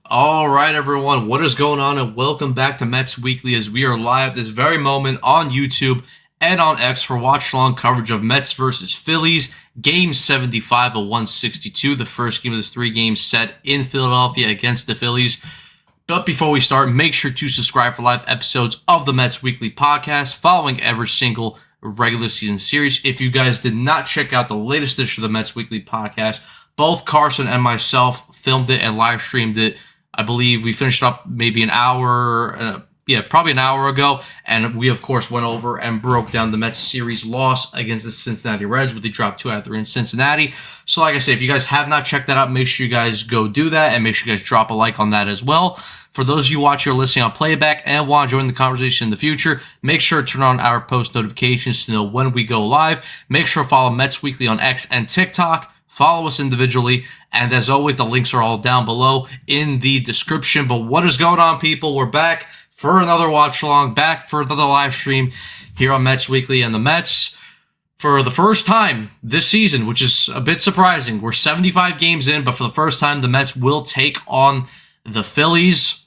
All right, everyone, what is going on? And welcome back to Mets Weekly as we are live this very moment on YouTube and on X for watch-along coverage of Mets versus Phillies, Game 75 of 162, the first game of this three-game set in Philadelphia against the Phillies. But before we start, make sure to subscribe for live episodes of the Mets Weekly podcast following every single regular season series. If you guys did not check out the latest edition of the Mets Weekly podcast, both Carson and myself filmed it and live streamed it. I believe we finished up maybe an hour, probably an hour ago, and we, of course, went over and broke down the Mets series loss against the Cincinnati Reds, where they dropped 2 out of 3 in Cincinnati. So, like I said, if you guys have not checked that out, make sure you guys go do that, and make sure you guys drop a like on that as well. For those of you watching or listening on playback and want to join the conversation in the future, make sure to turn on our post notifications to know when we go live. Make sure to follow Mets Weekly on X and TikTok. Follow us individually, and as always, the links are all down below in the description. But what is going on, people? We're back for another watch-along, back for another live stream here on Mets Weekly. And the Mets, for the first time this season, which is a bit surprising, we're 75 games in, but for the first time, the Mets will take on the Phillies.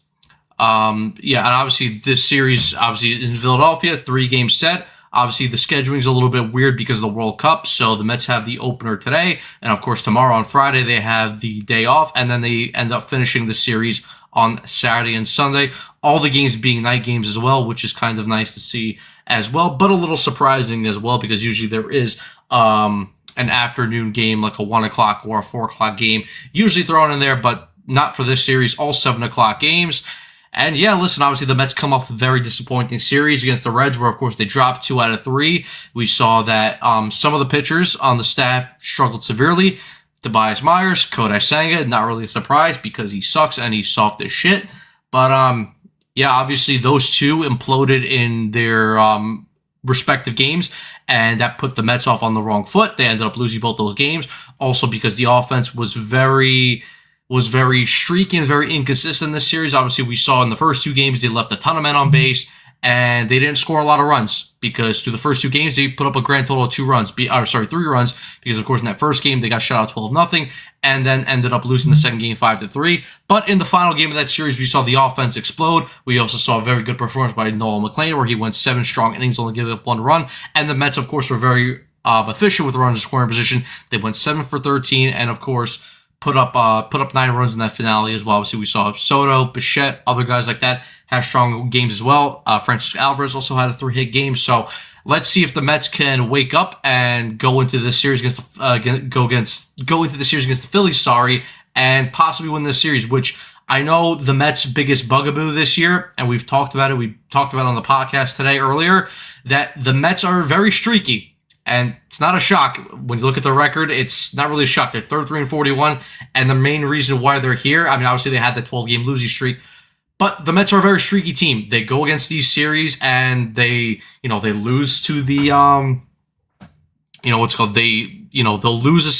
And obviously, this series is in Philadelphia, 3-game set. Obviously, the scheduling is a little bit weird because of the World Cup, so the Mets have the opener today, and of course, tomorrow on Friday, they have the day off, and then they end up finishing the series on Saturday and Sunday, all the games being night games as well, which is kind of nice to see as well, but a little surprising as well, because usually there is an afternoon game, like a 1 o'clock or a 4 o'clock game, usually thrown in there, but not for this series, all 7 o'clock games. And yeah, listen, obviously the Mets come off a very disappointing series against the Reds, where, of course, they dropped 2 out of 3. We saw that some of the pitchers on the staff struggled severely. Tobias Myers, Kodai Senga, not really a surprise because he sucks and he's soft as shit. But obviously those two imploded in their respective games, and that put the Mets off on the wrong foot. They ended up losing both those games, also because the offense was very streaky and very inconsistent in this series. Obviously, we saw in the first 2 games, they left a ton of men on base, and they didn't score a lot of runs, because through the first 2 games, they put up a grand total of 3 runs, because, of course, in that first game, they got shut out 12-0, and then ended up losing the second game 5-3. But in the final game of that series, we saw the offense explode. We also saw a very good performance by Nolan McLean, where he went 7 strong innings, only giving up 1 run, and the Mets, of course, were very efficient with the runs in scoring position. They went 7 for 13, and, of course, put up 9 runs in that finale as well. Obviously, we saw Soto, Bichette, other guys like that have strong games as well. Francisco Alvarez also had a 3-hit game. So let's see if the Mets can wake up and go into this series against the Phillies. And possibly win this series, which I know the Mets' biggest bugaboo this year, and we've talked about it. We talked about it on the podcast today earlier, that the Mets are very streaky. And it's not a shock. When you look at the record, it's not really a shock. They're 33-41, and the main reason why they're here, I mean, obviously they had that 12-game losing streak, but the Mets are a very streaky team. They go against these series, and they lose to the they'll lose a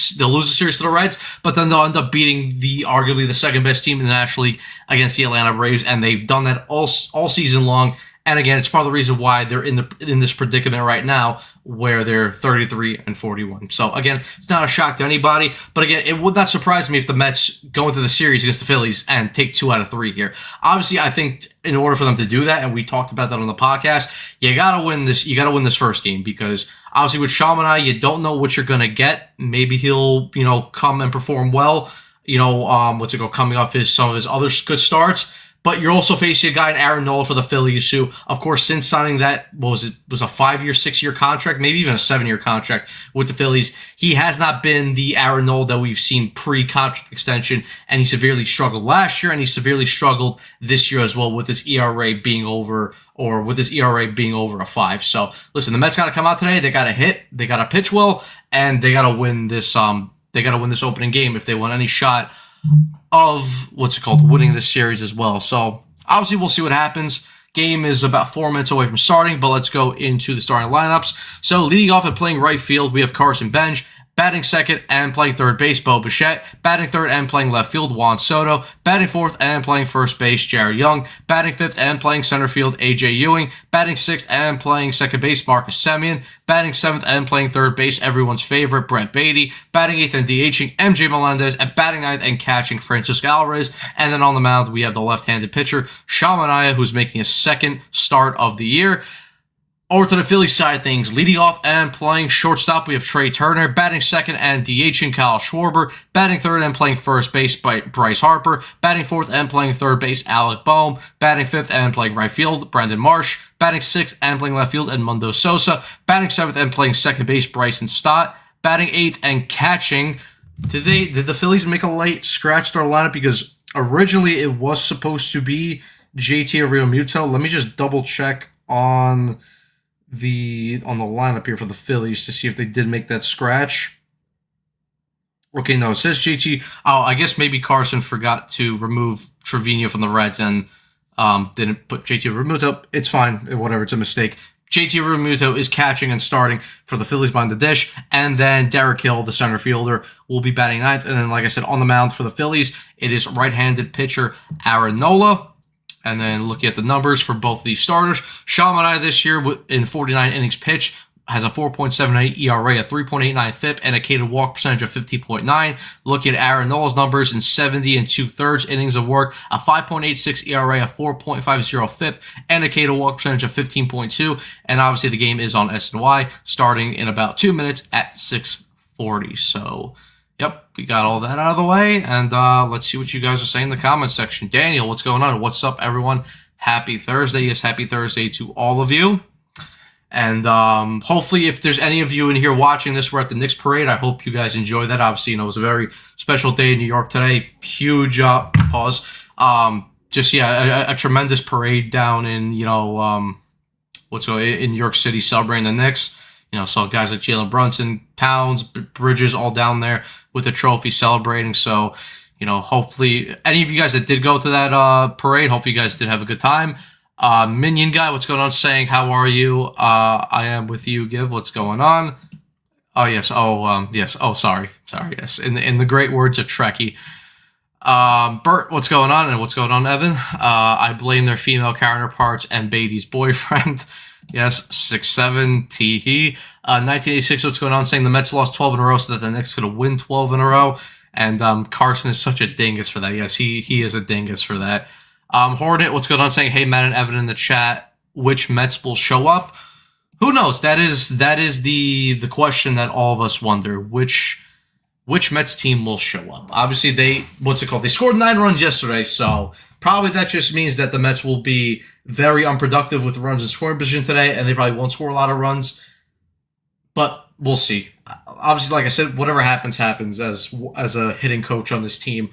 series to the Reds, but then they'll end up beating arguably the second best team in the National League against the Atlanta Braves, and they've done that all season long. And again, it's part of the reason why they're in this predicament right now, where they're 33-41. So again, it's not a shock to anybody. But again, it would not surprise me if the Mets go into the series against the Phillies and take 2 out of 3 here. Obviously, I think in order for them to do that, and we talked about that on the podcast, you gotta win this. You gotta win this first game, because obviously with Chaminade, you don't know what you're gonna get. Maybe he'll come and perform well. Coming off some of his other good starts. But you're also facing a guy in Aaron Nola for the Phillies, who, of course, since signing that, was a 5-year, 6-year contract, maybe even a 7-year contract with the Phillies, he has not been the Aaron Nola that we've seen pre-contract extension, and he severely struggled last year, and he severely struggled this year as well, with his ERA being over a 5. So, listen, the Mets got to come out today. They got to hit, they got to pitch well, and they got to win this. They got to win this opening game if they want any shot of winning this series as well. So obviously we'll see what happens. Game is about 4 minutes away from starting, but let's go into the starting lineups. So leading off and playing right field, we have Carson Bench. Batting second and playing third base, Bo Bichette. Batting third and playing left field, Juan Soto. Batting fourth and playing first base, Jared Young. Batting fifth and playing center field, A.J. Ewing. Batting sixth and playing second base, Marcus Semien. Batting seventh and playing third base, everyone's favorite, Brett Beatty. Batting eighth and DHing, MJ Melendez. And batting ninth and catching, Francisco Alvarez. And then on the mound, we have the left-handed pitcher, Sean Manaea, who's making his second start of the year. Over to the Phillies side of things. Leading off and playing shortstop, we have Trey Turner. Batting second and DHing, Kyle Schwarber. Batting third and playing first base, Bryce Harper. Batting fourth and playing third base, Alec Boehm. Batting fifth and playing right field, Brandon Marsh. Batting sixth and playing left field, Edmundo Sosa. Batting seventh and playing second base, Bryson Stott. Batting eighth and catching. Did the Phillies make a late scratch their lineup? Because originally it was supposed to be JT Realmuto. Let me just double check on the lineup here for the Phillies to see if they did make that scratch. Okay, no, it says JT. Oh, I guess maybe Carson forgot to remove Trevino from the Reds and didn't put JT Realmuto. It's fine, whatever, it's a mistake. JT Realmuto is catching and starting for the Phillies behind the dish, and then Derek Hill, the center fielder, will be batting ninth. And then, like I said, on the mound for the Phillies, it is right-handed pitcher Aaron Nola. And then looking at the numbers for both these starters, Sean Manaea this year in 49 innings pitched has a 4.78 ERA, a 3.89 FIP, and a K to walk percentage of 50.9. Looking at Aaron Nola's numbers in 70 and 2/3 innings of work, a 5.86 ERA, a 4.50 FIP, and a K to walk percentage of 15.2. And obviously the game is on SNY starting in about 2 minutes at 6:40. So, yep, we got all that out of the way, and let's see what you guys are saying in the comments section. Daniel, what's going on? What's up, everyone? Happy Thursday. Yes, happy Thursday to all of you. And hopefully, if there's any of you in here watching this, we're at the Knicks parade. I hope you guys enjoy that. Obviously, it was a very special day in New York today. Huge pause. A tremendous parade down in in New York City celebrating the Knicks. Saw guys like Jalen Brunson, Towns, Bridges all down there with a trophy celebrating. So, hopefully, any of you guys that did go to that parade, hope you guys did have a good time. Minion Guy, what's going on? Saying, how are you? I am with you, Give. What's going on? Oh, yes. Yes. Oh, sorry. Yes. In the great words of Trekkie. Bert, what's going on? And what's going on, Evan? I blame their female counterparts and Beatty's boyfriend. Yes, 6'7", tee-hee. 1986, what's going on? Saying the Mets lost 12 in a row so that the Knicks could win 12 in a row. And Carson is such a dingus for that. Yes, he is a dingus for that. Hornet, what's going on? Saying, hey, Matt and Evan in the chat, which Mets will show up? Who knows? That is the question that all of us wonder. Which Mets team will show up? Obviously, they scored 9 runs yesterday, so probably that just means that the Mets will be very unproductive with runs in scoring position today, and they probably won't score a lot of runs. But we'll see. Obviously, like I said, whatever happens, happens. As a hitting coach on this team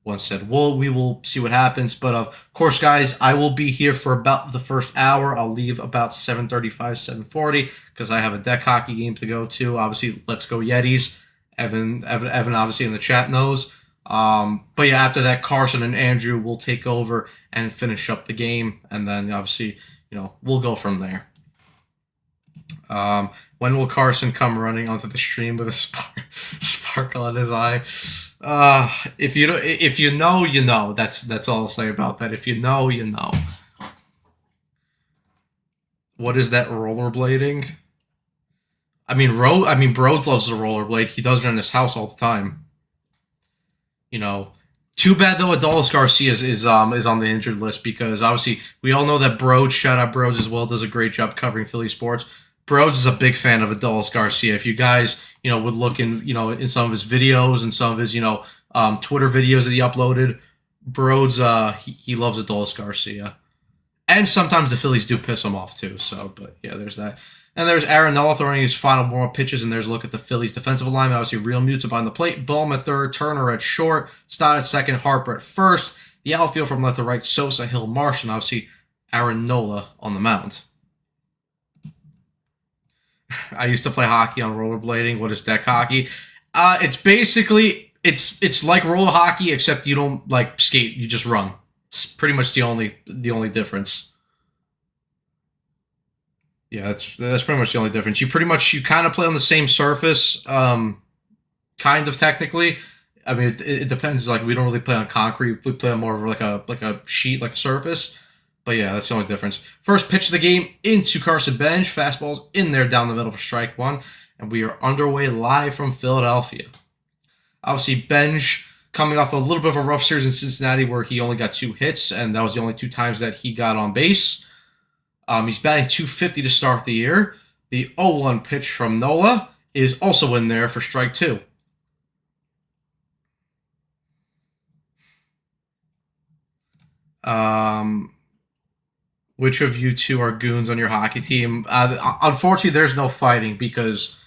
once said, well, we will see what happens. But of course, guys, I will be here for about the first hour. I'll leave about 7:35, 7:40, because I have a deck hockey game to go to. Obviously, let's go Yetis. Evan obviously in the chat knows. But yeah, after that, Carson and Andrew will take over and finish up the game, and then obviously, we'll go from there. When will Carson come running onto the stream with a sparkle in his eye? If you know, you know. That's all I'll say about that. If you know, you know. What is that rollerblading? I mean, Broads loves the rollerblade. He does it in his house all the time. Too bad though. Adolis Garcia is on the injured list, because obviously we all know that Broads, shout out Broads as well, does a great job covering Philly sports. Broads is a big fan of Adolis Garcia. If you guys would look in some of his videos and some of his Twitter videos that he uploaded, Broads he loves Adolis Garcia, and sometimes the Phillies do piss him off too. So, but yeah, there's that. And there's Aaron Nola throwing his final warm-up pitches, and there's a look at the Phillies' defensive alignment. Obviously, Realmuto behind the plate, Boehm at third, Turner at short, Stott at second, Harper at first. The outfield from left to right, Sosa, Hill, Marsh, and obviously Aaron Nola on the mound. I used to play hockey on rollerblading. What is deck hockey? It's basically it's like roller hockey, except you don't skate, you just run. It's pretty much the only difference. Yeah, that's pretty much the only difference. You kind of play on the same surface, kind of technically. I mean, it depends. Like, we don't really play on concrete. We play on more of like a sheet, like a surface. But yeah, that's the only difference. First pitch of the game into Carson Bench. Fastball's in there down the middle for strike one. And we are underway live from Philadelphia. Obviously, Bench coming off a little bit of a rough series in Cincinnati where he only got 2 hits, and that was the only 2 times that he got on base. He's batting .250 to start the year. The 0-1 pitch from Nola is also in there for strike 2. Which of you two are goons on your hockey team? Unfortunately, there's no fighting because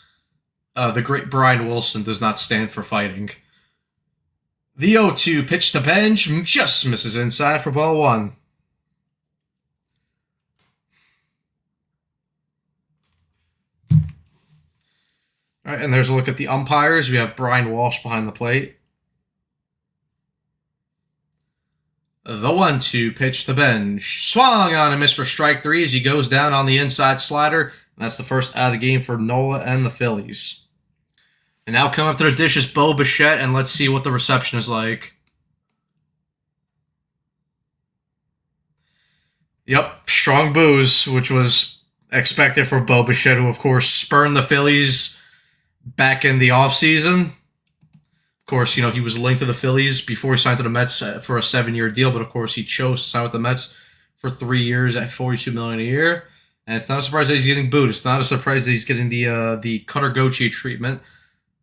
the great Brian Wilson does not stand for fighting. The 0-2 pitch to Bench just misses inside for ball 1. All right, and there's a look at the umpires. We have Brian Walsh behind the plate. The 1-2 pitch to Bench. Swung on and missed for strike 3 as he goes down on the inside slider. And that's the first out of the game for Nola and the Phillies. And now come up to the dish is Bo Bichette, and let's see what the reception is like. Yep, strong boos, which was expected for Bo Bichette, who, of course, spurned the Phillies back in the offseason. Of course, he was linked to the Phillies before he signed to the Mets for a 7-year deal, but of course he chose to sign with the Mets for 3 years at $42 million a year. And it's not a surprise that he's getting booed. It's not a surprise that he's getting the Cutter Gauthier treatment.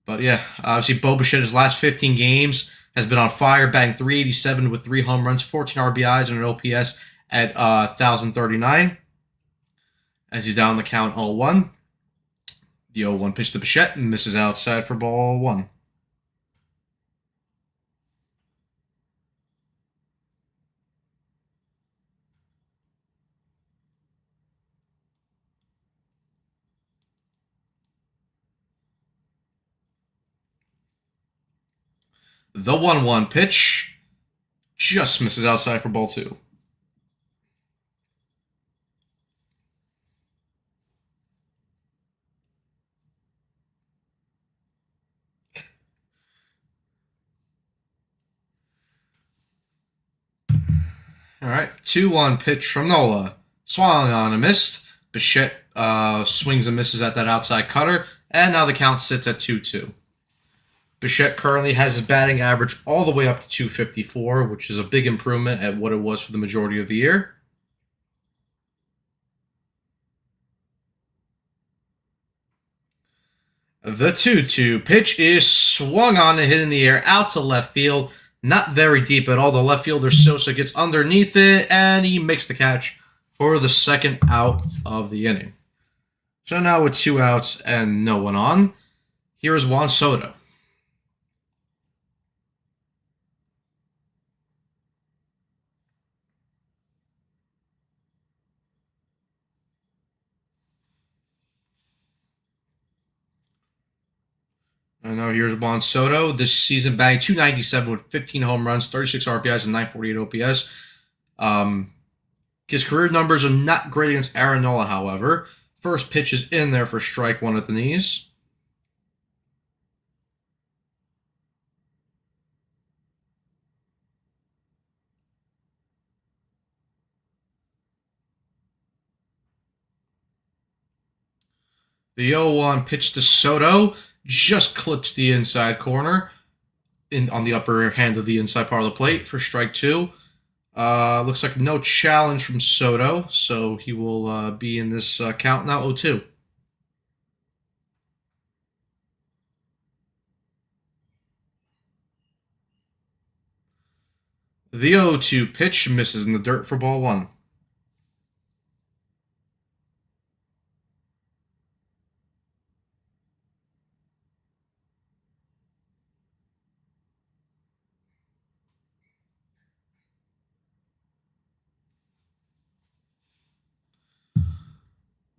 But yeah, obviously Bo Bichette, his last 15 games, has been on fire, batting .387 with 3 home runs, 14 RBIs, and an OPS at 1,039. As he's down the count 0-1. The 0-1 pitch to Bichette and misses outside for ball 1. The 1-1 pitch just misses outside for ball 2. All right, 2-1 pitch from Nola. Swung on and missed. Bichette swings and misses at that outside cutter, and now the count sits at 2-2. Bichette currently has his batting average all the way up to .254, which is a big improvement at what it was for the majority of the year. The 2-2 pitch is swung on and hit in the air out to left field. Not very deep at all. The left fielder Sosa gets underneath it, and he makes the catch for the second out of the inning. So now with 2 outs and no one on, here is Juan Soto. And now here's Juan Soto. This season batting .297 with 15 home runs, 36 RBIs, and 948 OPS. His career numbers are not great against Aaron Nola, however. First pitch is in there for strike 1 at the knees. The 0-1 pitch to Soto just clips the inside corner on the upper hand of the inside part of the plate for strike 2. Looks like no challenge from Soto, so he will be in this count now, 0-2. The 0-2 pitch misses in the dirt for ball 1.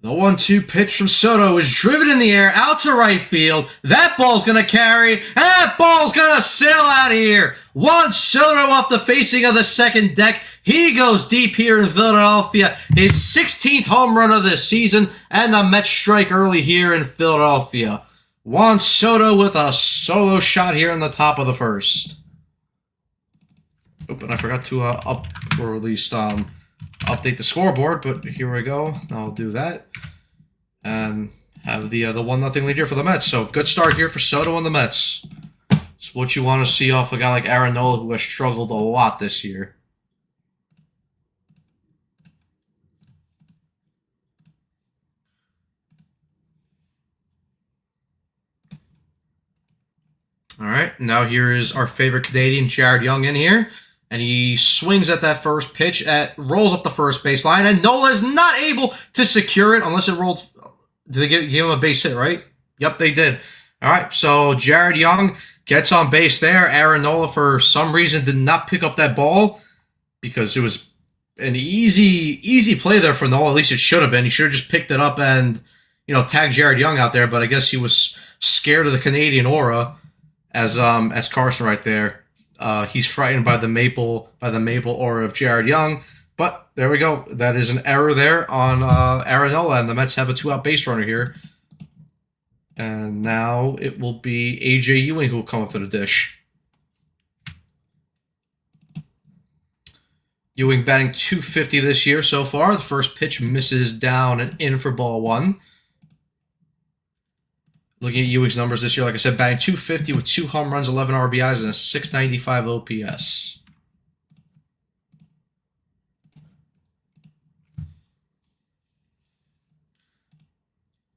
The 1-2 pitch from Soto is driven in the air out to right field. That ball's going to carry. That ball's going to sail out of here. Juan Soto off the facing of the second deck. He goes deep here in Philadelphia. His 16th home run of this season, and the Mets strike early here in Philadelphia. Juan Soto with a solo shot here in the top of the first. Oop, and I forgot to or at least update the scoreboard, but here we go. I'll do that. And have the 1-0 lead here for the Mets. So good start here for Soto and the Mets. It's what you want to see off a guy like Aaron Nola, who has struggled a lot this year. All right, now here is our favorite Canadian, Jared Young, in here. And he swings at that first pitch, rolls up the first baseline, and Nola is not able to secure it unless it rolled. Did they give him a base hit, right? Yep, they did. All right, so Jared Young gets on base there. Aaron Nola, for some reason, did not pick up that ball because it was an easy play there for Nola. At least it should have been. He should have just picked it up and, tagged Jared Young out there. But I guess he was scared of the Canadian aura, as Carson right there. He's frightened by the maple aura of Jared Young. But there we go. That is an error there on Aaron Nola, and the Mets have a 2-out base runner here. And now it will be A.J. Ewing who will come up to the dish. Ewing batting .250 this year so far. The first pitch misses down and in for ball one. Looking at Ewing's numbers this year, like I said, batting .250 with 2 home runs, 11 RBIs, and a .695 OPS.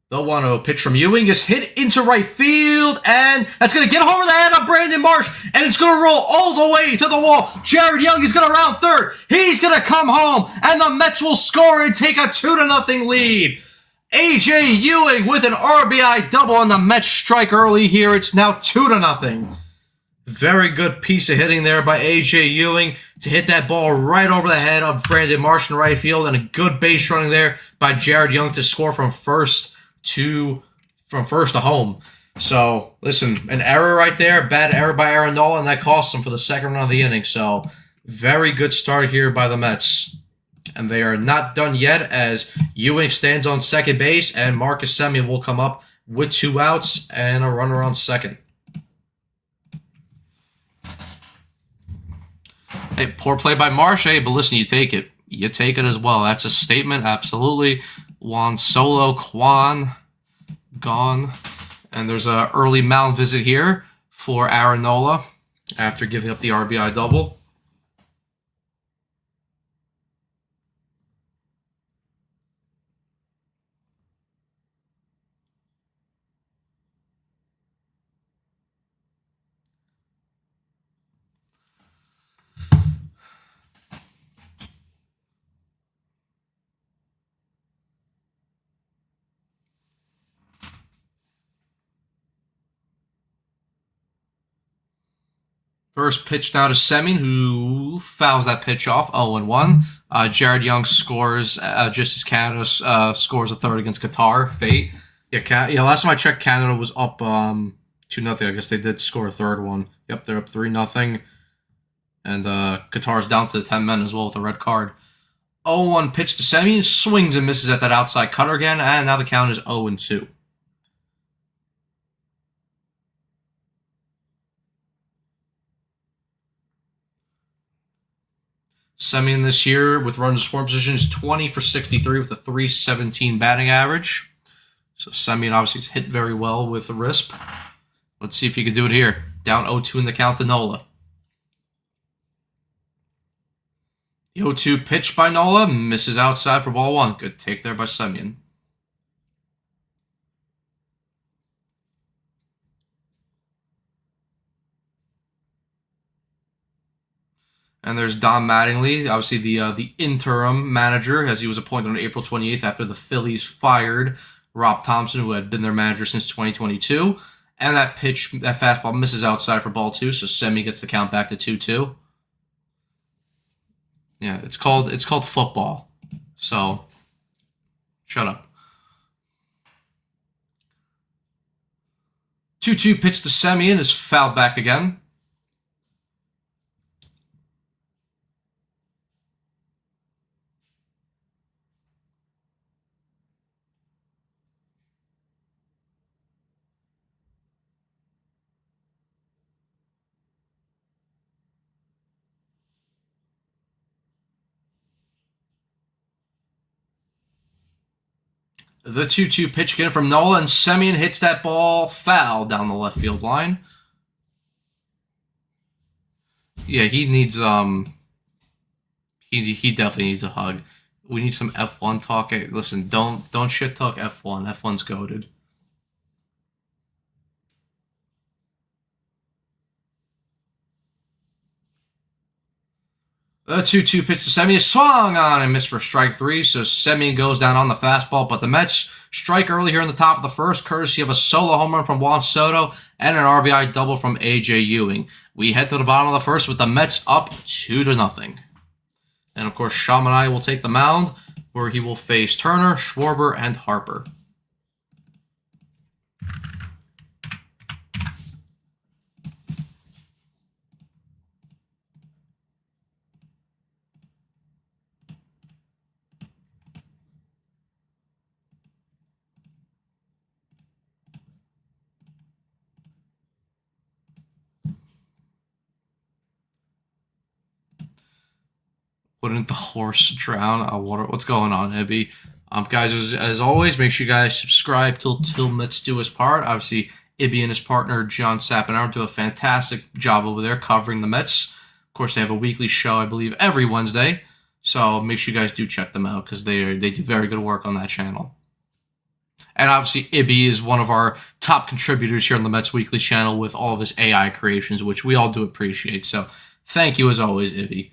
The 1-0 pitch from Ewing is hit into right field, and that's going to get over the head of Brandon Marsh, and it's going to roll all the way to the wall. Jared Young is going to round third. He's going to come home, and the Mets will score and take a 2-0 lead. A.J. Ewing with an RBI double, and the Mets strike early here. It's now 2-0. Very good piece of hitting there by A.J. Ewing to hit that ball right over the head of Brandon Marsh in right field, and a good base running there by Jared Young to score from first to home. So, listen, an error right there, bad error by Aaron Nola, and that cost him for the second run of the inning. So, very good start here by the Mets. And they are not done yet, as Ewing stands on second base, and Marcus Semien will come up with 2 outs and a runner on second. Hey, poor play by Marsh, hey, but listen, you take it. You take it as well. That's a statement, absolutely. Juan Solo, Quan, gone. And there's an early mound visit here for Aaron Nola after giving up the RBI double. First pitch now to Semien, who fouls that pitch off, 0-1. Jared Young scores just as Canada scores a third against Qatar. Fate. Yeah, last time I checked, Canada was up 2-0. I guess they did score a third one. Yep, they're up 3-0. And Qatar's down to the 10 men as well with a red card. 0-1 pitch to Semien, swings and misses at that outside cutter again, and now the count is 0-2. Semien this year with runs in scoring position is 20 for 63 with a .317 batting average. So Semien obviously has hit very well with the RISP. Let's see if he can do it here. Down 0-2 in the count to Nola. The 0-2 pitch by Nola misses outside for ball one. Good take there by Semien. And there's Don Mattingly, obviously the interim manager, as he was appointed on April 28th after the Phillies fired Rob Thompson, who had been their manager since 2022. And that fastball misses outside for ball two, so Semien gets the count back to 2-2. Yeah, it's called football. So, shut up. 2-2 pitch to Semien is fouled back again. The 2-2 pitch again from Nola, and Semien hits that ball foul down the left field line. Yeah, he needs he definitely needs a hug. We need some F1 talk. Hey, listen, don't shit talk F1. F1's goated. The 2-2 pitch to Semien, swung on and missed for strike three, so Semien goes down on the fastball, but the Mets strike early here in the top of the first, courtesy of a solo home run from Juan Soto and an RBI double from A.J. Ewing. We head to the bottom of the first with the Mets up 2-0. And of course, Shamani will take the mound, where he will face Turner, Schwarber, and Harper. Wouldn't the horse drown? What's going on, Ibby? Guys, as always, make sure you guys subscribe till Mets do his part. Obviously, Ibby and his partner, John Sappenauer, do a fantastic job over there covering the Mets. Of course, they have a weekly show, I believe, every Wednesday. So make sure you guys do check them out because they do very good work on that channel. And obviously, Ibby is one of our top contributors here on the Mets Weekly channel with all of his AI creations, which we all do appreciate. So thank you as always, Ibby.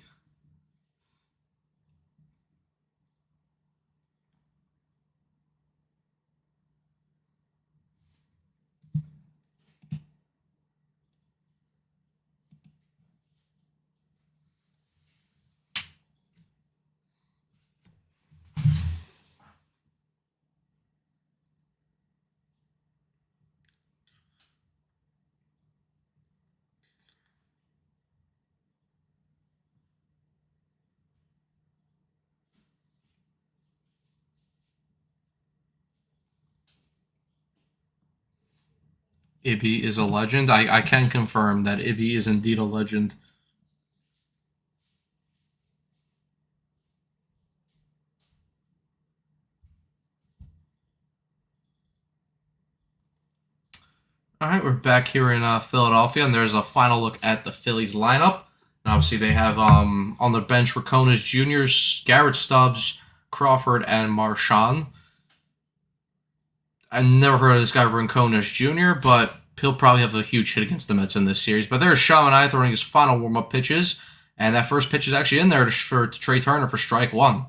Ibby is a legend. I can confirm that Ibby is indeed a legend. All right, we're back here in Philadelphia, and there's a final look at the Phillies lineup. And obviously, they have on the bench Raconas Jr., Garrett Stubbs, Crawford, and Marchand. I never heard of this guy, Rincones Jr., but he'll probably have a huge hit against the Mets in this series. But there's Shamani throwing his final warm-up pitches, and that first pitch is actually in there to Trey Turner for strike one.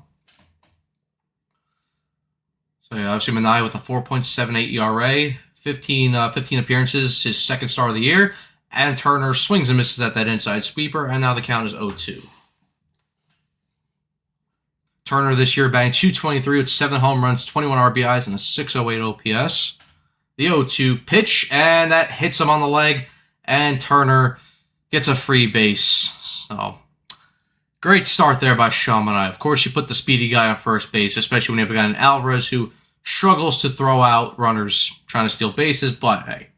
So yeah, obviously Manaea with a 4.78 ERA, 15 appearances, his second start of the year, and Turner swings and misses at that inside sweeper, and now the count is 0-2. Turner this year batting .223 with 7 home runs, 21 RBIs, and a .608 OPS. The 0-2 pitch, and that hits him on the leg, and Turner gets a free base. So, great start there by Shamani. Of course, you put the speedy guy on first base, especially when you have a guy in Alvarez who struggles to throw out runners trying to steal bases, but hey.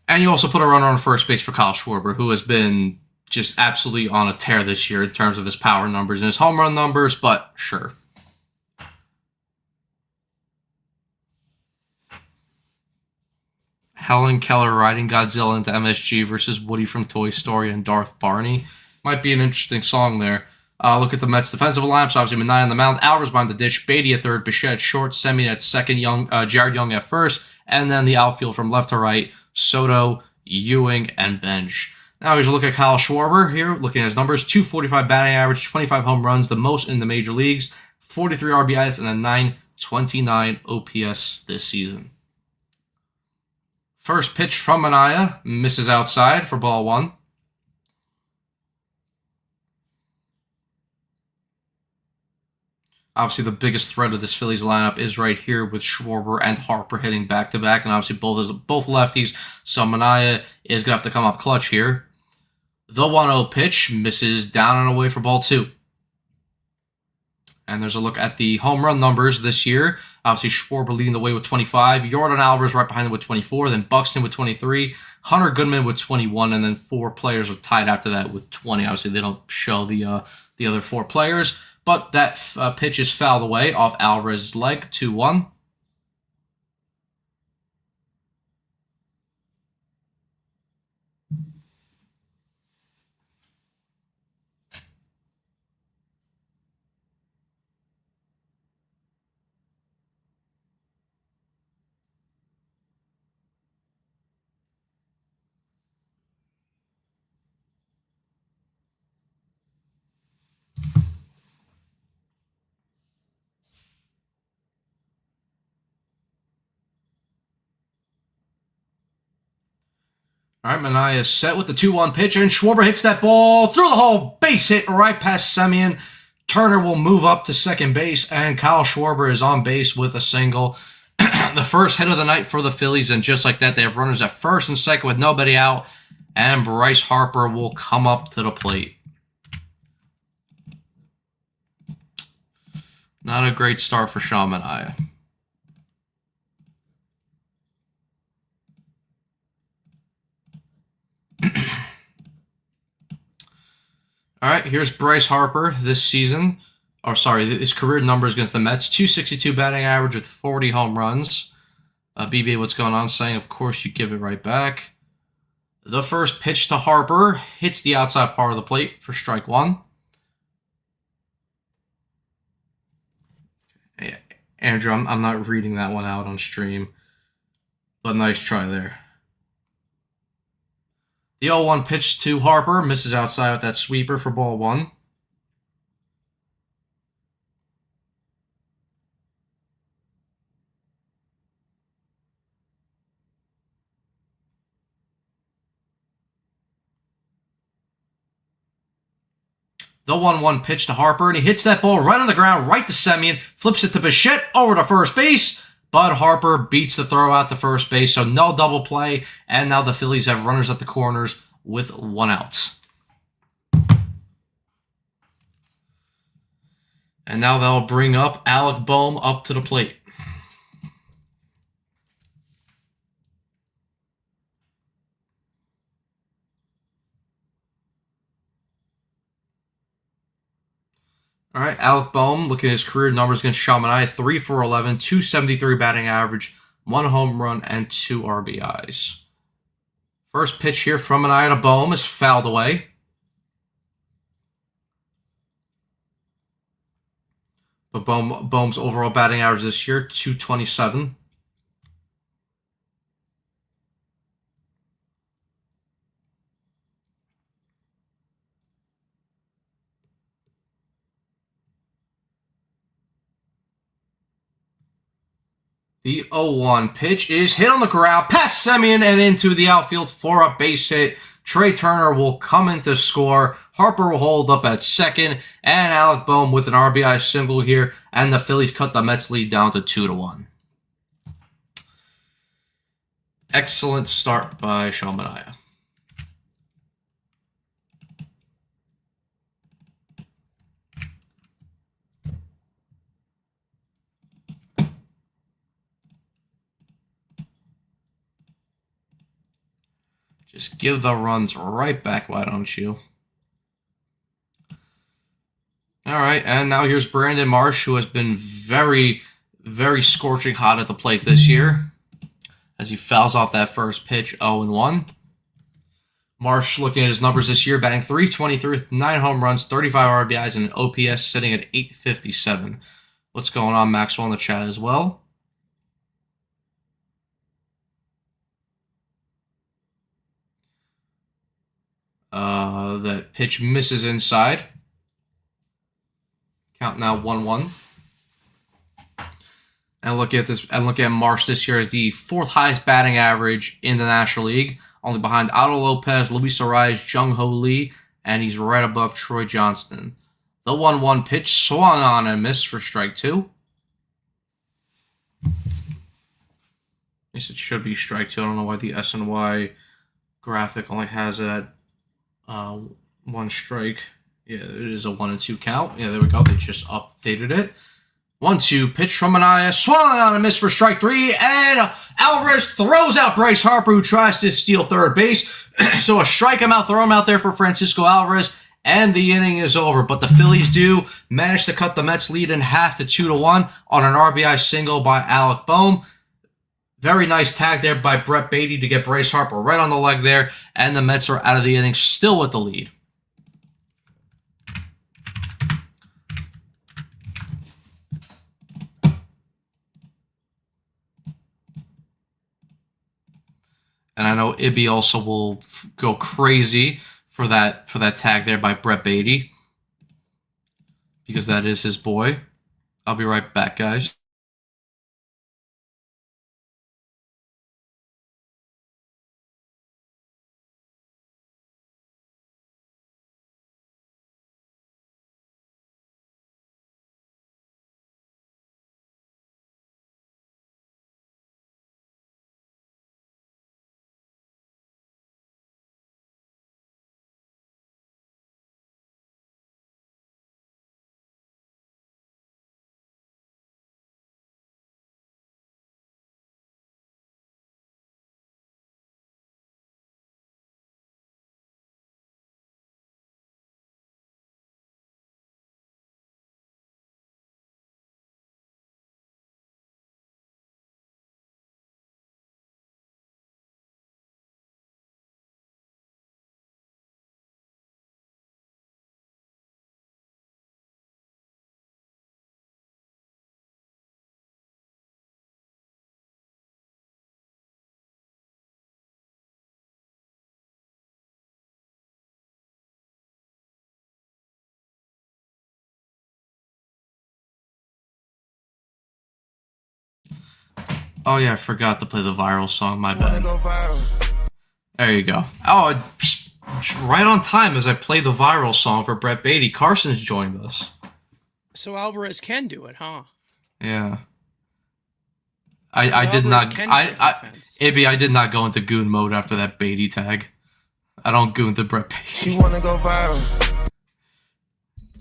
And you also put a runner on first base for Kyle Schwarber, who has been just absolutely on a tear this year in terms of his power numbers and his home run numbers, but sure. Helen Keller riding Godzilla into MSG versus Woody from Toy Story and Darth Barney. Might be an interesting song there. Look at the Mets defensive lineups. Obviously, Manaea on the mound, Alvarez behind the dish, Beatty at third, Bichette at short, Semien at second, Jared Young at first, and then the outfield from left to right, Soto, Ewing, and Bench. Now here's a look at Kyle Schwarber here, looking at his numbers. .245 batting average, 25 home runs, the most in the major leagues, 43 RBIs, and a .929 OPS this season. First pitch from Manaea, misses outside for ball one. Obviously, the biggest threat of this Phillies lineup is right here with Schwarber and Harper hitting back-to-back, and obviously both lefties, so Manaea is going to have to come up clutch here. The 1-0 pitch misses down and away for ball two. And there's a look at the home run numbers this year. Obviously, Schwarber leading the way with 25, Yordan Alvarez right behind him with 24, then Buxton with 23, Hunter Goodman with 21, and then 4 players are tied after that with 20. Obviously, they don't show the other 4 players. but that pitch is fouled away off Alvarez's leg, 2-1. All right, Manaea is set with the 2-1 pitch, and Schwarber hits that ball through the hole. Base hit right past Semien. Turner will move up to second base, and Kyle Schwarber is on base with a single. The first hit of the night for the Phillies, and just like that, they have runners at first and second with nobody out, and Bryce Harper will come up to the plate. Not a great start for Sean Manaea. All right, here's Bryce Harper this season. His career numbers against the Mets. 262 batting average with 40 home runs. BB, what's going on? Saying, of course, you give it right back. The first pitch to Harper hits the outside part of the plate for strike one. Hey, Andrew, I'm not reading that one out on stream, but nice try there. The 0-1 pitch to Harper misses outside with that sweeper for ball one. The 1-1 pitch to Harper, and he hits that ball right on the ground, right to Semien, flips it to Bichette over to first base, but Harper beats the throw out to first base, so no double play, and now the Phillies have runners at the corners with 1 out. And now they'll bring up Alec Bohm up to the plate. All right, Alec Bohm, looking at his career numbers against Sean Manaea, 3 for 11, 273 batting average, 1 home run, and 2 RBIs. First pitch here from Manaea to Bohm is fouled away. But Bohm's overall batting average this year, 227. The 0-1 pitch is hit on the ground, past Semien and into the outfield for a base hit. Trey Turner will come in to score. Harper will hold up at second, and Alec Bohm with an RBI single here, and the Phillies cut the Mets lead down to 2-1. Excellent start by Sean Manaea. Just give the runs right back, why don't you? All right, and now here's Brandon Marsh, who has been very, very scorching hot at the plate this year, as he fouls off that first pitch, 0-1. Marsh, looking at his numbers this year, batting .323 with 9 home runs, 35 RBIs, and an OPS sitting at .857. What's going on, Maxwell, in the chat as well? That pitch misses inside. Count now 1-1. And look at Marsh this year as the 4th highest batting average in the National League, only behind Otto Lopez, Luis Arraez, Jung-Ho Lee, and he's right above Troy Johnston. The 1-1 pitch swung on and missed for strike 2. I guess it should be strike 2. I don't know why the SNY graphic only has it at 1 strike. Yeah, it is a 1-2 count. Yeah, there we go. They just updated it. 1-2 pitch from Manaea, swung on and missed for strike 3, and Alvarez throws out Bryce Harper, who tries to steal third base. So a strike him out, throw him out there for Francisco Alvarez, And the inning is over. But the Phillies do manage to cut the Mets lead in half to 2-1 on an RBI single by Alec Boehm. Very nice tag there by Brett Baty to get Bryce Harper right on the leg there. And the Mets are out of the inning still with the lead. And I know Ibby also will go crazy for that tag there by Brett Baty, because that is his boy. I'll be right back, guys. Oh yeah, I forgot to play the viral song. My bad. There you go. Oh, right on time as I play the viral song for Brett Baty. Carson's joined us. So Alvarez can do it, huh? Yeah. I did not. Ibby, I did not go into goon mode after that Baty tag. I don't goon to Brett Baty. You wanna go viral?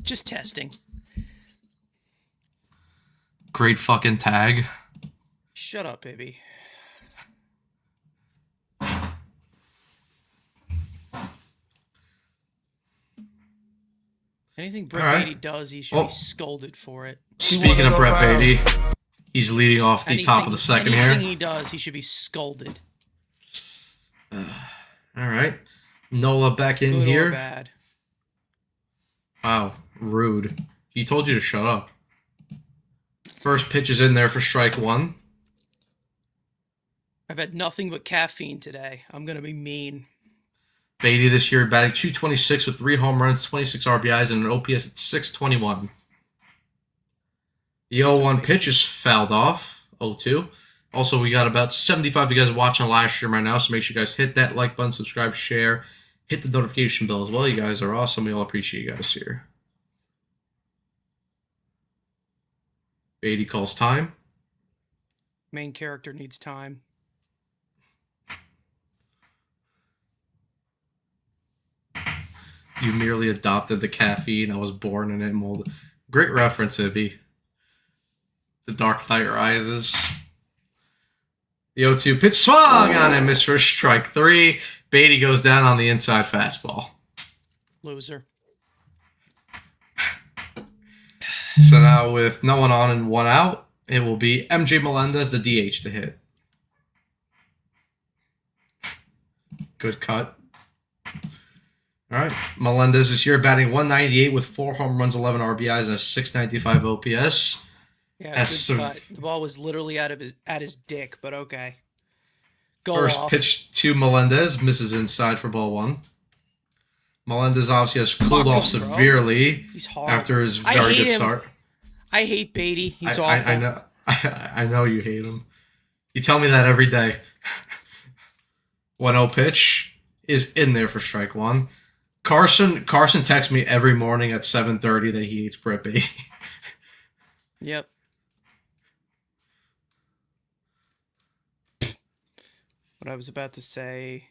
Just testing. Great fucking tag. Shut up, baby. Anything Brett Baty does, he should be scolded for it. Speaking of Brett Baty, he's leading off the top of the second here. Anything he does, he should be scolded. All right. Nola back in Good here. or bad. Wow, rude. He told you to shut up. First pitch is in there for strike one. I've had nothing but caffeine today. I'm going to be mean. Baty this year batting .226 with 3 home runs, 26 RBIs, and an OPS at .621. The 0-1 pitch is fouled off. 0-2. Also, we got about 75 of you guys watching live stream right now, so make sure you guys hit that like button, subscribe, share, hit the notification bell as well. You guys are awesome. We all appreciate you guys here. Baty calls time. Main character needs time. You merely adopted the caffeine. I was born in it. Molded. Great reference, Ibby. The Dark Knight Rises. The 0-2 pitch swung on and missed for strike 3. Baty goes down on the inside fastball. Loser. So now with no one on and one out, it will be MJ Melendez, the DH, to hit. Good cut. All right. Melendez this year batting .198 with 4 home runs, 11 RBIs, and a .695 OPS. Yeah, good cut. The ball was literally at his dick, but okay. First pitch to Melendez, misses inside for ball 1. Melendez obviously has cooled off severely after his very good start. I hate Baty. He's awful. I know. I know you hate him. You tell me that every day. 1-0 pitch is in there for strike 1. Carson texts me every morning at 7:30 that he hates Brett Baty. Yep. What I was about to say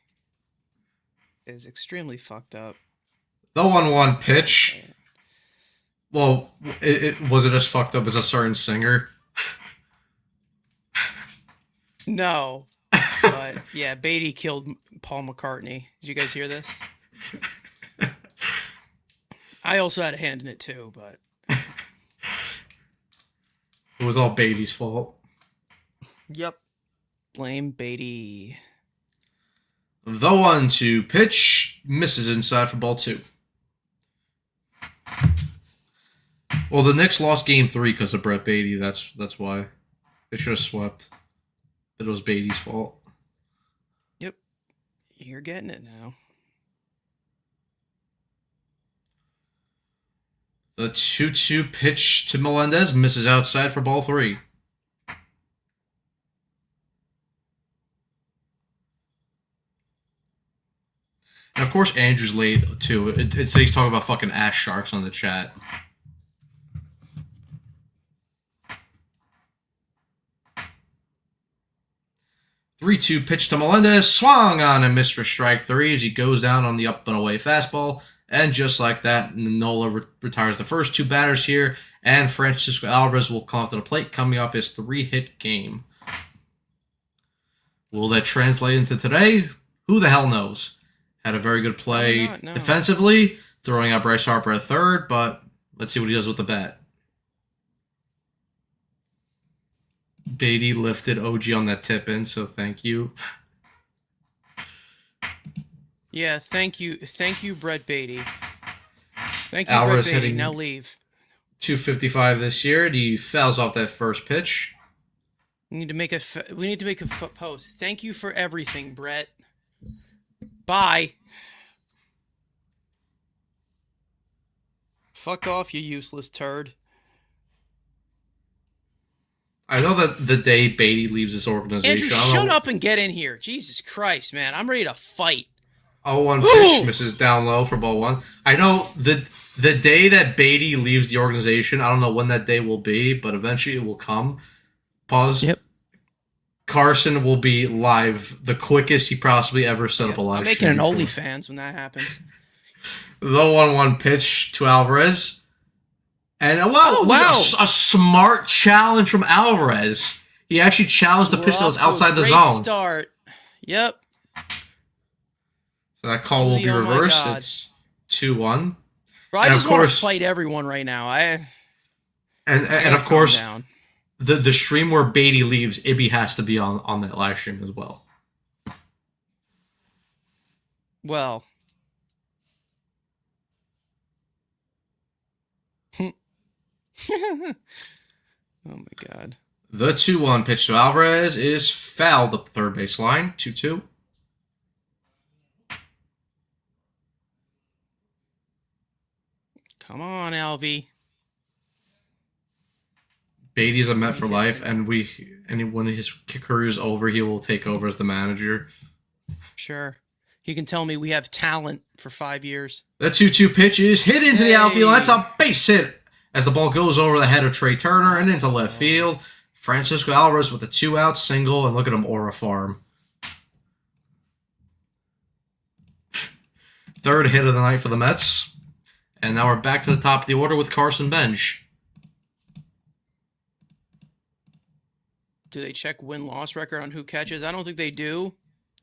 is extremely fucked up. The 1-1 pitch. Well, was it as fucked up as a certain singer? No. But yeah, Baty killed Paul McCartney. Did you guys hear this? I also had a hand in it too, but It was all Beatty's fault. yep. Blame Beatty. The 1-2 pitch misses inside for ball 2. Well, the Knicks lost game 3 because of Brett Beatty. That's why. They should have swept. But it was Beatty's fault. Yep. You're getting it now. The 2-2 pitch to Melendez misses outside for ball 3. And of course, Andrew's late too. It says he's talking about fucking ass sharks on the chat. Three-two pitch to Melendez, swung on and missed for strike 3 as he goes down on the up and away fastball. And just like that, Nola retires the first 2 batters here, and Francisco Alvarez will come up to the plate coming off his 3-hit game. Will that translate into today? Who the hell knows? Had a very good play defensively, throwing out Bryce Harper at third, but let's see what he does with the bat. Beatty lifted OG on that tip in, so thank you. Yeah, thank you, Brett Beatty. Thank you, Alvarez Brett Beatty. hitting Now leave. 255 this year, and he fouls off that first pitch. We need to make a post. Thank you for everything, Brett. Bye. Fuck off, you useless turd. I know that the day Beatty leaves this organization... Andrew, shut up and get in here. Jesus Christ, man. I'm ready to fight. 0-1 pitch misses down low for ball 1. I know the day that Beatty leaves the organization, I don't know when that day will be, but eventually it will come. Pause. Yep. Carson will be live the quickest he possibly ever set up a live I'm making an OnlyFans when that happens. The 1-1 pitch to Alvarez. And wow. A smart challenge from Alvarez. He actually challenged the pitch that was outside the zone. Start. Yep. So that call will be reversed. It's 2-1. Bro, I just want to fight everyone right now. And of course, the stream where Beatty leaves, Ibby has to be on that live stream as well. Well. Oh my God. The 2-1 pitch to Alvarez is fouled up the third base line. 2-2. Come on, Alvy. Beatty's a Met for life, and when his career is over, he will take over as the manager. Sure. He can tell me we have talent for 5 years. The 2-2 pitch is hit into the outfield. That's a base hit as the ball goes over the head of Trey Turner and into left field. Francisco Alvarez with a 2-out single, and look at him aura farm. Third hit of the night for the Mets. And now we're back to the top of the order with Carson Bench. Do they check win-loss record on who catches? I don't think they do.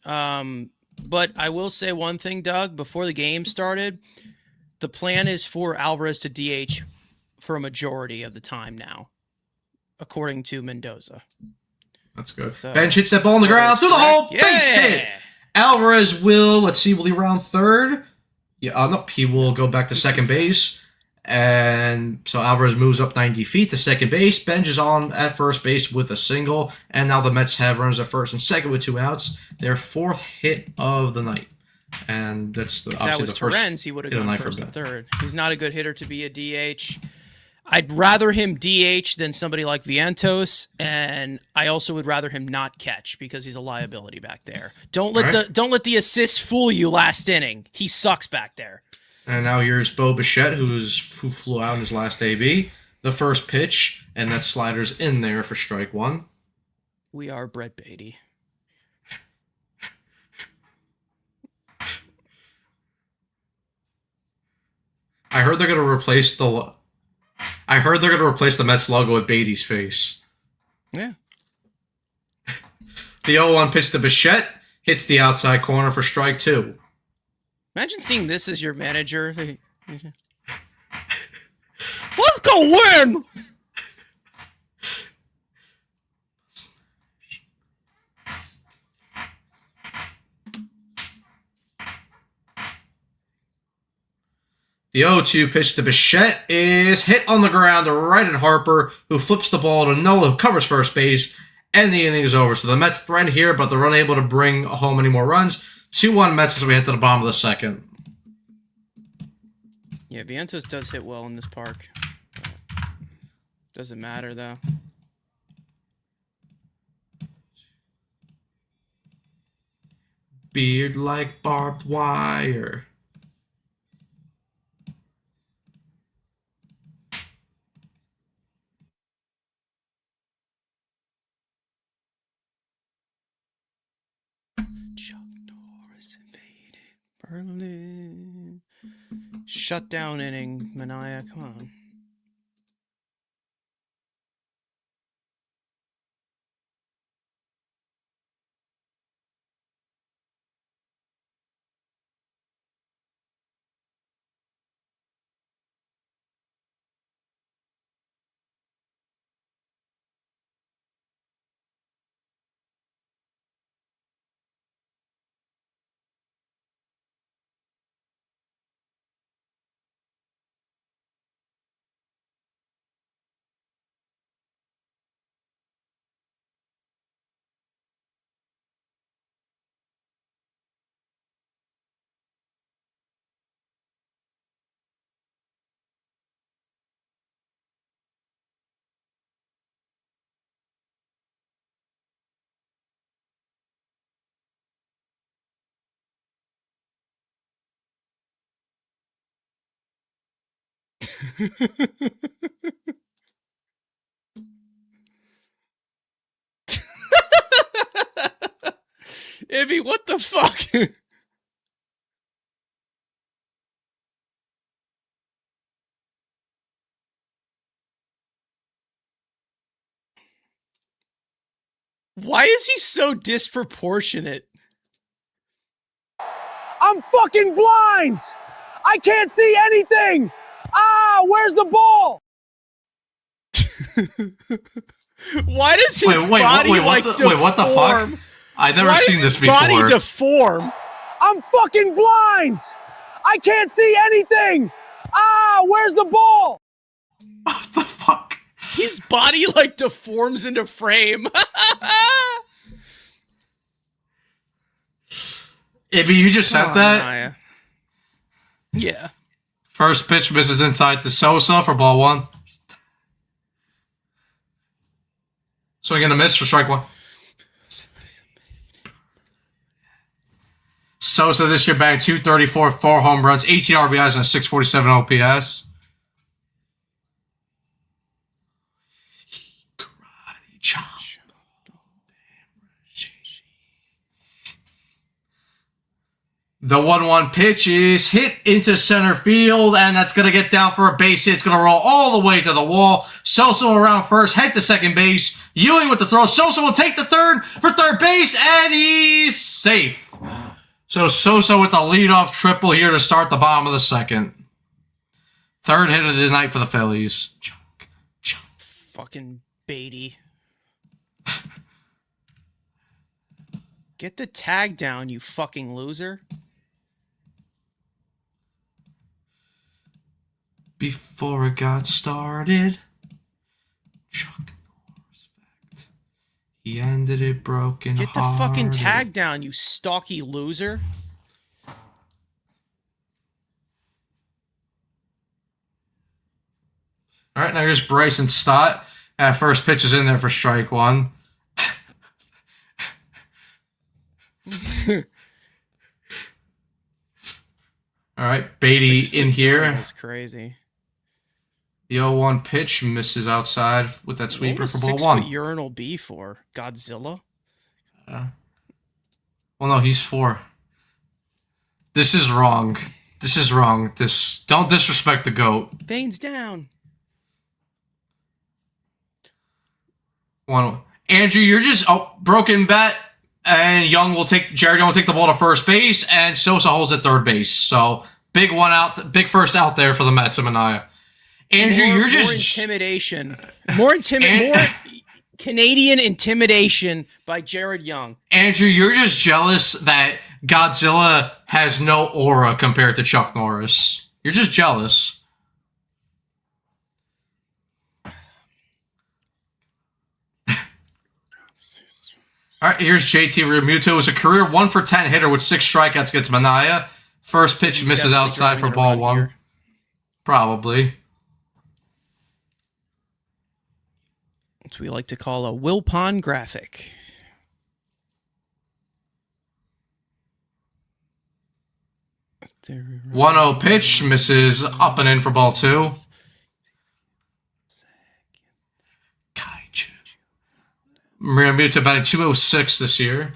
But I will say one thing, Doug. Before the game started, the plan is for Alvarez to DH for a majority of the time now, according to Mendoza. That's good. So, Bench hits that ball on the ground through the hole. Yeah! Base hit. Alvarez will, let's see, will he round third? Yeah, no, he will go back to second base. And so Alvarez moves up 90 feet to second base. Bench is on at first base with a single. And now the Mets have runners at first and second with 2 outs. Their 4th hit of the night. And that's if that was Torrens, he would have gone first and third. He's not a good hitter to be a DH. I'd rather him DH than somebody like Vientos, and I also would rather him not catch because he's a liability back there. Don't let the assist fool you last inning. He sucks back there. And now here's Bo Bichette, who flew out in his last AB. The first pitch, and that slider's in there for strike 1. We are Brett Beatty. I heard they're going to replace the Mets logo with Beatty's face. Yeah. The 0-1 pitch to Bichette hits the outside corner for strike 2. Imagine seeing this as your manager. Let's go win! The 0-2 pitch to Bichette is hit on the ground right at Harper, who flips the ball to Nola, who covers first base, and the inning is over. So the Mets threaten here, but they're unable to bring home any more runs. 2-1 Mets as we head to the bottom of the second. Yeah, Vientos does hit well in this park. Doesn't matter, though. Beard like barbed wire. Chuck Norris invaded Berlin. Shutdown inning, Mania. Come on. Ibby, what the fuck? Why is he so disproportionate? I'm fucking blind! I can't see anything! Ah, where's the ball? Why does his body deform? What the fuck? I've never seen this before. Why does his body deform? I'm fucking blind! I can't see anything! Ah, where's the ball? What the fuck? His body like deforms into frame. Ibby, you just said that? Maya. Yeah. First pitch misses inside to Sosa for ball one. Swing and a miss for strike one. Sosa this year bagged 234, 4 home runs, 18 RBIs, and a 647 OPS. Karate chop. The 1-1 pitch is hit into center field, and that's going to get down for a base hit. It's going to roll all the way to the wall. Sosa around first, head to second base. Ewing with the throw. Sosa will take the third for third base, and he's safe. So Sosa with a leadoff triple here to start the bottom of the second. Third hit of the night for the Phillies. Chunk, chunk. Fucking Beatty. Get the tag down, you fucking loser. Before it got started, Chuck Norris fact. He ended it broken. Get the fucking tag down, you stalky loser. All right, now here's Bryson Stott. First pitch is in there for strike one. All right, Beatty in here. That's crazy. The 0-1 pitch misses outside with that sweeper for ball 6 one. What urinal be for? Godzilla? Well, no, he's 4. This is wrong. This is wrong. Don't disrespect the GOAT. Veins down. One. Andrew, you're just broken bat, and Jared Young will take the ball to first base, and Sosa holds at third base. So big one out, big first out there for the Mets and Mania. Andrew, more, you're just more intimidation. More Canadian intimidation by Jared Young. Andrew, you're just jealous that Godzilla has no aura compared to Chuck Norris. You're just jealous. All right, here's JT Realmuto, who's a career 1 for 10 hitter with 6 strikeouts against Manaea. First pitch misses outside for ball 1. Here. Probably. What we like to call a Wilpon graphic. There 1-0 pitch misses up and in for ball 2. Kaiju. Realmuto batting .206 this year.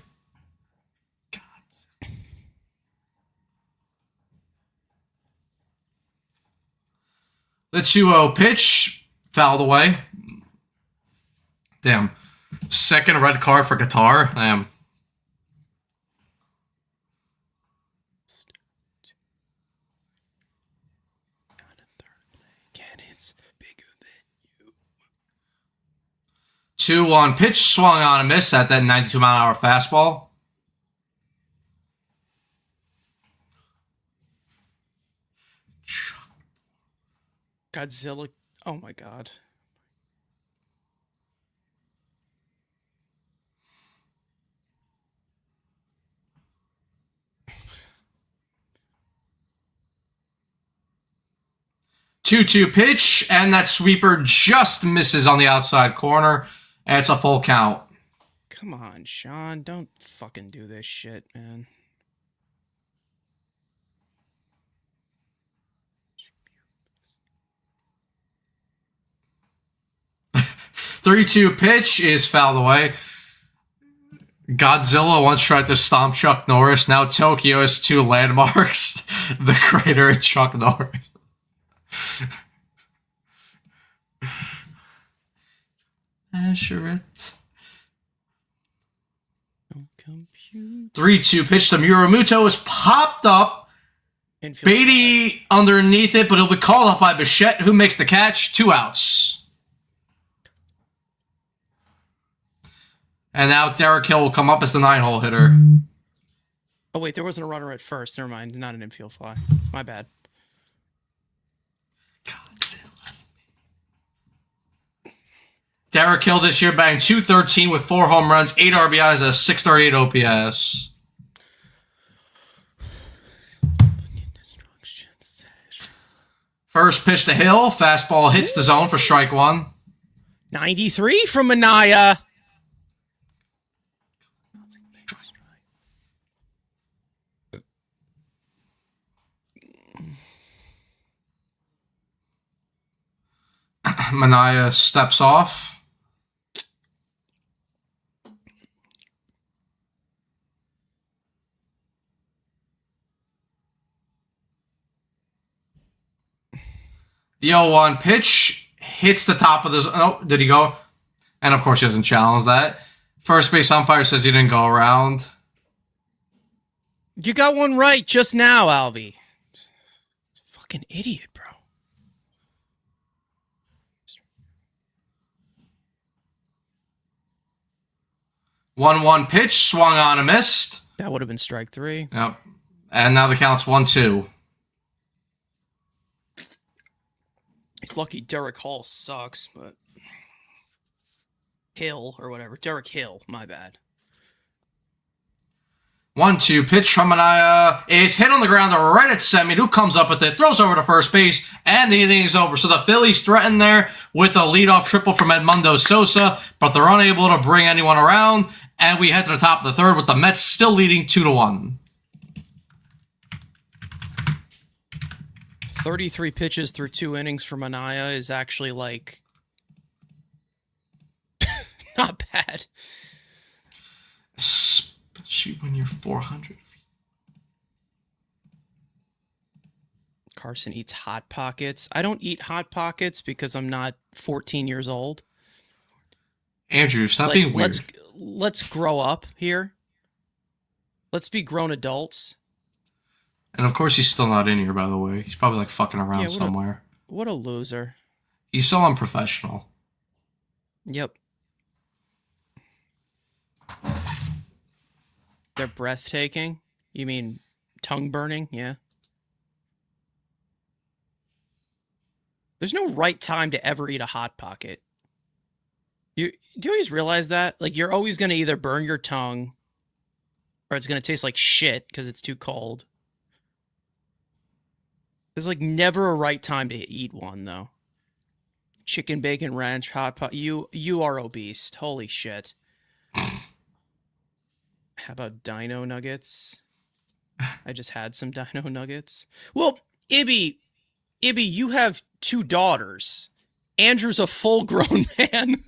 The 2-0 pitch fouled away. Damn. Second red card for Qatar. Damn. It's bigger than you. 2-1 pitch swung on a miss at that 92-mile-an-hour fastball. Godzilla. Oh my god. Two-two pitch, and that sweeper just misses on the outside corner, and it's a full count. Come on, Sean. Don't fucking do this shit, man. Three-two pitch is fouled away. Godzilla once tried to stomp Chuck Norris. Now Tokyo has 2 landmarks. The crater and Chuck Norris. Asherit. 3-2 pitch to Muramoto is popped up. Beatty underneath it, but it'll be called up by Bichette, who makes the catch. 2 outs. And now Derek Hill will come up as the 9-hole hitter. Oh, wait, there wasn't a runner at first. Never mind. Not an infield fly. My bad. Derek Hill this year batting .213 with 4 home runs, 8 RBIs, a .638 OPS. First pitch to Hill. Fastball hits the zone for strike 1. 93 from Manaea. Manaea steps off. The 0-1 pitch hits the top of the... Oh, did he go? And of course he doesn't challenge that. First base umpire says he didn't go around. You got one right just now, Alvy. Fucking idiot, bro. 1-1 pitch, swung on and missed. That would have been strike 3. Yep. And now the count's 1-2. He's lucky Derek Hall sucks, but... Hill, or whatever. Derek Hill, my bad. 1-2 pitch from Manaea is hit on the ground right at Semien, who comes up with it, throws over to first base, and the inning is over. So the Phillies threaten there with a leadoff triple from Edmundo Sosa, but they're unable to bring anyone around, and we head to the top of the third with the Mets still leading 2-1. 33 pitches through 2 innings for Manaea is actually, like... not bad. Shoot when you're 400 feet. Carson eats Hot Pockets. I don't eat Hot Pockets because I'm not 14 years old. Andrew, stop being weird. Let's grow up here. Let's be grown adults. And of course he's still not in here, by the way. He's probably like fucking around somewhere. What a loser. He's so unprofessional. Yep. They're breathtaking. You mean tongue burning? Yeah. There's no right time to ever eat a Hot Pocket. Do you always realize that? Like, you're always going to either burn your tongue or it's going to taste like shit because it's too cold. There's, like, never a right time to eat one, though. Chicken, bacon, ranch, Hot Pot. You are obese. Holy shit. How about Dino Nuggets? I just had some Dino Nuggets. Well, Ibby, you have 2 daughters. Andrew's a full-grown man.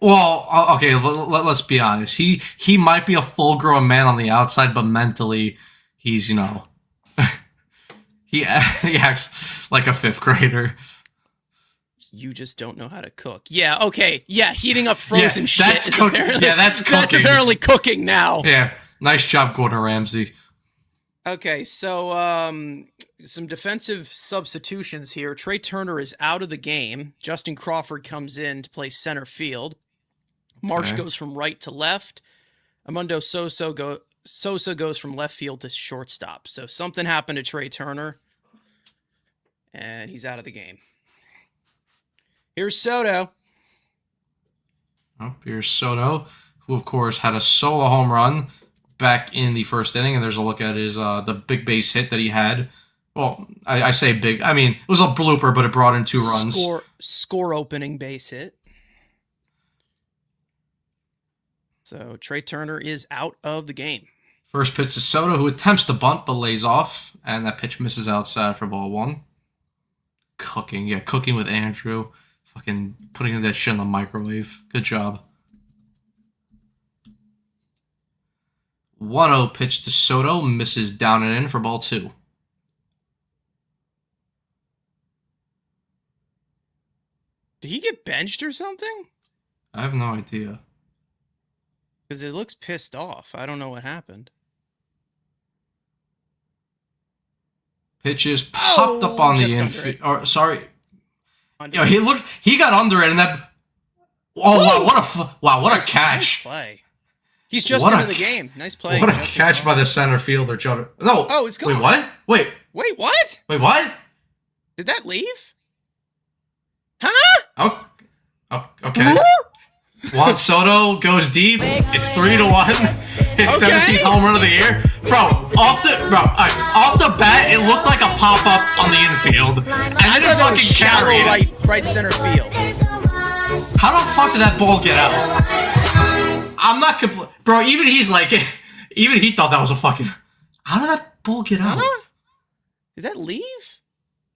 Well, okay, let's be honest. He might be a full-grown man on the outside, but mentally, he's, he acts like a 5th grader. You just don't know how to cook. Yeah, okay. Yeah, heating up frozen shit. That's cooking. Yeah, that's cooking. That's apparently cooking now. Yeah, nice job, Gordon Ramsay. Okay, so some defensive substitutions here. Trey Turner is out of the game. Justin Crawford comes in to play center field. Marsh goes from right to left. Amundo Sosa goes from left field to shortstop. So something happened to Trey Turner, and he's out of the game. Here's Soto. Oh, here's Soto, who, of course, had a solo home run back in the first inning, and there's a look at his the big base hit that he had. Well, I say big. I mean, it was a blooper, but it brought in 2 runs. Score opening base hit. So Trey Turner is out of the game. First pitch to Soto, who attempts to bunt but lays off, and that pitch misses outside for ball 1. Cooking with Andrew. Fucking putting that shit in the microwave. Good job. 1-0 pitch to Soto, misses down and in for ball 2. Did he get benched or something? I have no idea. Because it looks pissed off. I don't know what happened. Pitch is popped up on the infield. Or sorry. Under He got under it, and that. Oh wow! What a catch! Nice play. He's just into the game. Nice play. What a catch by the center fielder, John. No. Oh, it's gone. Wait, what? Wait, what? Wait, what? Did that leave? Huh? Oh, okay. Juan Soto goes deep. It's 3-1. His 17th home run of the year. Off the bat, it looked like a pop-up on the infield. And then it fucking carried it. Right center field. How the fuck did that ball get out? I'm not bro, even he thought that was a fucking... How did that ball get out? Did that leave?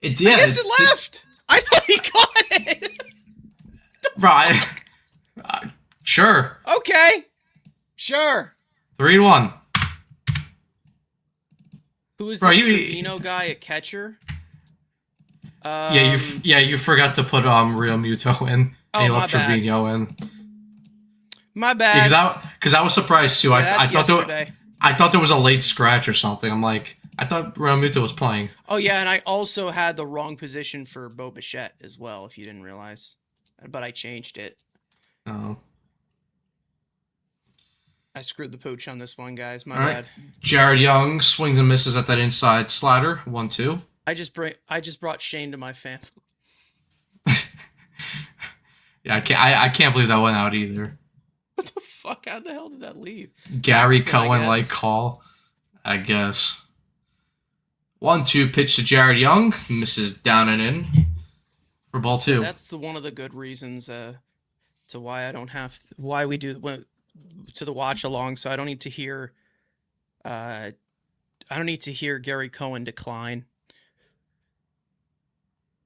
It did. I guess it left. I thought he caught it. Right. Sure. Okay. Sure. 3-1. Who is this Trevino guy at catcher? You forgot to put Real Muto in. And you left Trevino in. My bad. Because I was surprised too. Yeah, I thought there was a late scratch or something. I'm like, I thought Real Muto was playing. Oh yeah, and I also had the wrong position for Bo Bichette as well, if you didn't realize. But I changed it. Oh. I screwed the pooch on this one, guys. My bad. Right. Jared Young swings and misses at that inside slider. 1-2. I just brought Shane to my family. Yeah, I can't believe that went out either. What the fuck? How the hell did that leave? Gary Cohen like call, I guess. 1-2 pitch to Jared Young, misses down and in for ball 2. That's one of the good reasons to why I don't have why we do to the watch along. So I don't need to hear Gary Cohen decline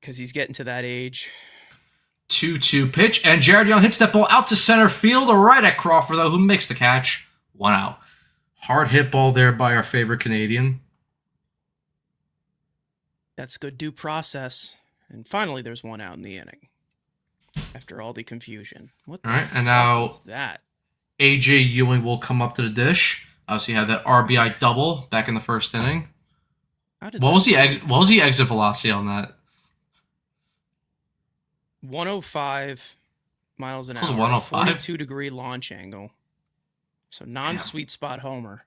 because he's getting to that age. 2-2 pitch, and Jared Young hits that ball out to center field, right at Crawford, though, who makes the catch. 1 out. Hard hit ball there by our favorite Canadian. That's good due process. And finally, there's 1 out in the inning. After all the confusion. What the fuck was that? AJ Ewing will come up to the dish. Obviously had that RBI double back in the first inning. What was the exit velocity on that? 105 miles an This was hour. 105? 42-degree launch angle. So non-sweet spot homer.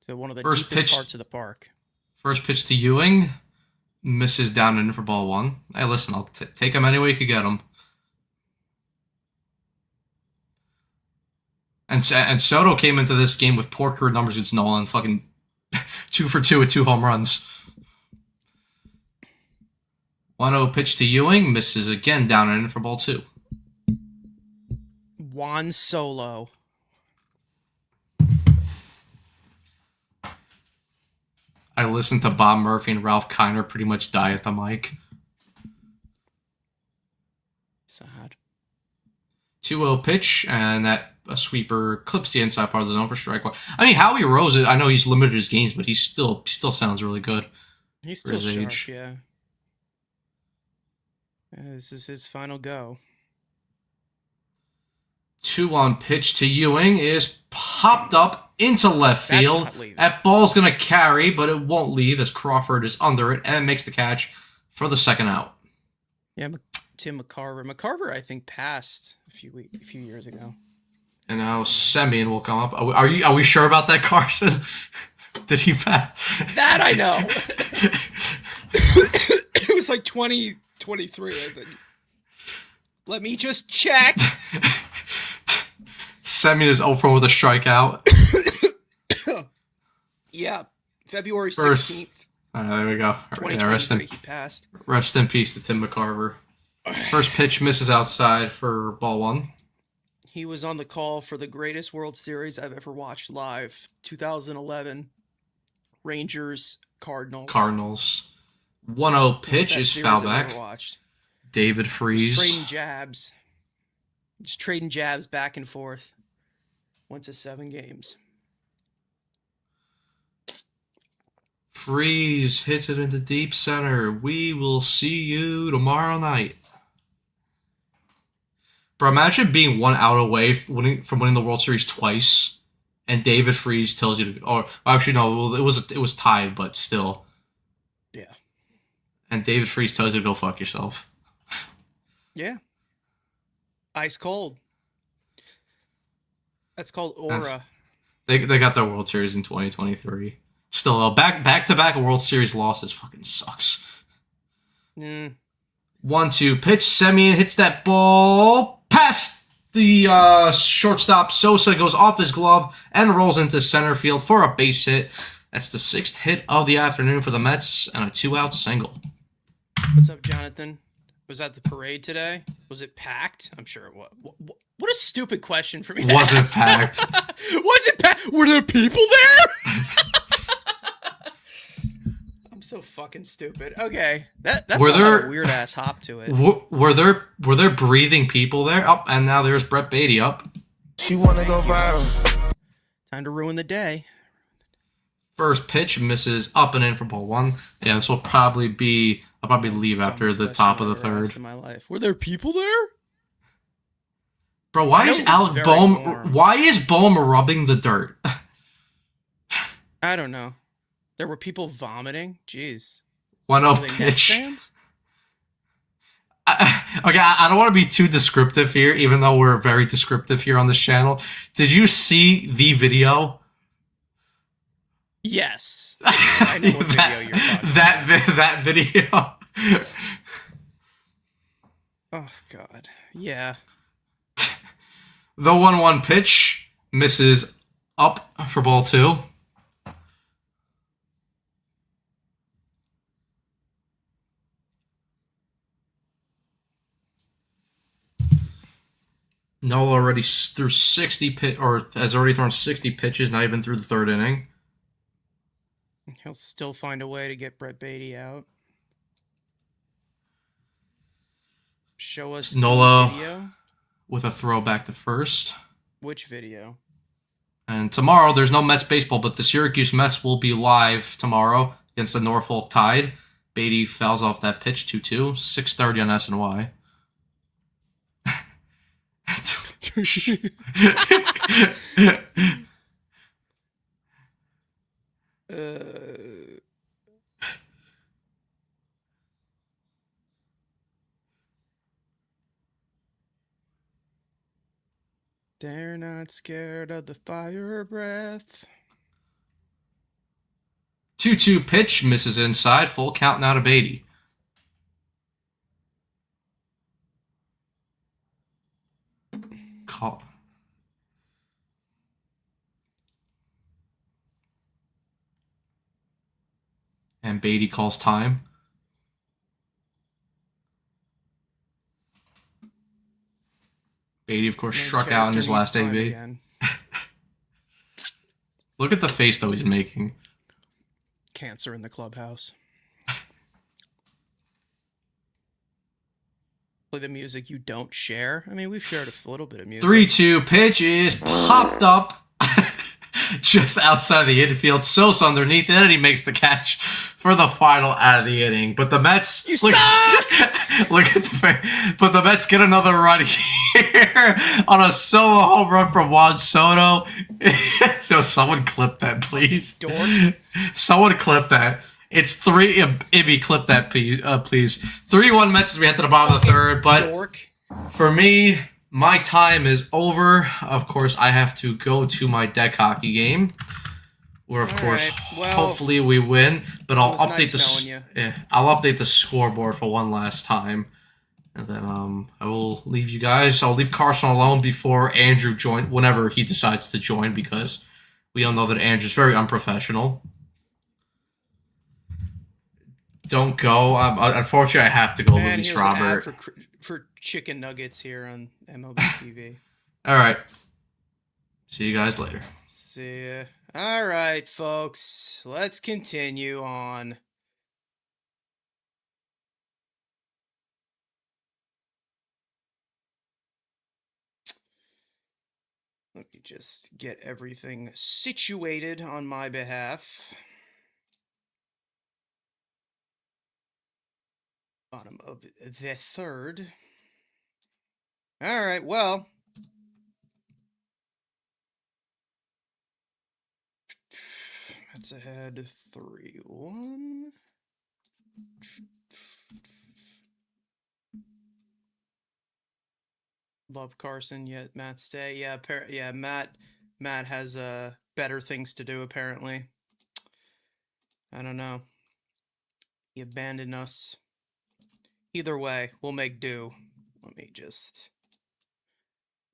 So one of the First deepest pitch. parts of the park. First pitch to Ewing. Misses down and in for ball 1. Hey, listen, I'll take him any way you could get him. And Soto came into this game with poor career numbers against Nolan. Fucking 2 for 2 with 2 home runs. 1-0 pitch to Ewing. Misses again down and in for ball 2. Juan Solo. I listened to Bob Murphy and Ralph Kiner pretty much die at the mic. Sad. 2-0 pitch, and that a sweeper clips the inside part of the zone for strike one. I mean, Howie Rose, I know he's limited his games, but he still sounds really good. He's for still his sharp, age. yeah. This is his final go. 2-1 pitch to Ewing is popped up into left That's field. not leaving. That ball's going to carry, but it won't leave as Crawford is under it and makes the catch for the second out. Yeah, Tim McCarver. McCarver, I think, passed a few years ago. And now Semien will come up. Are we sure about that, Carson? Did he pass? That I know. It was like 2023, I think. Let me just check. Semien is 0-for with a strikeout. Yeah, February First. 16th, There we go. All right, 2023, he passed. rest in peace to Tim McCarver. First pitch misses outside for ball 1. He was on the call for the greatest World Series I've ever watched live. 2011, Rangers, Cardinals. 1-0 pitch Best is series foul I've back. ever watched. David Just Freeze. trading jabs. Just trading jabs back and forth. Went to 7 games. Freeze hits it into deep center. We will see you tomorrow night. Bro, imagine being 1 out away from winning the World Series twice, and David Freeze tells you to. Or actually, no, it was tied, but still. Yeah. And David Freeze tells you to go fuck yourself. Yeah. Ice cold. That's called aura. They got their World Series in 2023. Still, though, back-to-back World Series losses fucking sucks. 1-2 pitch. Semien hits that ball past the shortstop. Sosa goes off his glove and rolls into center field for a base hit. That's the 6th hit of the afternoon for the Mets and a 2-out single. What's up, Jonathan? Was that the parade today? Was it packed? I'm sure it was. What a stupid question for me to Wasn't ask. packed. Was it packed? Were there people there? I'm so fucking stupid. Okay, that Were there- a weird ass hop to it. Were there breathing people there? Up and now there's Brett Beatty up. She wanna go viral. Time to ruin the day. First pitch misses up and in for ball 1. Yeah, this will probably be. I'll probably leave after Dumbest the question top of I've the ever asked third. in my life. Were there people there? Bro, why know is it was Alec very Bohm? warm. Why is Bohm rubbing the dirt? I don't know. There were people vomiting. Jeez. 1-0 Were they Mets pitch. fans? Okay, I don't want to be too descriptive here, even though we're very descriptive here on this channel. Did you see the video? Yes. I know what video you're talking about. That video. Oh, God. Yeah. The 1-1 pitch misses up for ball 2. Nola already threw 60 has already thrown 60 pitches, not even through the 3rd inning. He'll still find a way to get Brett Beatty out. Show us the Nola. video. With a throw back to first. Which video? And tomorrow, there's no Mets baseball, but the Syracuse Mets will be live tomorrow against the Norfolk Tide. Beatty fouls off that pitch 2-2, 6:30 on SNY. They're not scared of the fire breath. 2-2 pitch, misses inside, full count now to Beatty. Call. And Beatty calls time. Beatty, of course, struck out in his last AB. Look at the face, though, he's making. Cancer in the clubhouse. Play the music you don't share. I mean, we've shared a little bit of music. 3-2 pitch is popped up just outside the infield. Sosa underneath it, and he makes the catch for the final out of the inning. But the Mets... You suck! Look at the face. But the Mets get another run here on a solo home run from Juan Soto. So someone clip that, please. Dork. Someone clip that. It's 3. Ibby, clip that, please. 3-1 Mets as we enter the bottom of the third. But Dork. for me, my time is over. Of course, I have to go to my deck hockey game, where of course, hopefully we win. But I'll update I'll update the scoreboard for one last time, and then I will leave you guys. I'll leave Carson alone before Andrew join, whenever he decides to join, because we all know that Andrew's very unprofessional. Don't go. Unfortunately, I have to go, Luis Robert. For chicken nuggets here on MLB TV. All right. See you guys later. See ya. All right, folks. Let's continue on. Let me just get everything situated on my behalf. Bottom of the third. All right, well. That's ahead 3-1. Love Carson, yet Matt stay. Yeah, Matt has better things to do apparently. I don't know. He abandoned us. Either way, we'll make do. Let me just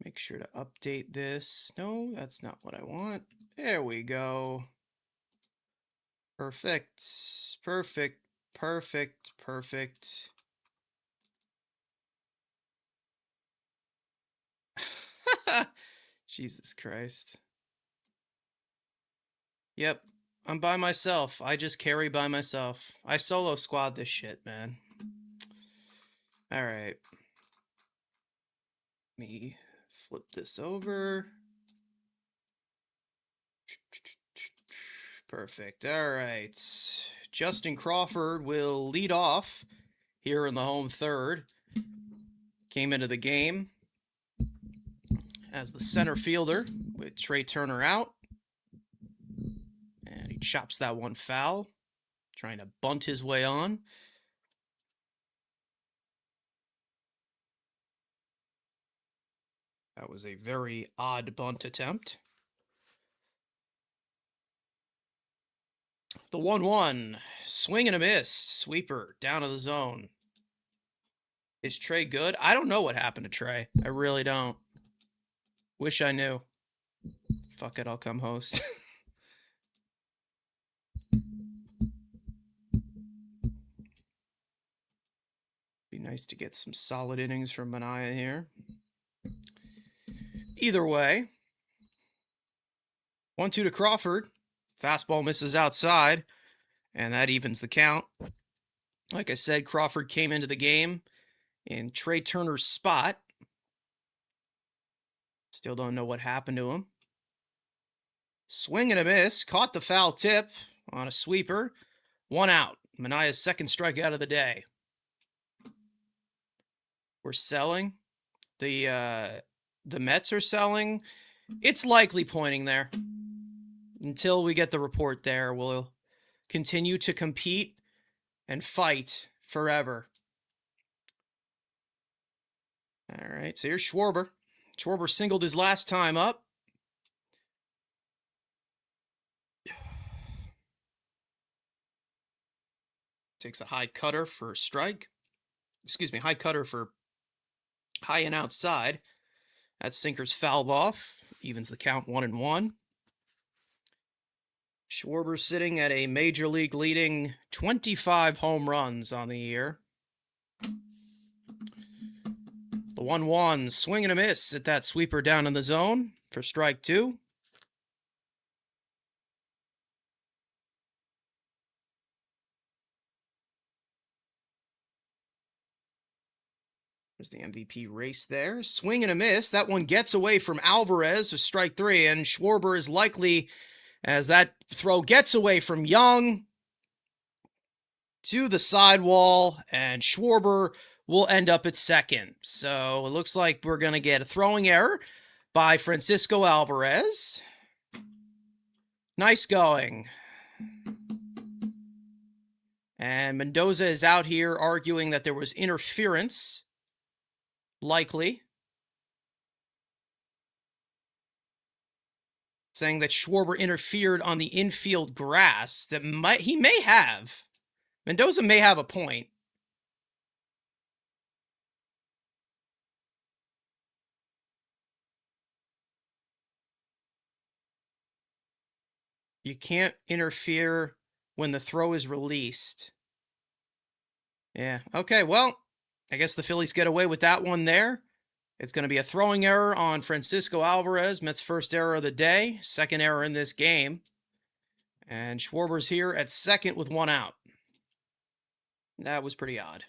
make sure to update this. No, that's not what I want. There we go. Perfect. Perfect. Perfect. Perfect. Jesus Christ. Yep. I'm by myself. I just carry by myself. I solo squad this shit, man. All right. Let me flip this over. Perfect. All right. Justin Crawford will lead off here in the home third. Came into the game as the center fielder with Trey Turner out. And he chops that one foul, trying to bunt his way on. That was a very odd bunt attempt. The 1-1, swing and a miss, sweeper down to the zone. Is Trey good? I don't know what happened to Trey. I really don't. Wish I knew. Fuck it, I'll come host. Be nice to get some solid innings from Manaea here. Either way, 1-2 to Crawford. Fastball misses outside, and that evens the count. Like I said, Crawford came into the game in Trey Turner's spot. Still don't know what happened to him. Swing and a miss. Caught the foul tip on a sweeper. 1 out. Manaea's second strikeout of the day. We're selling. The Mets are selling. It's likely pointing there. Until we get the report there, we'll continue to compete and fight forever. All right, so here's Schwarber. Schwarber singled his last time up. Takes a high cutter for strike. Excuse me, high cutter for high and outside. That sinker's fouled off. Evens the count 1-1. Schwarber sitting at a major league leading 25 home runs on the year. The 1-1, swing and a miss at that sweeper down in the zone for strike 2. There's the MVP race there. Swing and a miss. That one gets away from Alvarez for strike 3, and Schwarber is likely, as that throw gets away from Young to the sidewall, and Schwarber will end up at second. So it looks like we're going to get a throwing error by Francisco Alvarez. Nice going. And Mendoza is out here arguing that there was interference. Likely. Saying that Schwarber interfered on the infield grass. He may have. Mendoza may have a point. You can't interfere when the throw is released. Yeah, okay, well, I guess the Phillies get away with that one there. It's going to be a throwing error on Francisco Alvarez, Mets' first error of the day, second error in this game. And Schwarber's here at second with 1 out. That was pretty odd.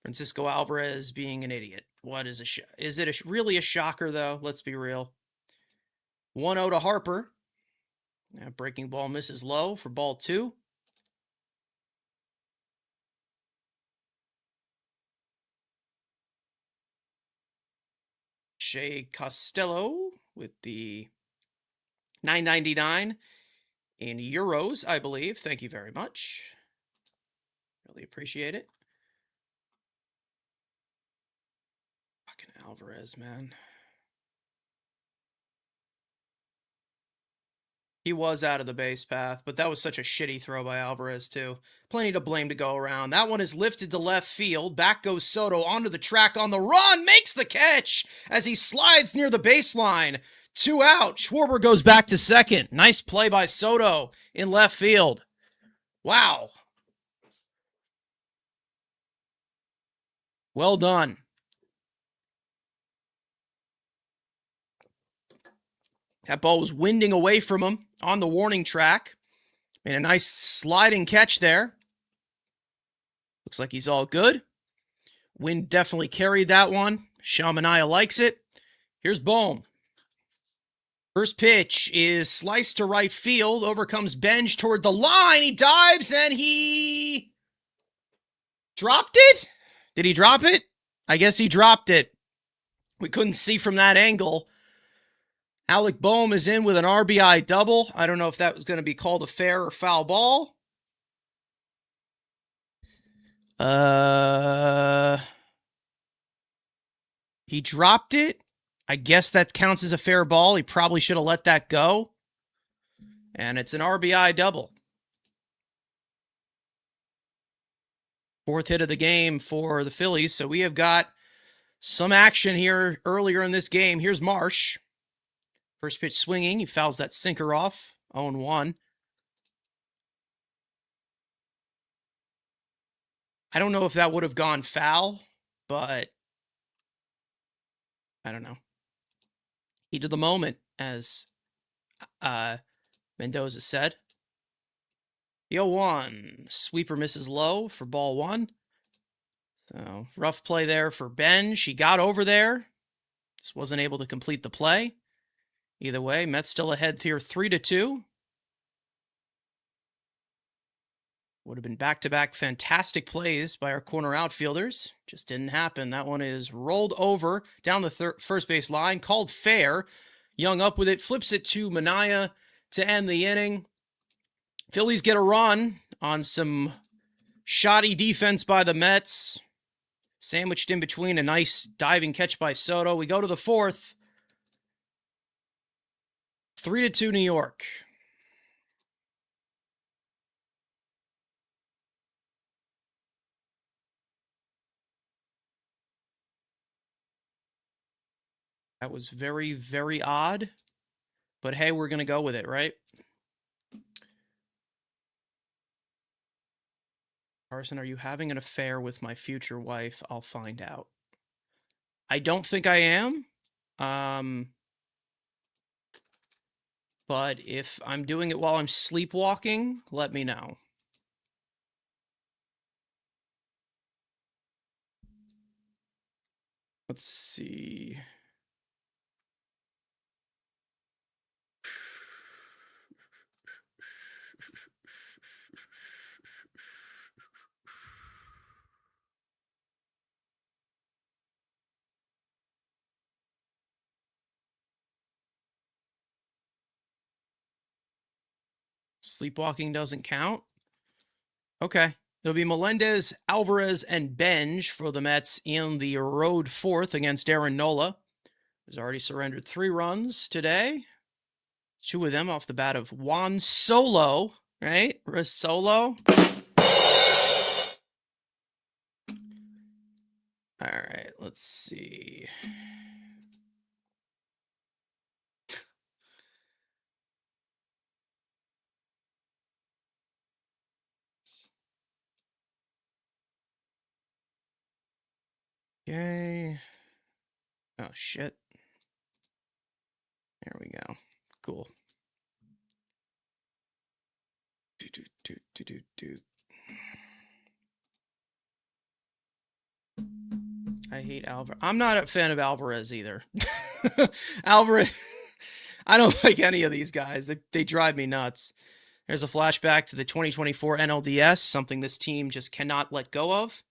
Francisco Alvarez being an idiot. What is is it really a shocker, though? Let's be real. 1-0 to Harper. Breaking ball misses low for ball 2. Shea Costello with the $9.99 in euros, I believe. Thank you very much. Really appreciate it. Fucking Alvarez, man. He was out of the base path, but that was such a shitty throw by Alvarez, too. Plenty to blame to go around. That one is lifted to left field. Back goes Soto onto the track on the run. Makes the catch as he slides near the baseline. 2 out. Schwarber goes back to second. Nice play by Soto in left field. Wow. Well done. That ball was winding away from him on the warning track. Made a nice sliding catch there. Looks like he's all good. Wind definitely carried that one. Shamania likes it. Here's Bohm. First pitch is sliced to right field. Overcomes Benj toward the line. He dives and he dropped it? Did he drop it? I guess he dropped it. We couldn't see from that angle. Alec Bohm is in with an RBI double. I don't know if that was going to be called a fair or foul ball. He dropped it. I guess that counts as a fair ball. He probably should have let that go. And it's an RBI double. 4th hit of the game for the Phillies. So we have got some action here earlier in this game. Here's Marsh. First pitch swinging. He fouls that sinker off. 0-1. I don't know if that would have gone foul, but I don't know. Heat of the moment, as Mendoza said. The 0-1. Sweeper misses low for ball 1. So rough play there for Benj. He got over there. Just wasn't able to complete the play. Either way, Mets still ahead here 3-2. Would have been back-to-back fantastic plays by our corner outfielders. Just didn't happen. That one is rolled over down the first base line, called fair. Young up with it, flips it to Manaea to end the inning. Phillies get a run on some shoddy defense by the Mets. Sandwiched in between a nice diving catch by Soto. We go to the fourth. 3-2 New York. That was very, very odd. But hey, we're going to go with it, right? Carson, are you having an affair with my future wife? I'll find out. I don't think I am. But if I'm doing it while I'm sleepwalking, let me know. Let's see. Sleepwalking doesn't count? Okay. It'll be Melendez, Alvarez, and Benj for the Mets in the road fourth against Aaron Nola, who's already surrendered 3 runs today. 2 of them off the bat of Juan Solo, right? Solo. All right, let's see. Okay. Oh, shit. There we go. Cool. I hate Alvarez. I'm not a fan of Alvarez either. Alvarez, I don't like any of these guys. They drive me nuts. There's a flashback to the 2024 NLDS, something this team just cannot let go of.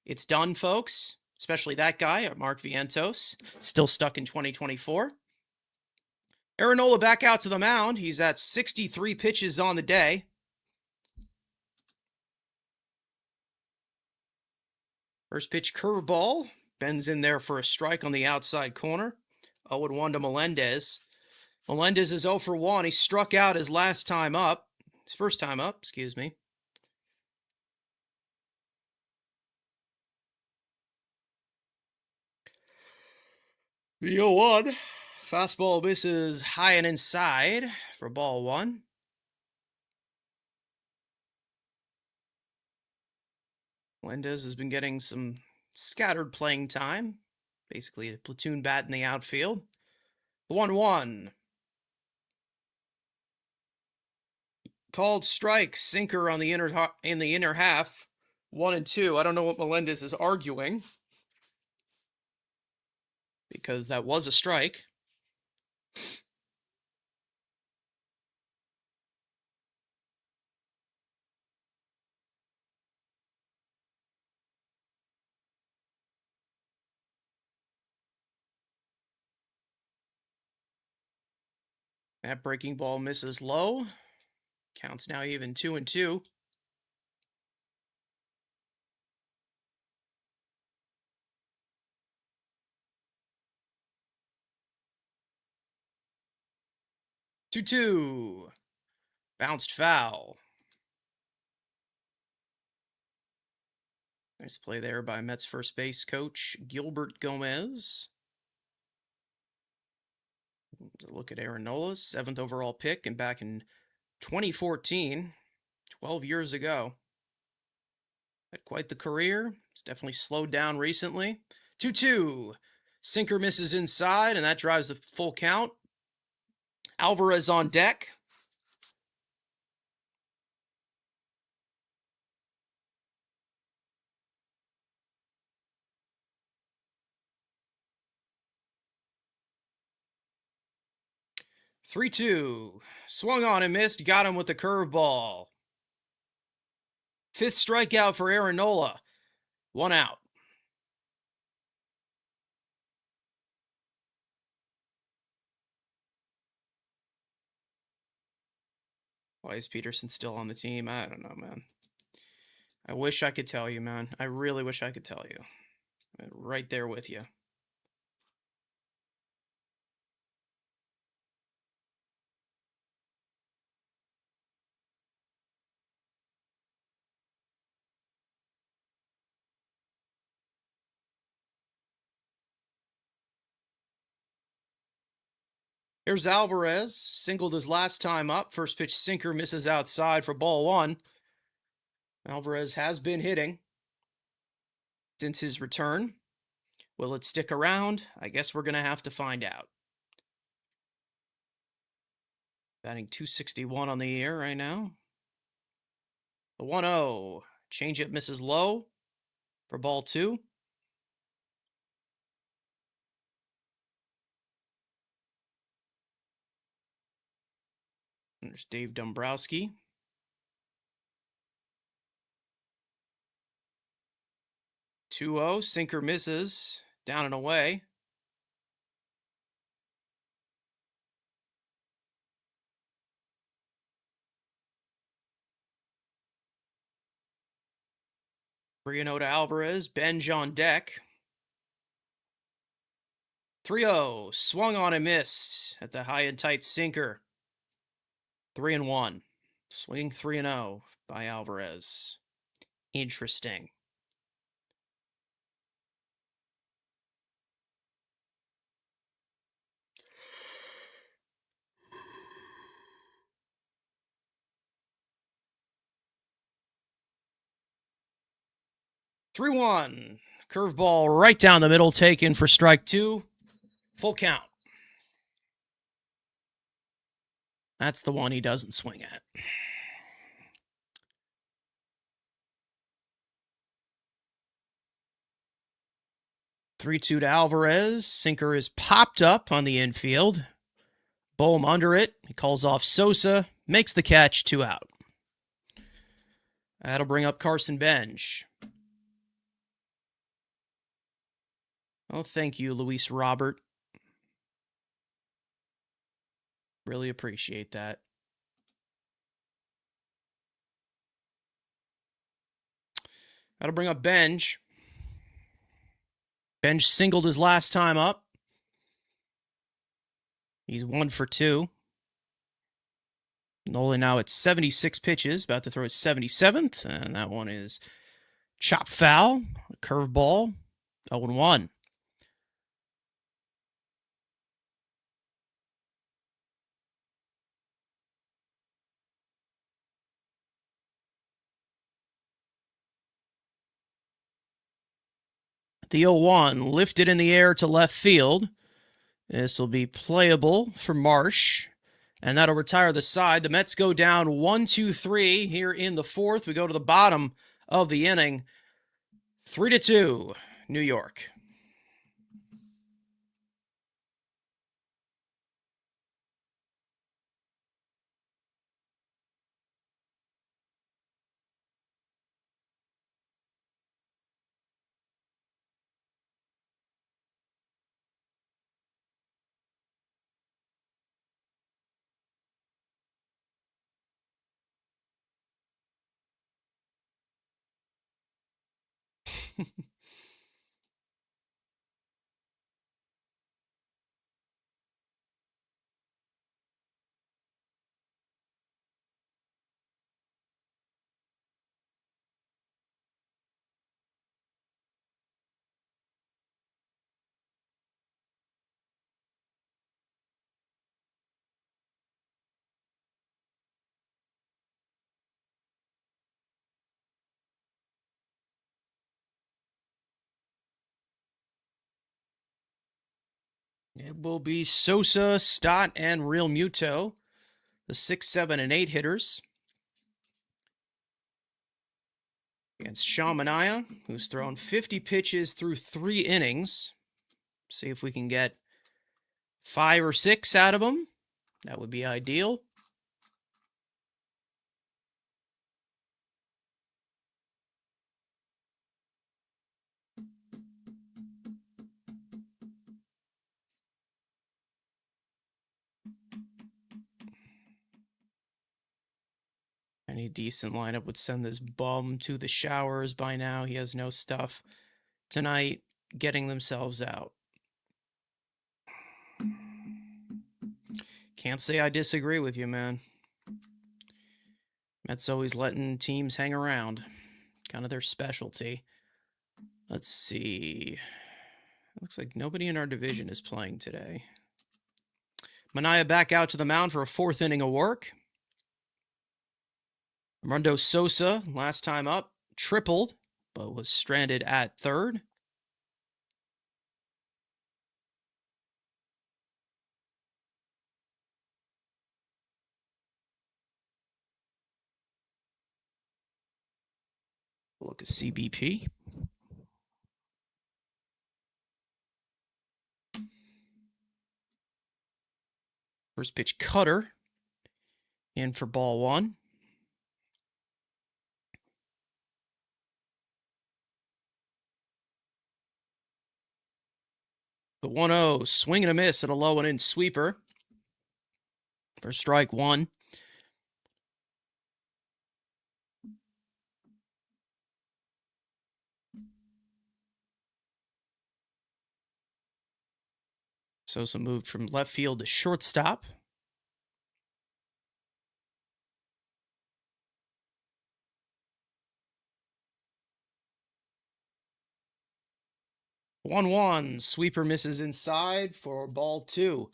It's done, folks. Especially that guy, Mark Vientos, still stuck in 2024. Aaron Nola back out to the mound. He's at 63 pitches on the day. First pitch curveball. Bends in there for a strike on the outside corner. 0-1 to Melendez. Melendez is 0 for 1. He struck out his first time up, excuse me. The 0-1. Fastball misses high and inside for ball 1. Melendez has been getting some scattered playing time. Basically a platoon bat in the outfield. 1-1. Called strike, sinker on the inner half. 1-2. I don't know what Melendez is arguing, because that was a strike. That breaking ball misses low. Counts now even 2-2. Two. Bounced foul. Nice play there by Mets first base coach Gilbert Gomez. Look at Aaron Nola, 7th overall pick, and back in 2014, 12 years ago. Had quite the career. It's definitely slowed down recently. 2-2. Sinker misses inside, and that drives the full count. Alvarez on deck. Three-two. Swung on and missed. Got him with the curveball. 5th strikeout for Aaron Nola. 1 out. Why is Peterson still on the team? I don't know, man. I wish I could tell you, man. I really wish I could tell you. Right there with you. Here's Alvarez, singled his last time up. First pitch sinker misses outside for ball one. Alvarez has been hitting since his return. Will it stick around? I guess we're going to have to find out. Batting .261 on the year right now. The 1-0. Changeup misses low for ball two. And there's Dave Dombrowski. 2-0. Sinker misses. Down and away. Briano to Alvarez. Benj on deck. 3-0. Swung on and missed at the high and tight sinker. 3-1. Swinging 3-0 by Alvarez. Interesting. Three-one. Curveball right down the middle, taken for strike two. Full count. That's the one he doesn't swing at. Three-two to Alvarez. Sinker is popped up on the infield. Bohm under it. He calls off Sosa. Makes the catch, 2 out. That'll bring up Carson Benj. Oh, thank you, Luis Robert. Really appreciate that. That'll bring up Benj. Benj singled his last time up. He's 1 for 2. Nolan now at 76 pitches, about to throw his 77th, and that one is chop foul, curveball, 0-1. The 0-1 lifted in the air to left field. This will be playable for Marsh, and that'll retire the side. The Mets go down 1-2-3 here in the fourth. We go to the bottom of the inning. 3-2, New York. It will be Sosa, Stott, and Real Muto, the 6, 7, and 8 hitters. Against Shamania, who's thrown 50 pitches through 3 innings. See if we can get 5 or 6 out of him. That would be ideal. Any decent lineup would send this bum to the showers by now. He has no stuff tonight. getting themselves out. Can't say I disagree with you, man. Mets always letting teams hang around. Kind of their specialty. Let's see. Looks like nobody in our division is playing today. Manaea back out to the mound for a 4th inning of work. Mundo Sosa, last time up, tripled, but was stranded at 3rd. Look at CBP. First pitch cutter. In for ball 1. The 1-0, swing and a miss at a low and in sweeper. For strike 1. Sosa moved from left field to shortstop. One, sweeper misses inside for ball 2.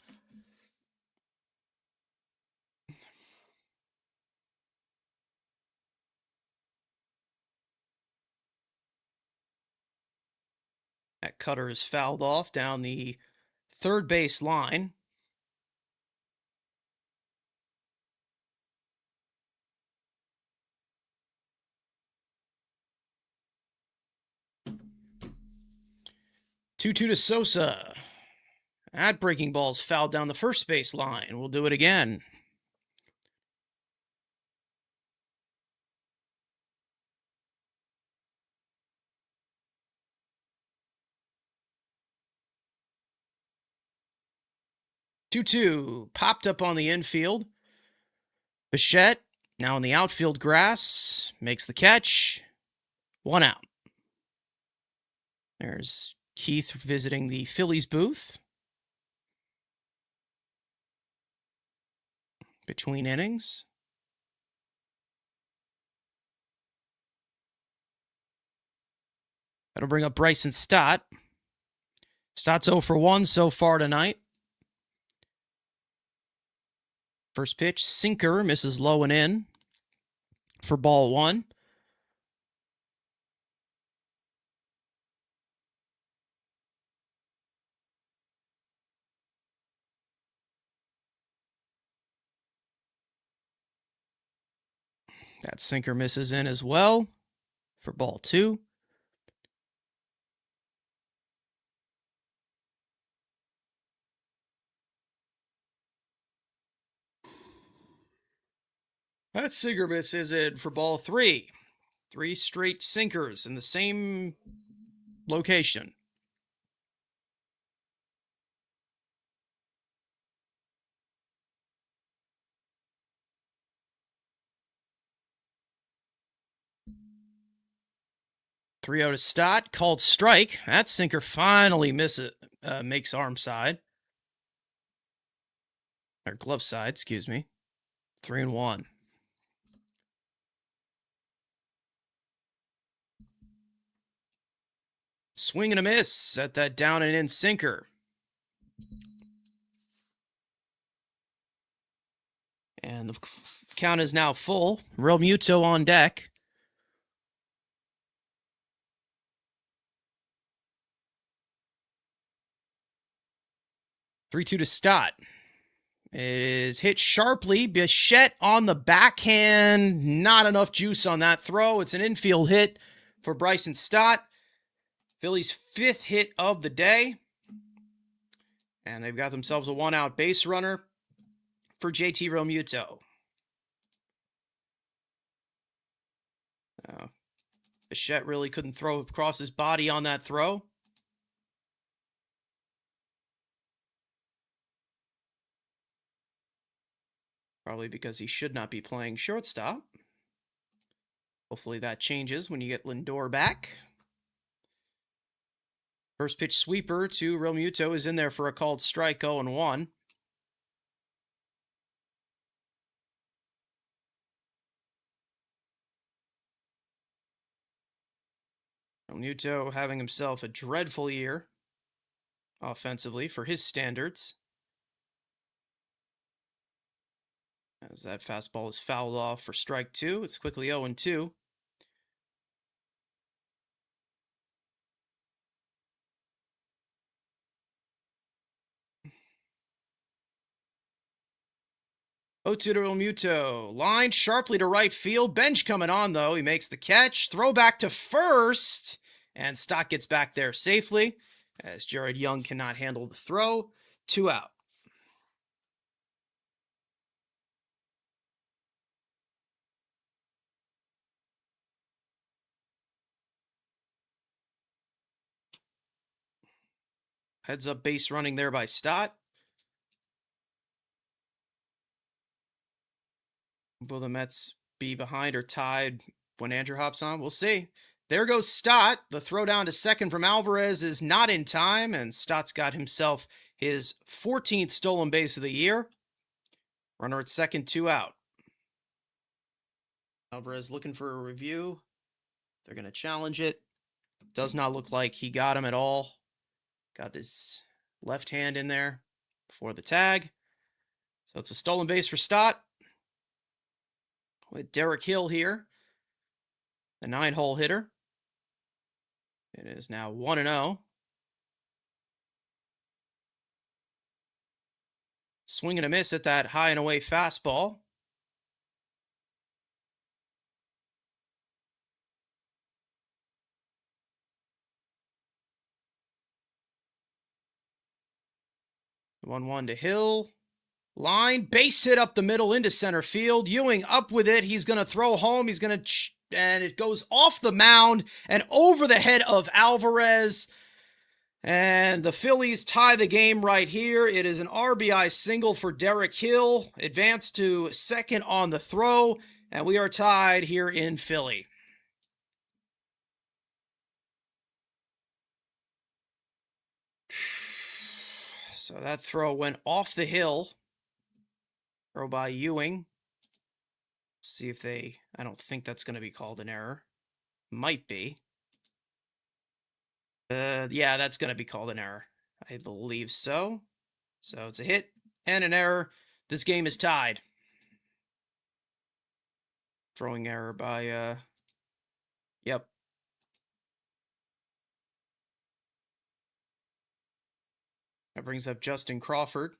That cutter is fouled off down the third base line. Two to Sosa. That breaking ball's fouled down the first base line. We'll do it again. Two, popped up on the infield. Bichette, now in the outfield grass, makes the catch. 1 out. There's Keith visiting the Phillies booth. Between innings. That'll bring up Bryson Stott. Stott's 0 for 1 so far tonight. First pitch, sinker, misses low and in for ball 1. That sinker misses in as well for ball 2. That sinker misses in for ball 3. 3 straight sinkers in the same location. Three out of Stott, called strike. That sinker finally makes arm side. Or glove side, excuse me. 3-1. Swing and a miss at that down and in sinker. And the count is now full. Real Muto on deck. Three-two to Stott. It is hit sharply. Bichette on the backhand. Not enough juice on that throw. It's an infield hit for Bryson Stott. Phillies' 5th hit of the day. And they've got themselves a 1-out base runner for JT Realmuto. Bichette really couldn't throw across his body on that throw. Probably because he should not be playing shortstop. Hopefully that changes when you get Lindor back. First pitch sweeper to Real Muto is in there for a called strike, 0-1. Muto having himself a dreadful year offensively for his standards. As that fastball is fouled off for strike 2, it's quickly 0-2. To Real Muto. Line sharply to right field. Bench coming on, though. He makes the catch. Throw back to first. And Stott gets back there safely, as Jared Young cannot handle the throw. 2 out. Heads up base running there by Stott. Will the Mets be behind or tied when Andrew hops on? We'll see. There goes Stott. The throw down to second from Alvarez is not in time, and Stott's got himself his 14th stolen base of the year. Runner at second, 2 out. Alvarez looking for a review. They're going to challenge it. Does not look like he got him at all. Got his left hand in there before the tag. So it's a stolen base for Stott. With Derek Hill here, the 9-hole hitter. It is now 1-0. Swing and a miss at that high and away fastball. The 1-1 to Hill. Line, base hit up the middle into center field. Ewing up with it. He's going to throw home. He's going to, and it goes off the mound and over the head of Alvarez. And the Phillies tie the game right here. It is an RBI single for Derek Hill. Advance to second on the throw. And we are tied here in Philly. So that throw went off the hill. Throw by Ewing. See if they... I don't think that's going to be called an error. Might be. Yeah, that's going to be called an error. I believe so. So it's a hit and an error. This game is tied. Throwing error by... Yep. That brings up Justin Crawford.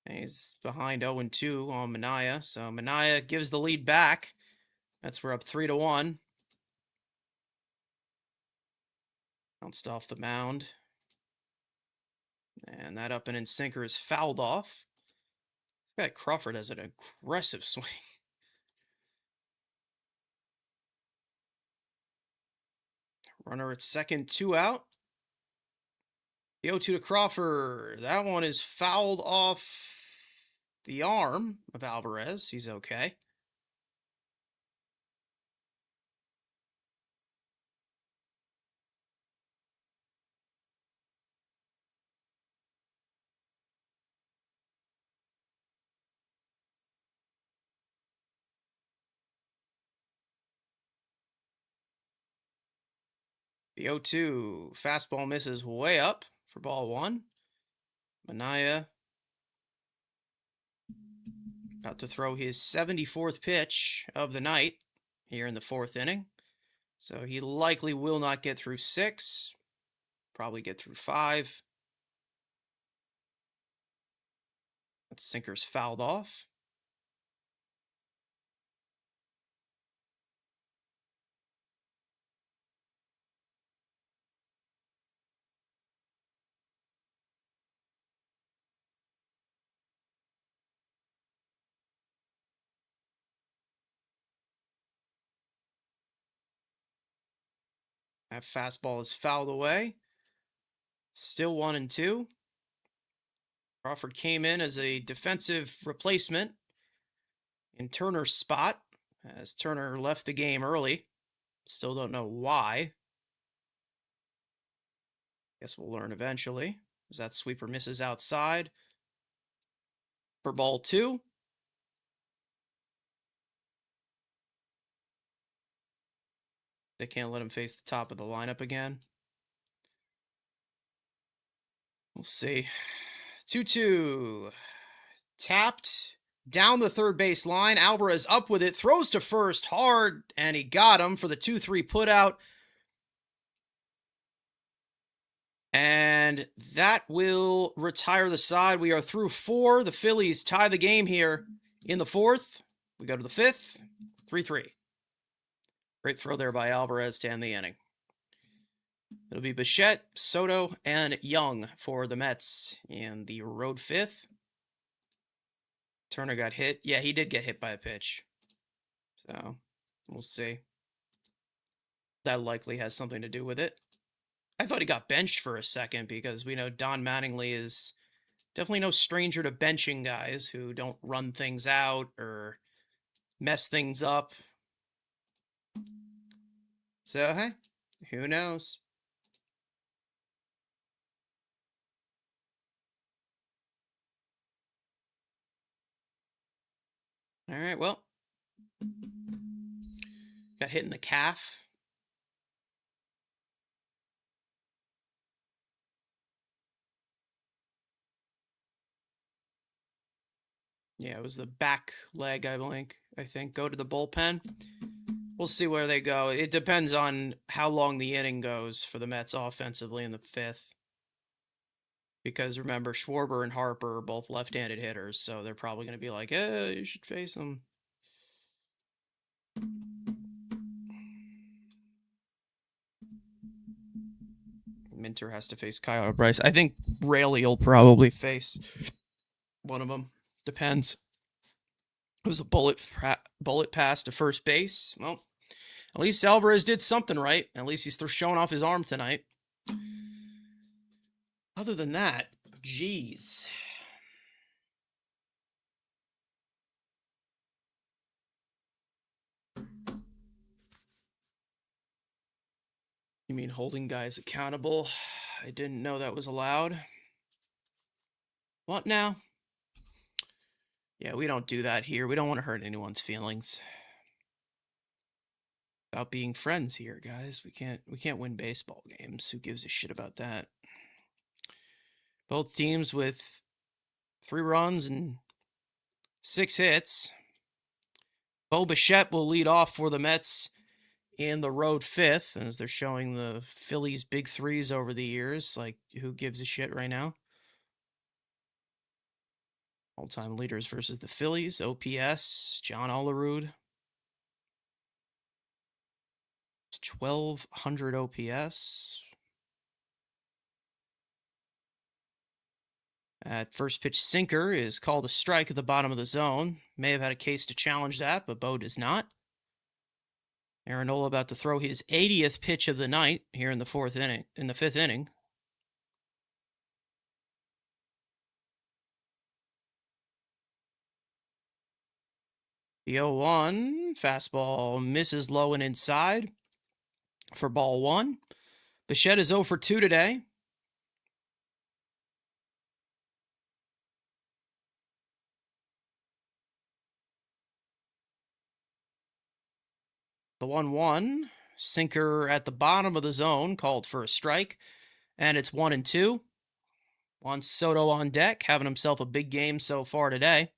And he's behind 0-2 on Mania. So Mania gives the lead back. That's we're up 3-1. Bounced off the mound. And that up and in sinker is fouled off. This guy Crawford has an aggressive swing. Runner at second, 2 out. The 0-2 to Crawford. That one is fouled off the arm of Alvarez. He's okay. The 0-2 fastball misses way up for ball 1. Mania about to throw his 74th pitch of the night here in the 4th inning. So he likely will not get through 6. Probably get through 5. That sinker's fouled off. That fastball is fouled away. Still 1-2. Crawford came in as a defensive replacement in Turner's spot, as Turner left the game early. Still don't know why. Guess we'll learn eventually. As that sweeper misses outside. For ball 2. They can't let him face the top of the lineup again. We'll see. 2-2. Tapped down the third base line. Alvarez up with it. Throws to first hard. And he got him for the 2-3 putout. And that will retire the side. We are through 4. The Phillies tie the game here in the 4th. We go to the 5th. 3-3. Great throw there by Alvarez to end the inning. It'll be Bichette, Soto, and Young for the Mets in the road 5th. Turner got hit. Yeah, he did get hit by a pitch. So, we'll see. That likely has something to do with it. I thought he got benched for a second because we know Don Mattingly is definitely no stranger to benching guys who don't run things out or mess things up. So, hey, who knows? All right, well, got hit in the calf. Yeah, it was the back leg, I think. Go to the bullpen. We'll see where they go. It depends on how long the inning goes for the Mets offensively in the 5th. Because remember, Schwarber and Harper are both left-handed hitters, so they're probably going to be like, you should face them. Minter has to face Kyle Bryce. I think Raley will probably face one of them. Depends. It was a bullet pass to first base. Well, at least Alvarez did something right. At least he's showing off his arm tonight. Other than that, geez. You mean holding guys accountable? I didn't know that was allowed. What now? Yeah, we don't do that here. We don't want to hurt anyone's feelings. About being friends here, guys. We can't win baseball games. Who gives a shit about that? Both teams with 3 runs and 6 hits. Bo Bichette will lead off for the Mets in the road 5th, as they're showing the Phillies' big 3s over the years. Like, who gives a shit right now? All-time leaders versus the Phillies. OPS, John Olerud. It's 1,200 OPS. At first pitch sinker is called a strike at the bottom of the zone. May have had a case to challenge that, but Bo does not. Aaron Nola about to throw his 80th pitch of the night here in the 5th inning. The 0-1 fastball misses low and inside for ball 1. Bichette is 0 for 2 today. The 1-1 sinker at the bottom of the zone called for a strike, and it's 1-2. Juan Soto on deck, having himself a big game so far today.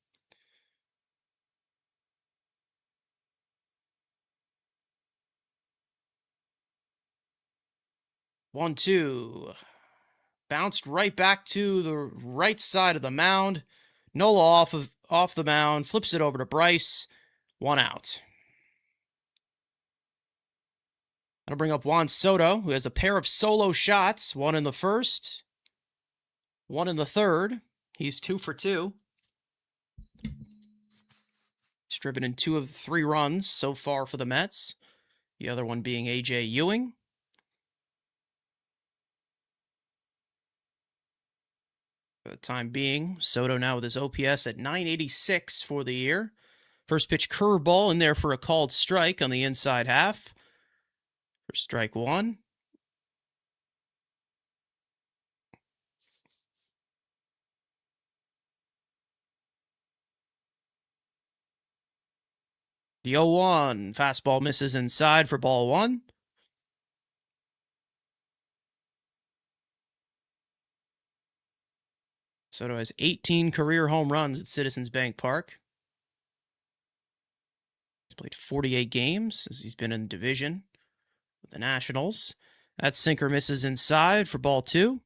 One, two. Bounced right back to the right side of the mound. Nola off the mound, flips it over to Bryce. 1 out. That'll bring up Juan Soto, who has a pair of solo shots. 1 in the 1st, 1 in the 3rd. He's 2 for 2. He's driven in 2 of the 3 runs so far for the Mets. The other one being A.J. Ewing. For the time being, Soto now with his OPS at 986 for the year. First pitch curveball in there for a called strike on the inside half. For strike 1. The 0-1. Fastball misses inside for ball one. Soto has 18 career home runs at Citizens Bank Park. He's played 48 games as he's been in the division with the Nationals. That sinker misses inside for ball two.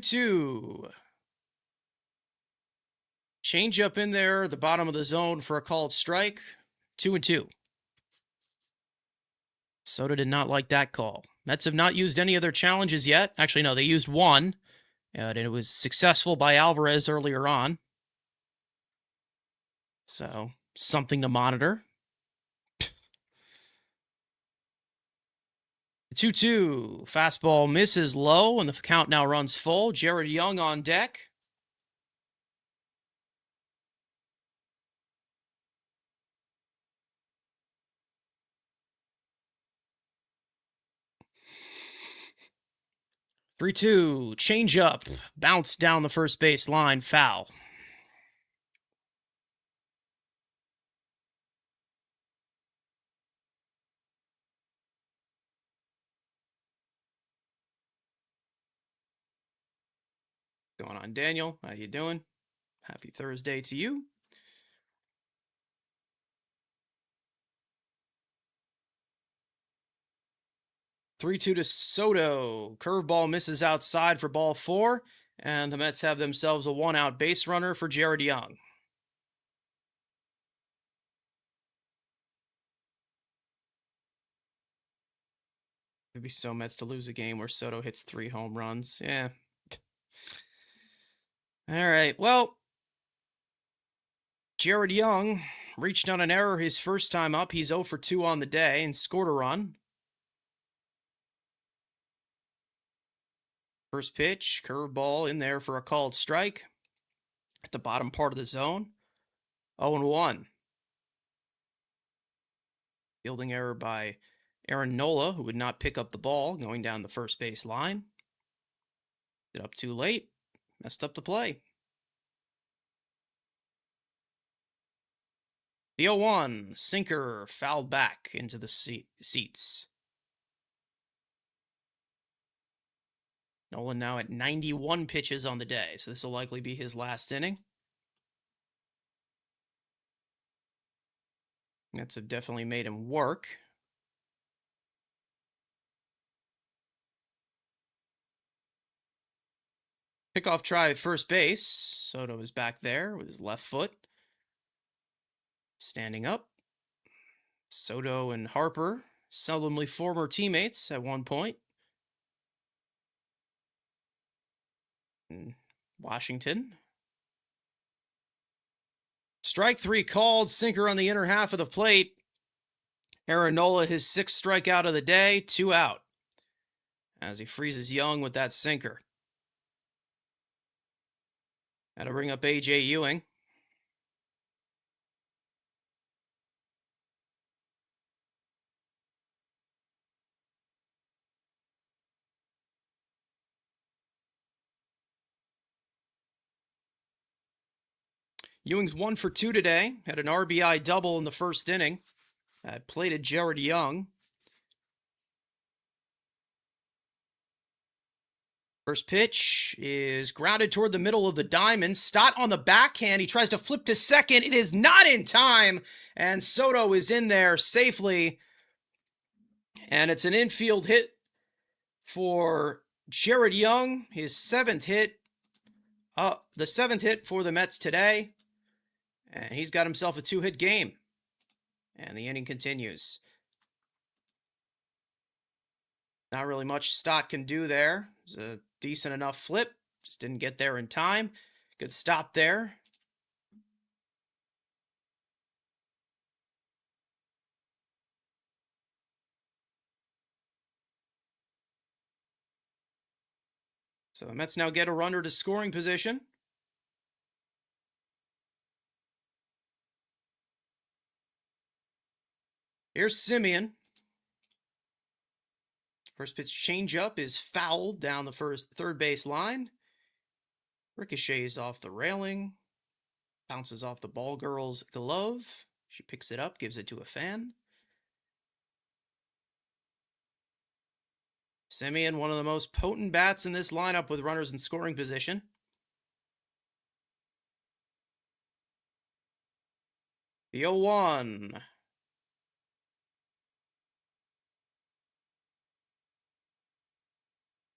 Two. Change up in there, the bottom of the zone for a called strike. 2-2. Soto did not like that call. Mets have not used any of their challenges yet. Actually, no, they used one. And it was successful by Alvarez earlier on. So, something to monitor. 2-2. Fastball misses low, and the count now runs full. Jared Young on deck. Three-two. Change up. Bounce down the first base line. Foul. What's going on, Daniel? How you doing? Happy Thursday to you. Three-two to Soto. Curveball misses outside for ball four, and the Mets have themselves a one-out base runner for Jared Young. It'd be so Mets to lose a game where Soto hits 3 home runs. Yeah. All right. Well, Jared Young reached on an error his first time up. He's 0 for 2 on the day and scored a run. First pitch, curveball in there for a called strike at the bottom part of the zone. 0-1. Fielding error by Aaron Nola, who would not pick up the ball going down the first base line. Did up too late. Messed up the play. The 0-1. Sinker fouled back into the seats. Nolan now at 91 pitches on the day, so this will likely be his last inning. That's definitely made him work. Pickoff try at first base. Soto is back there with his left foot. Standing up. Soto and Harper, seldomly former teammates at one point. In Washington. Strike three called. Sinker on the inner half of the plate. Aaron Nola, his 6th strikeout of the day. 2 out. As he freezes Young with that sinker. That'll bring up A.J. Ewing. Ewing's 1 for 2 today. Had an RBI double in the first inning. Plated Jared Young. First pitch is grounded toward the middle of the diamond. Stott on the backhand. He tries to flip to second. It is not in time. And Soto is in there safely. And it's an infield hit for Jared Young. His 7th hit. The 7th hit for the Mets today. And he's got himself a 2-hit game. And the inning continues. Not really much Stott can do there. It was a decent enough flip. Just didn't get there in time. Good stop there. So the Mets now get a runner to scoring position. Here's Simeon. First pitch changeup is fouled down the third base line. Ricochets off the railing. Bounces off the ball girl's glove. She picks it up, gives it to a fan. Simeon, one of the most potent bats in this lineup with runners in scoring position. The 0-1.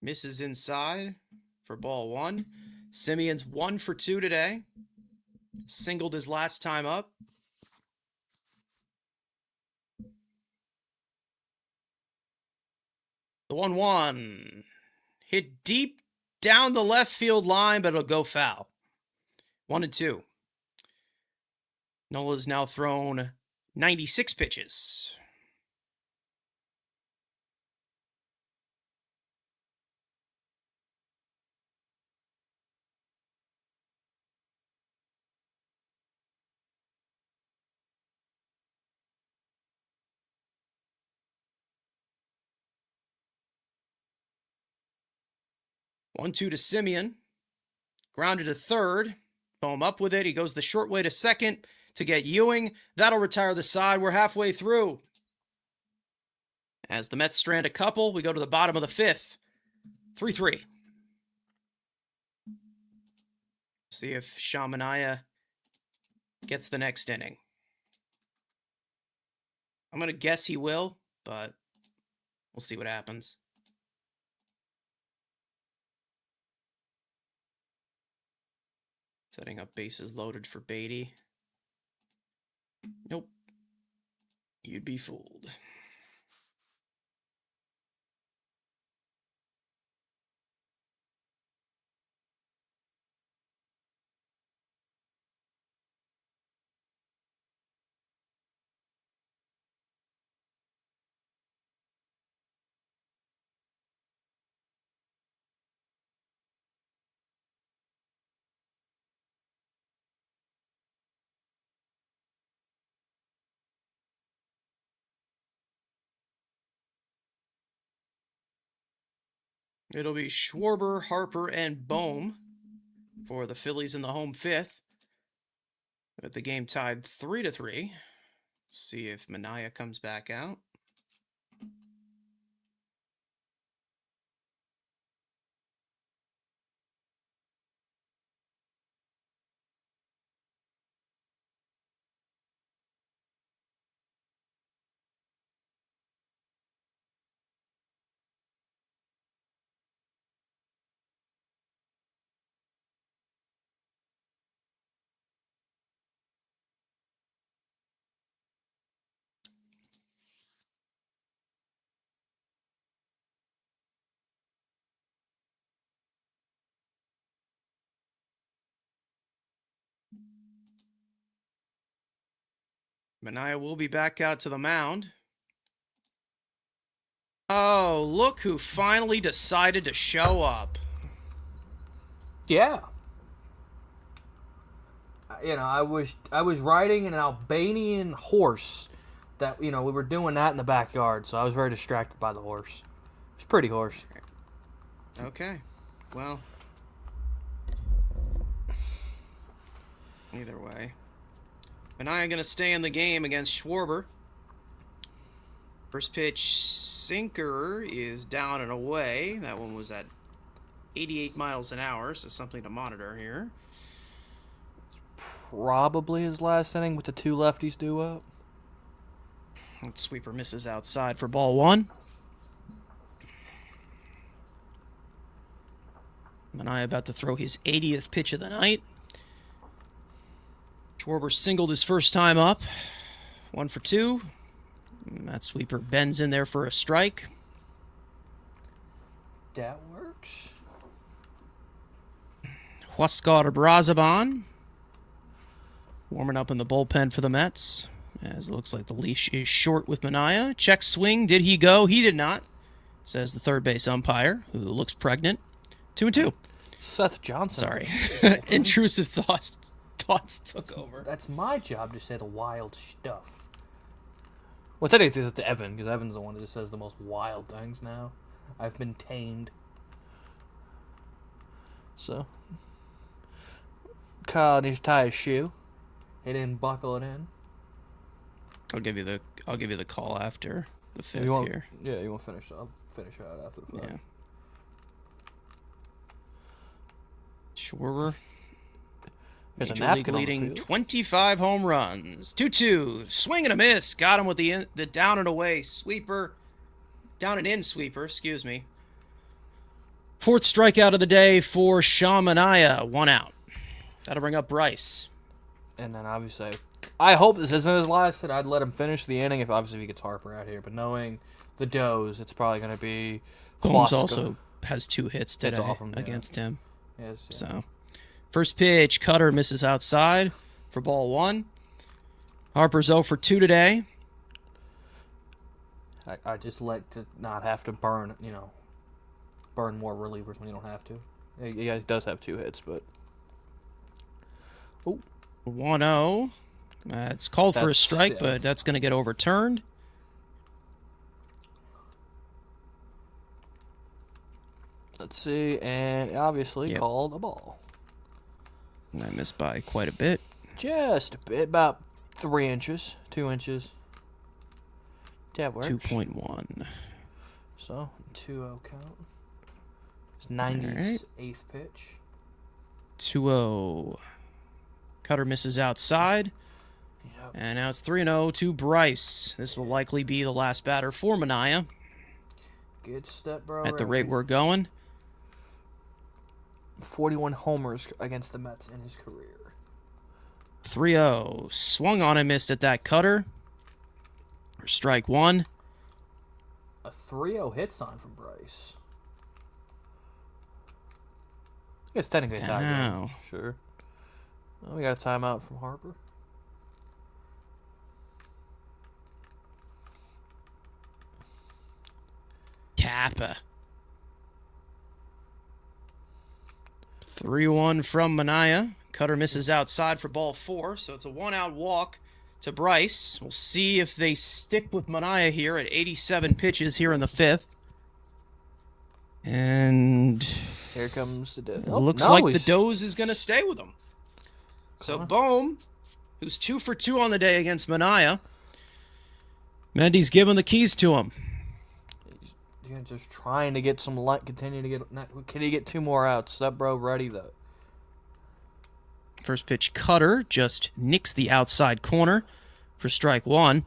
Misses inside for ball one. Simeon's 1 for 2 today. Singled his last time up. The 1-1. Hit deep down the left field line, but it'll go foul. 1-2. Nola's now thrown 96 pitches. One, two to Simeon. Grounded to third. Bohm up with it. He goes the short way to second to get Ewing. That'll retire the side. We're halfway through. As the Mets strand a couple, we go to the bottom of the fifth. 3-3. See if Shamanaya gets the next inning. I'm going to guess he will, but we'll see what happens. Setting up bases loaded for Beatty. Nope. You'd be fooled. It'll be Schwarber, Harper, and Bohm for the Phillies in the home fifth. With the game tied 3-3. See if Manaya comes back out. Manaya will be back out to the mound. Oh, look who finally decided to show up. Yeah. I was riding an Albanian horse that, we were doing that in the backyard, so I was very distracted by the horse. It's a pretty horse. Okay. Well, either way. Manaya going to stay in the game against Schwarber. First pitch sinker is down and away. That one was at 88 miles an hour, so something to monitor here. Probably his last inning with the two lefties due up. That sweeper misses outside for ball one. Manaya about to throw his 80th pitch of the night. Schwarber singled his first time up. 1 for 2. And that sweeper bends in there for a strike. That works. Huascar Brazaban warming up in the bullpen for the Mets. As it looks like the leash is short with Manaya. Check swing. Did he go? He did not, says the third base umpire, who looks pregnant. 2-2. Seth Johnson. Sorry. Intrusive thoughts took over. That's my job to say the wild stuff. Well, technically it's to Evan, because Evan's the one that just says the most wild things now. I've been tamed. So, Kyle needs to tie his shoe. He didn't buckle it in. I'll give you the call after the fifth You want, here. Yeah, you want to finish? I'll finish out after the fifth. Yeah. Sure. There's a Major League napkin on the leading field. 25 home runs. 2-2. Swing and a miss. Got him with the down and away sweeper. Down and in sweeper, excuse me. Fourth strikeout of the day for Sean Manaea. 1 out. That'll bring up Bryce. And then obviously, I hope this isn't his last hit. I'd let him finish the inning if obviously he gets Harper out here. But knowing the Does, it's probably going to be Holmes Kloska. also has 2 hits today off him, yeah. against him. Yes, yeah. So, first pitch, cutter misses outside for ball 1. Harper's 0 for 2 today. I just like to not have to burn more relievers when you don't have to. Yeah, he does have 2 hits, but 1-0. It's called for a That's- strike, yeah. but that's going to get overturned. let's see, and obviously Yep. called a ball. I missed by quite a bit. Just a bit, about 3 inches, 2 inches. That works. 2.1. So 2-0 count. It's 98th pitch. 2-0. Cutter misses outside. Yep. And now it's 3-0 to Bryce. This will likely be the last batter for Manaea Good step, bro. at the rate we're going. 41 homers against the Mets in his career. 3-0. Swung on and missed at that cutter. For strike 1. A 3-0 hit sign from Bryce. I guess technically a tie game. Ow. Sure. Oh, we got a timeout from Harper. Kappa. 3-1 from Manaea. Cutter misses outside for ball 4, so it's a 1-out walk to Bryce. We'll see if they stick with Manaea here at 87 pitches here in the 5th. And Here comes the it looks like the Doze is going to stay with him. So Bohm, who's 2 for 2 on the day against Manaea, Mendy's giving the keys to him. You're just trying to get some light. Continue to get. Can he get 2 more outs? Step bro, ready though. First pitch cutter just nicks the outside corner for strike 1.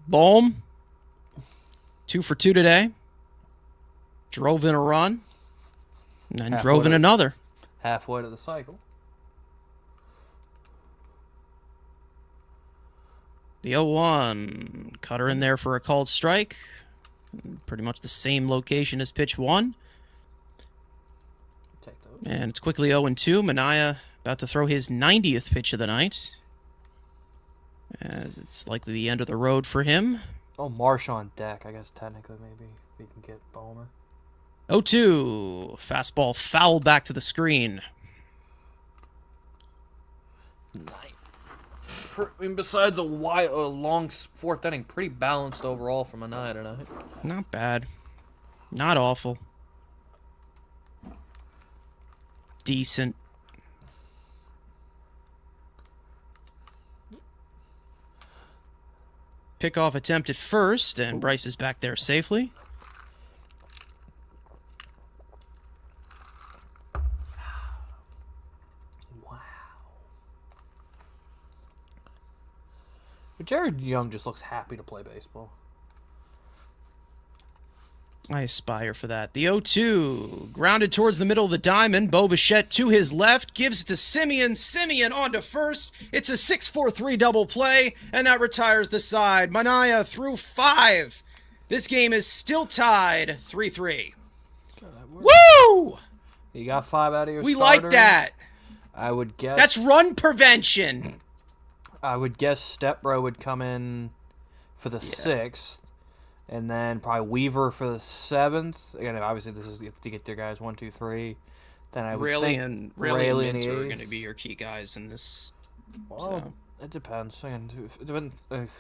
Bohm, 2 for 2 today. Drove in a run. And then drove in another. Halfway to the cycle. The 0-1. Cutter in there for a called strike. Pretty much the same location as pitch 1. Take those. And it's quickly 0-2. Manaea about to throw his 90th pitch of the night, as it's likely the end of the road for him. Oh, Marsh on deck. I guess technically maybe we can get Bomer. 0-2. Fastball fouled back to the screen. Besides a long 4th inning, pretty balanced overall from Manaea tonight. Not bad. Not awful. Decent. Pickoff attempt at first, and Bryce is back there safely. Wow. But Jared Young just looks happy to play baseball. I aspire for that. The 0-2. Grounded towards the middle of the diamond. Bo Bichette to his left. Gives it to Simeon. Simeon on to first. It's a 6-4-3 double play, and that retires the side. Manaea through 5. This game is still tied 3-3. Woo! You got 5 out of your We starter. like that. I would guess. That's run prevention. I would guess Stepbro would come in for the 6th. And then probably Weaver for the 7th. Again, obviously this is to get their guys 1, 2, 3. Then I would Rayleigh think and Rayleigh in the Minter are 8th. going to be your key guys in this. Well, So. It depends. Again,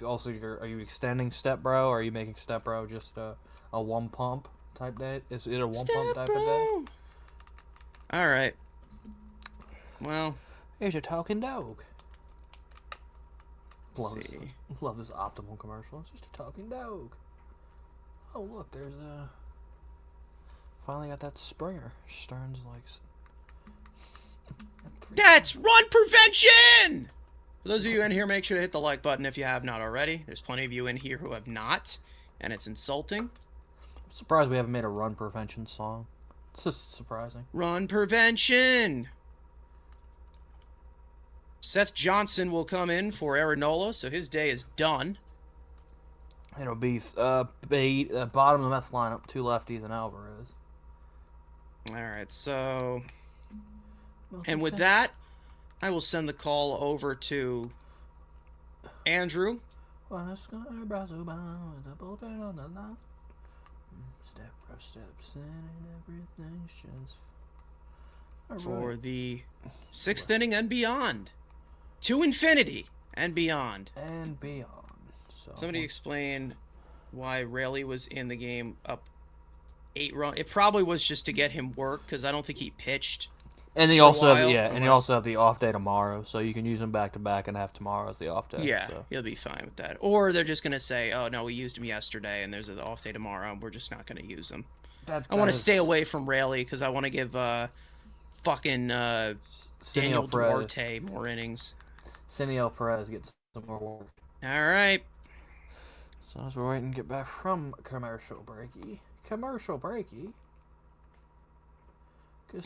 also, are you extending Step Bro, or are you making Step Bro just a one pump type day? Is it a one pump type of day? All right. Well, Here's your talking dog. let's see. Love this optimal commercial. It's just a talking dog. Oh look, there's a. Finally got that Springer. Stearns likes. That's run prevention! For those of you in here, make sure to hit the like button if you have not already. There's plenty of you in here who have not, and it's insulting. I'm surprised we haven't made a run prevention song. It's just surprising. Run prevention! Seth Johnson will come in for Aaron Nola, so his day is done. It'll be bottom of the Mets lineup, 2 lefties and Alvarez. All right, so... And with that, I will send the call over to Andrew. For the 6th inning and beyond. To infinity and beyond. And beyond. So, somebody explain why Rayleigh was in the game up 8 runs. It probably was just to get him work, because I don't think he pitched. And you also have the off day tomorrow, so you can use them back to back and have tomorrow as the off day. Yeah, so. He'll be fine with that. Or they're just gonna say, "Oh no, we used him yesterday, and there's an off day tomorrow, and we're just not gonna use him." I want to stay away from Rayleigh because I want to give fucking Daniel Duarte more innings. Senio Perez gets some more work. All right. So as we're waiting to get back from commercial breaky.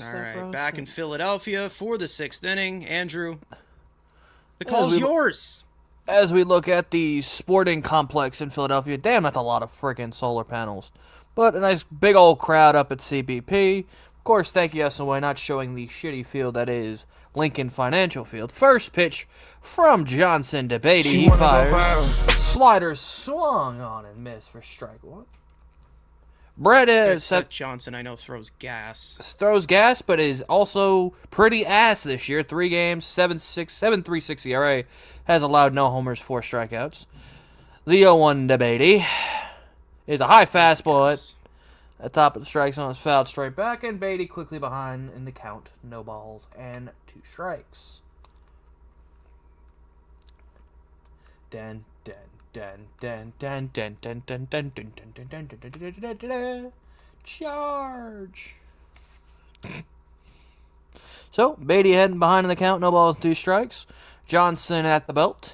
All right, back in Philadelphia for the 6th inning. Andrew, the call's yours. As we look at the sporting complex in Philadelphia, damn, that's a lot of freaking solar panels. But a nice big old crowd up at CBP. Of course, thank you, SNY, not showing the shitty field that is Lincoln Financial Field. First pitch from Johnson to Beatty. He fires. Slider swung on and missed for strike 1. Seth Johnson, I know, throws gas. But is also pretty ass this year. 3 games, 7.36 ERA. Has allowed no homers, 4 strikeouts. The 0-1 to Beatty is a high fastball at top of the strike zone. Is fouled straight back, and Beatty quickly behind in the count. No balls and 2 strikes. Charge. So, Beatty heading behind in the count, no balls, 2 strikes. Johnson at the belt.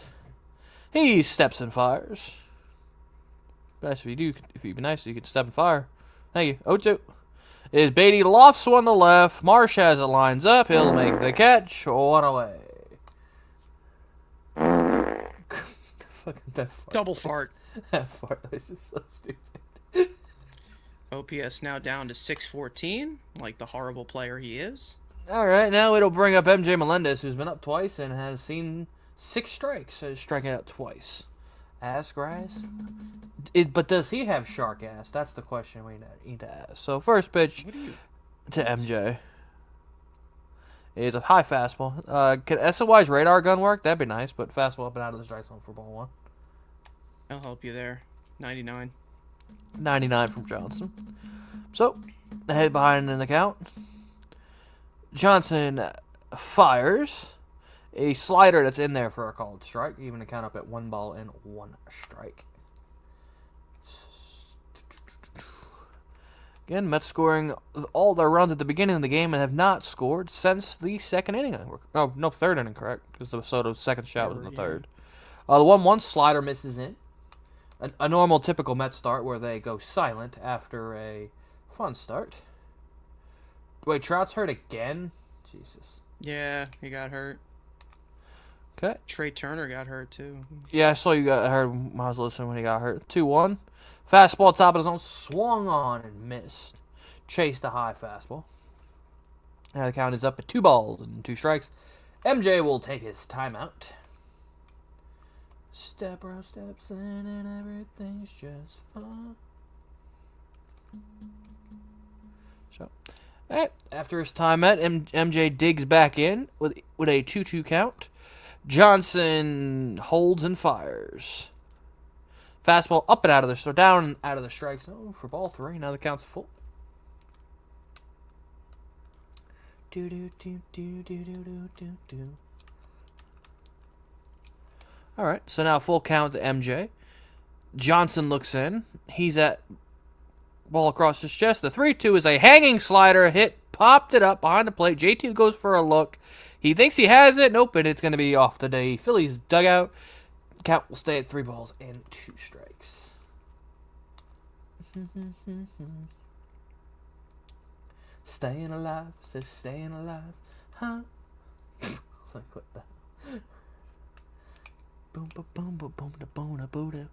He steps and fires. Nice if you'd be nice, you could step and fire. Thank you. 0-2. Is Beatty lofts one to left. Marsh has it lines up. He'll make the catch. 1 away. Double fart. That fart noise is so stupid. OPS now down to 614, like the horrible player he is. All right, now it'll bring up MJ Melendez, who's been up twice and has seen 6 strikes, so he's striking out twice. Ask Rice. But does he have shark ass? That's the question we need to ask. So first pitch to MJ is a high fastball. Can SOY's radar gun work? That'd be nice, but fastball up and out of the strike zone for ball 1. I'll help you there. 99. 99 from Johnson. So, the head behind in the count. Johnson fires a slider that's in there for a called strike, even to count up at 1 ball and 1 strike. Again, Mets scoring all their runs at the beginning of the game and have not scored since the 2nd inning. Oh, no, 3rd inning, correct, because the Soto's 2nd shot was in the 3rd. The 1-1 slider misses in. A normal, typical Mets start where they go silent after a fun start. Wait, Trout's hurt again? Jesus. Yeah, he got hurt. Okay. Trey Turner got hurt, too. Yeah, I saw you got hurt when I was listening when he got hurt. 2-1. Fastball top of the zone, swung on and missed. Chased a high fastball. Now the count is up at 2 balls and 2 strikes. MJ will take his timeout. Step bro steps in and everything's just fine. So, after his timeout, MJ digs back in with a 2-2 count. Johnson holds and fires. Fastball up and out of the down and out of the strike zone for ball 3. Now the count's full. Do do do do do do do do. All right, so now full count to MJ. Johnson looks in. He's at ball across his chest. The 3-2 is a hanging slider hit. Popped it up behind the plate. JT goes for a look. He thinks he has it. Nope, and it's going to be off the day. Phillies dugout. Count will stay at 3 balls and 2 strikes. Staying alive, says staying alive, huh? It's like, what the? Boom, boom, boom, boom, boom, da, boom, da, boom, da.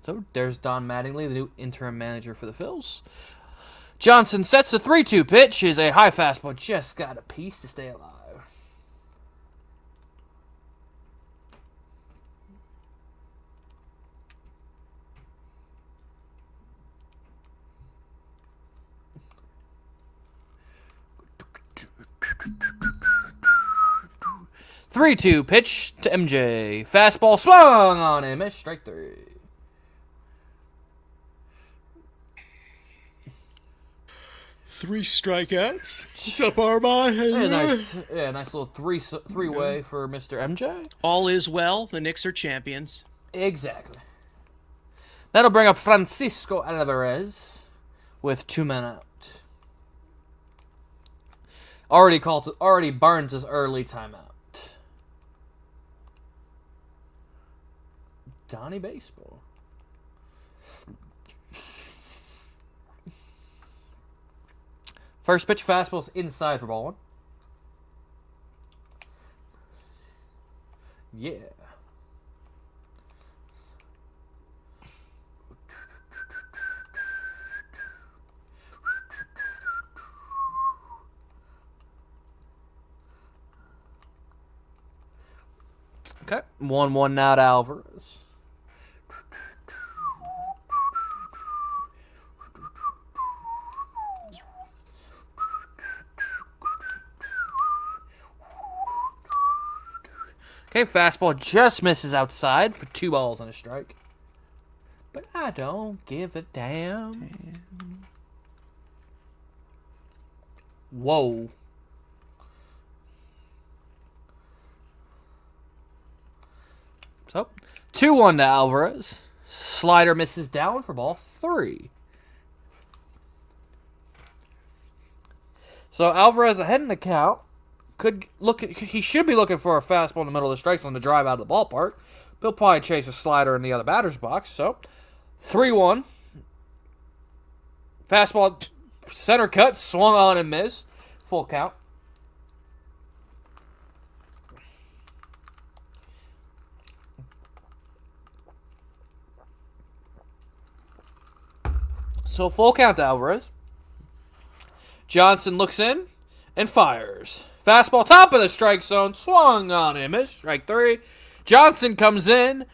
So there's Don Mattingly, the new interim manager for the Phils. Johnson sets the 3-2 pitch. Is a high fastball. Just got a piece to stay alive. Three-two pitch to MJ. Fastball swung on him. Miss, strike 3. Three strikeouts. What's up, Armand? Nice little three-way for Mr. MJ. All is well. The Knicks are champions. Exactly. That'll bring up Francisco Alvarez with 2 men out. Already burns his early timeout. Donnie Baseball. First pitch fastball's inside for ball 1. Yeah. Okay. 1-1 now to Alvarez. Okay, fastball just misses outside for 2 balls and a strike. But I don't give a damn. Whoa. So, 2-1 to Alvarez. Slider misses down for ball 3. So Alvarez ahead in the count. He should be looking for a fastball in the middle of the strike zone to drive out of the ballpark. He'll probably chase a slider in the other batter's box. So, 3-1. Fastball center cut, swung on and missed. Full count. So, full count to Alvarez. Johnson looks in and fires. Fastball top of the strike zone, swung on him. Missed, strike 3. Johnson comes in.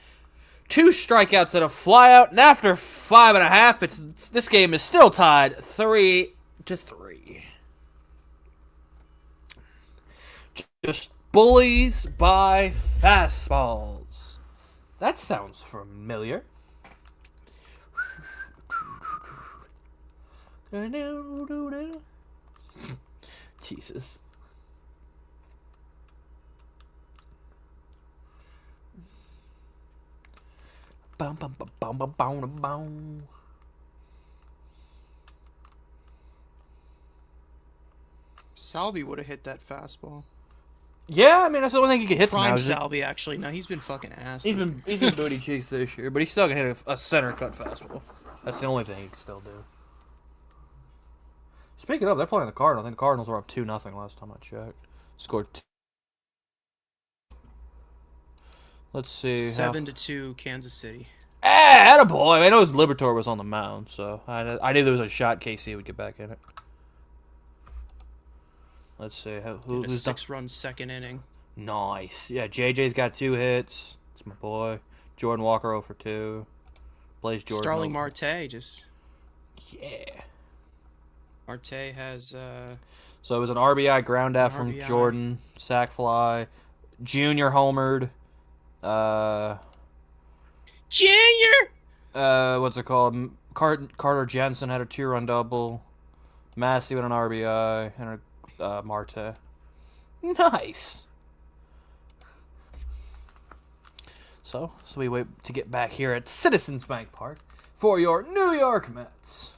2 strikeouts and a flyout. And after 5.5, this game is still tied 3-3. Just bullies by fastballs. That sounds familiar. Jesus. Bum, bum, bum, bum, bum, bum, bum. Salvi would have hit that fastball. Yeah, I mean that's the only thing he can hit. Prime Now. Salvi, actually. No, he's been fucking ass. He's been booty cheeks this year, but he's still gonna hit a center cut fastball. That's the only thing he can still do. Speaking of, they're playing the Cardinals. I think the Cardinals were up 2-0 last time I checked. Scored 2. Let's see. 7-2 Kansas City. Attaboy. I know his Libertor was on the mound, so I knew there was a shot KC would get back in it. Let's see. Who's a 6-run second inning. Nice. Yeah, JJ's got 2 hits. It's my boy. Jordan Walker 0 for 2. Blaze Jordan. Starling Marte just. Yeah. Marte has So it was an RBI ground out from RBI. Jordan, sac fly, Junior homered. Junior. What's it called? Carter Jensen had a 2-run double. Massey with an RBI and a Marte. Nice. So we wait to get back here at Citizens Bank Park for your New York Mets.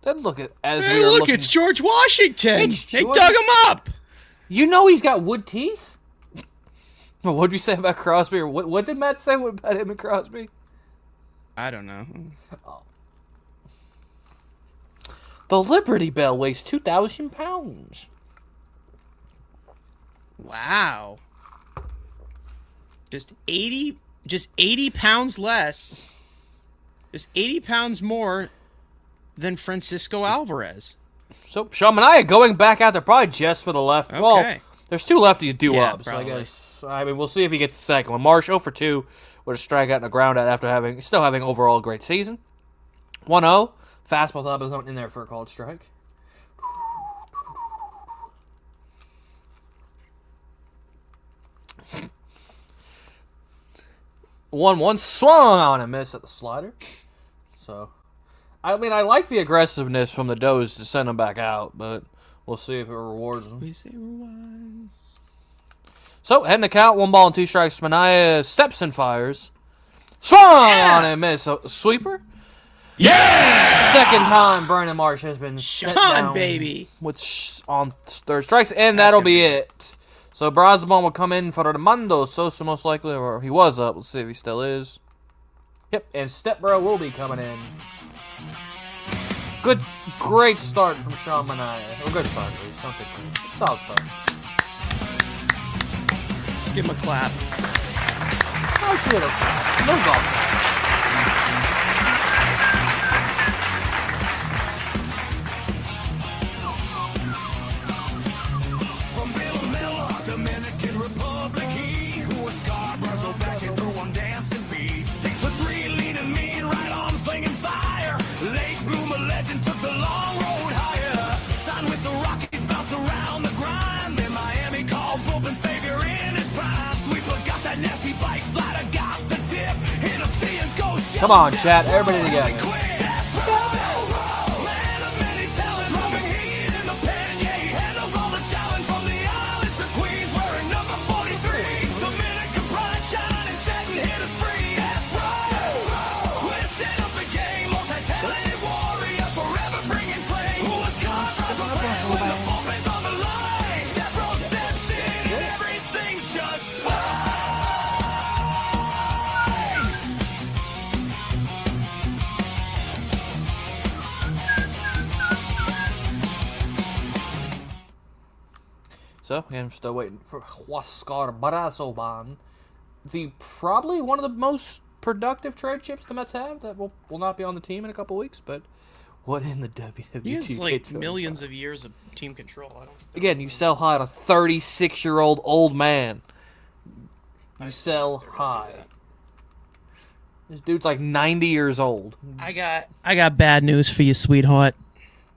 Then look at Hey, look, it's George Washington. It's They George- dug him up. You know he's got wood teeth. What did we say about Crosby? Or what did Matt say about him and Crosby? I don't know. The Liberty Bell weighs 2,000 pounds. Wow. Just 80 pounds less. Just 80 pounds more than Francisco Alvarez. So Sean Manaea going back out there probably just for the left. Okay. Well, there's 2 lefties due Yeah, up, so probably. I mean, we'll see if he gets the second one. Marsh 0 for 2 with a strikeout and a ground out after still having overall a great season. 1-0. Fastball top is in there for a called strike. One swung on and missed at the slider. So, I mean, I like the aggressiveness from the Does to send him back out, but we'll see if it rewards him. We say we're wise. So, heading to count, 1 ball and 2 strikes. Manaea steps and fires. Swung on and missed. So, sweeper? Yeah! Second time Brandon Marsh has been set Sean, down baby. with on 3rd strikes, and That's that'll gonna be be it. So Brasbon will come in for Armando Sosa most likely, or he was up. Let's see if he still is. Yep, and Stepbro will be coming in. Great start from Sean Manaea. Or good start, at least. Don't say great. Solid start. Give him a clap. Oh, shit. No golf. From Villamella, Dominican Republic, he who was Scarborough, so back and throw on dancing feet. 6'3", leading mean, right arm slinging fire. Late bloomer legend took the long road higher. Signed with the Rockies, bounce around the grind. Then Miami called bullpen savior in his prime. Sweeper got that nasty bite, slider got the dip. Hit a C and go. Come on, chat. Everybody together. So, again, I'm still waiting for Huascar Brazoban. Probably one of the most productive trade chips the Mets have that will not be on the team in a couple weeks, but what in the WWE? He has like millions of years of team control. Again, you sell high on a 36-year-old old man. You sell high. This dude's like 90 years old. I got bad news for you, sweetheart.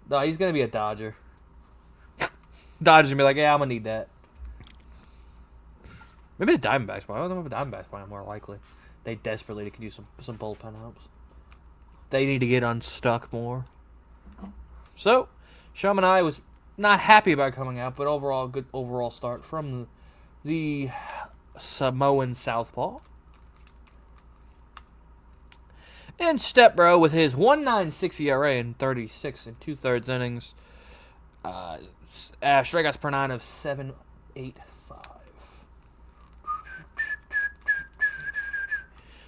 No, he's going to be a Dodger. Dodgers gonna be like, yeah, I'm gonna need that. Maybe the Diamondbacks, but I don't know if the Diamondbacks might more likely. They desperately could use some bullpen helps. They need to get unstuck more. So, Sean Manaea was not happy about coming out, but overall, good overall start from the Samoan Southpaw. And Stepbro with his 1.96 ERA in 36 and 2/3 innings. Strikeouts per 9 of 7.85.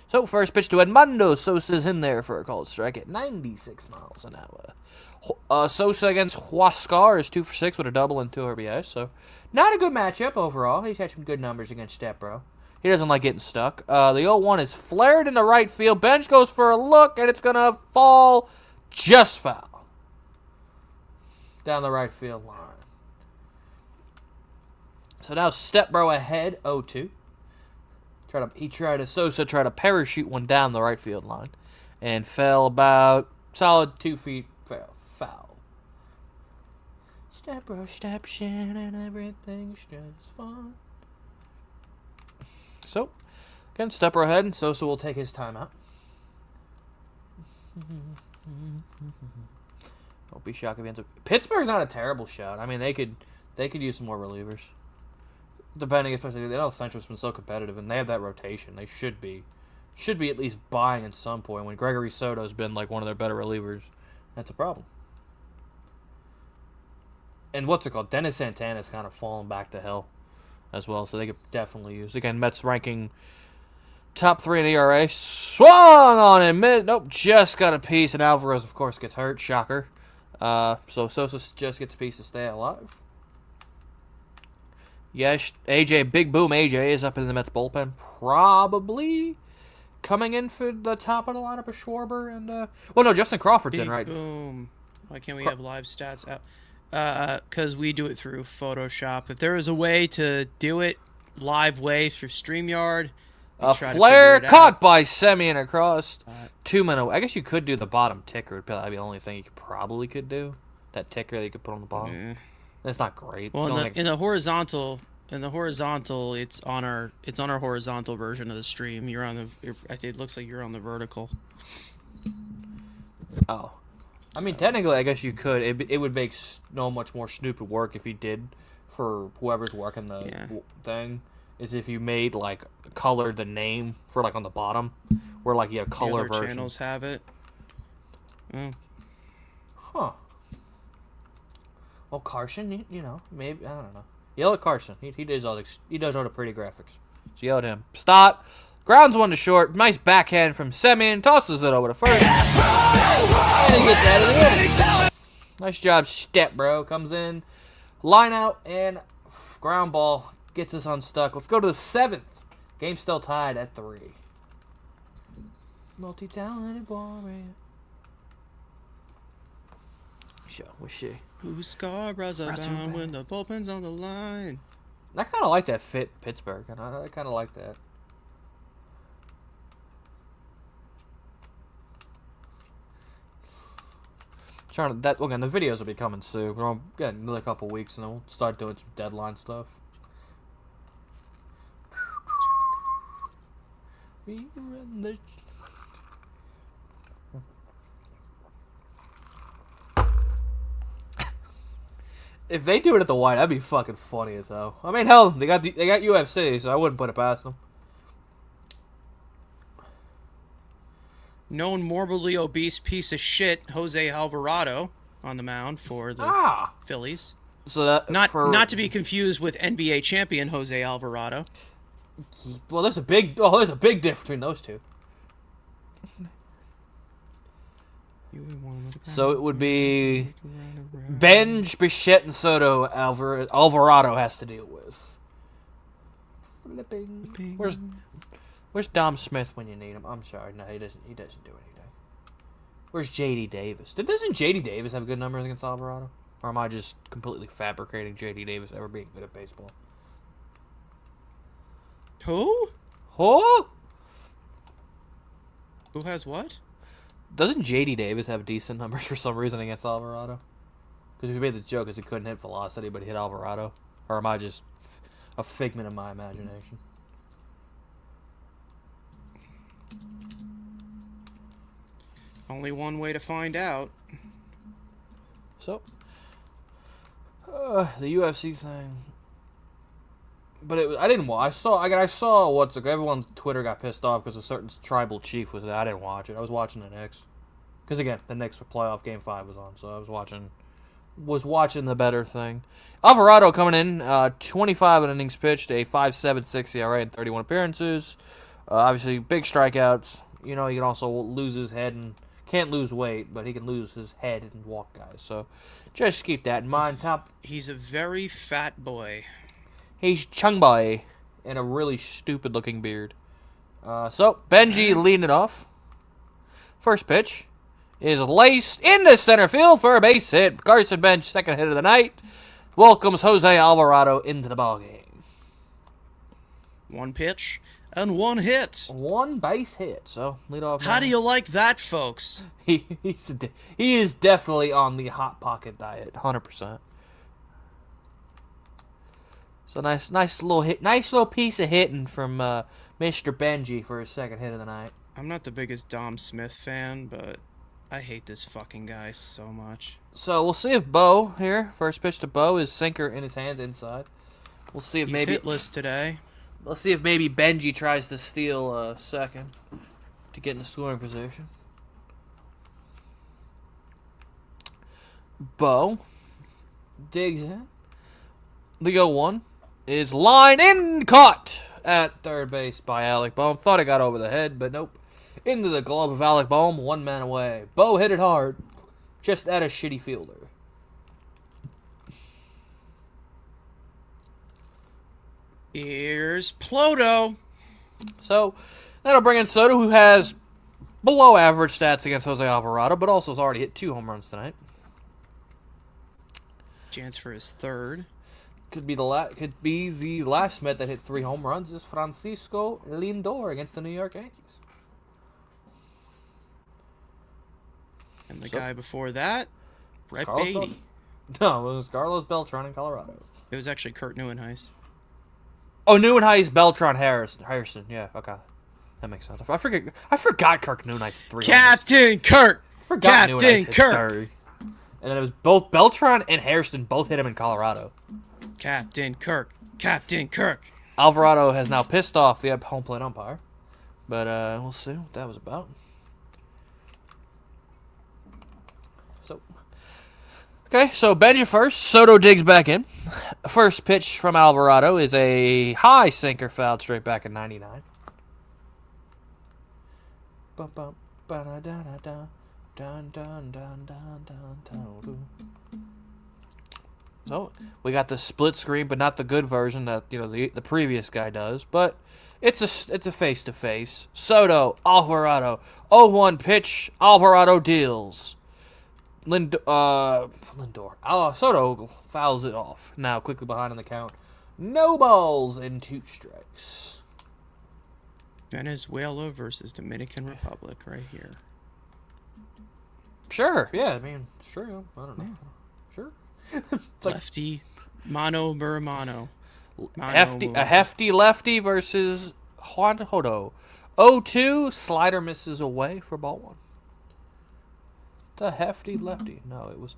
So, first pitch to Edmundo Sosa's in there for a called strike at 96 miles an hour. Sosa against Huascar is 2 for 6 with a double and 2 RBIs. So, not a good matchup overall. He's had some good numbers against Stepbro. He doesn't like getting stuck. The 0-1 is flared into right field. Bench goes for a look, and it's going to fall just foul down the right field line. So now Stepbro ahead, 0-2. Sosa tried to parachute one down the right field line, and fell about solid 2 feet foul. Step rush, step shin, and everything's just fine. So, again, stepper ahead. Sosa will take his timeout. Don't be shocked if he ends up. Pittsburgh's not a terrible shot. I mean, they could use some more relievers. Depending, especially, they know Central's been so competitive, and they have that rotation. They should be at least buying at some point. When Gregory Soto's been like one of their better relievers, that's a problem. And what's it called? Dennis Santana's kind of fallen back to hell as well, so they could definitely use. Again, Mets ranking top 3 in ERA. Swung on him. Nope, just got a piece, and Alvarez, of course, gets hurt. Shocker. So Sosa just gets a piece to stay alive. Yes, AJ, Big Boom AJ is up in the Mets bullpen. Probably coming in for the top of the lineup of Schwarber and, well, no, Justin Crawford's in, right? Boom. Why can't we have live stats out? Because we do it through Photoshop. If there was a way to do it live way through StreamYard, a flare caught by Semien across 2 men away. I guess you could do the bottom ticker. That'd be the only thing you probably could do. That ticker that you could put on the bottom. Yeah. That's not great. Well, in the horizontal, it's on our horizontal version of the stream. I think it looks like you're on the vertical. Oh, I mean, technically, I guess you could. It would make no much more stupid work if you did for whoever's working the thing. Is if you made like colored the name for like on the bottom, where like you have color versions. Channels have it. Oh. Huh. Well, Carson, you know, maybe I don't know. Yell at Carson. He does all the pretty graphics. So yell at him. Stott grounds one to short. Nice backhand from Semien. Tosses it over to first. And he gets out of the inning. Nice job, Step Bro. Comes in, line out, and ground ball gets us unstuck. Let's go to the 7th. Game still tied at 3. Multi-talented warrior. What's she? Who's Scarborough's down when the bullpen's on the line? I kind of like that fit Pittsburgh, and I kind of like that. Again, the videos will be coming soon. We're getting another couple weeks, and then we'll start doing some deadline stuff. We run the. If they do it at the White, that'd be fucking funny as hell. I mean, hell, they got UFC, so I wouldn't put it past them. Known morbidly obese piece of shit, Jose Alvarado, on the mound for the Phillies. So that not to be confused with NBA champion Jose Alvarado. Well, there's a big difference between those two. So it would be Benj, Bichette, and Soto. Alvarado has to deal with. Where's Dom Smith when you need him? I'm sorry, no, he doesn't do anything. Where's J.D. Davis? Doesn't J.D. Davis have good numbers against Alvarado? Or am I just completely fabricating J.D. Davis ever being good at baseball? Who? Who? Who has what? Doesn't J.D. Davis have decent numbers for some reason against Alvarado? Because we made the joke because he couldn't hit velocity, but he hit Alvarado. Or am I just a figment of my imagination? Only one way to find out. So, the UFC thing. But I didn't watch. I saw what's like everyone on Twitter got pissed off because a certain tribal chief was there. I didn't watch it. I was watching the Knicks. Because again, the Knicks playoff game 5 was on, so I was watching the better thing. Alvarado coming in, 25 innings pitched, a 5.76 ERA in 31 appearances. Obviously, big strikeouts. You know, he can also lose his head and can't lose weight, but he can lose his head and walk guys. So just keep that in mind. He's a very fat boy. He's Chung Boy and a really stupid looking beard. So Benji leading it off. First pitch is laced into center field for a base hit. Carson Bench, second hit of the night, welcomes Jose Alvarado into the ballgame. 1 pitch and 1 hit. 1 base hit. So leadoff. How do you like that, folks? He is definitely on the hot pocket diet, 100%. So nice little piece of hitting from Mr. Benji for his second hit of the night. I'm not the biggest Dom Smith fan, but I hate this fucking guy so much. So we'll see if Bo here, first pitch to Bo, is sinker in his hands inside. We'll see if He's maybe hitless today. let's see if maybe Benji tries to steal a second to get in the scoring position. Bo digs in. The 0-1 is line in, caught at third base by Alec Bohm. Thought it got over the head, but nope. Into the glove of Alec Bohm, 1 man away. Bo hit it hard, just at a shitty fielder. Here's Ploto. So that'll bring in Soto, who has below average stats against Jose Alvarado, but also has already hit 2 home runs tonight. Chance for his 3rd. Could be the last Met that hit 3 home runs is Francisco Lindor against the New York Yankees. And the guy before that, Brett Carlos Beatty. No, it was Carlos Beltran in Colorado. It was actually Kurt Neuenhuis. Oh, Neuenhuis, Beltran, Harrison. Yeah, okay, that makes sense. I forgot Kirk Neuenhuis 3 Captain Kurt! Forgot Captain Neuenhuis hit Kurt! 30. And then it was both Beltran and Harrison both hit him in Colorado. Captain Kirk! Captain Kirk! Alvarado has now pissed off the home plate umpire. But we'll see what that was about. So Benji first. Soto digs back in. First pitch from Alvarado is a high sinker fouled straight back at 99. So we got the split screen, but not the good version that the previous guy does. But it's a face to face. Soto, Alvarado, 0-1 pitch. Alvarado deals. Lindor. Soto fouls it off. Now quickly behind on the count. No balls and 2 strikes. Venezuela versus Dominican Republic right here. Sure. Yeah, I mean, it's true. I don't know. Yeah. Sure. Lefty, mano mano. A hefty lefty versus Juan Hodo. 0-2. Slider misses away for ball 1. The hefty lefty. No, it was.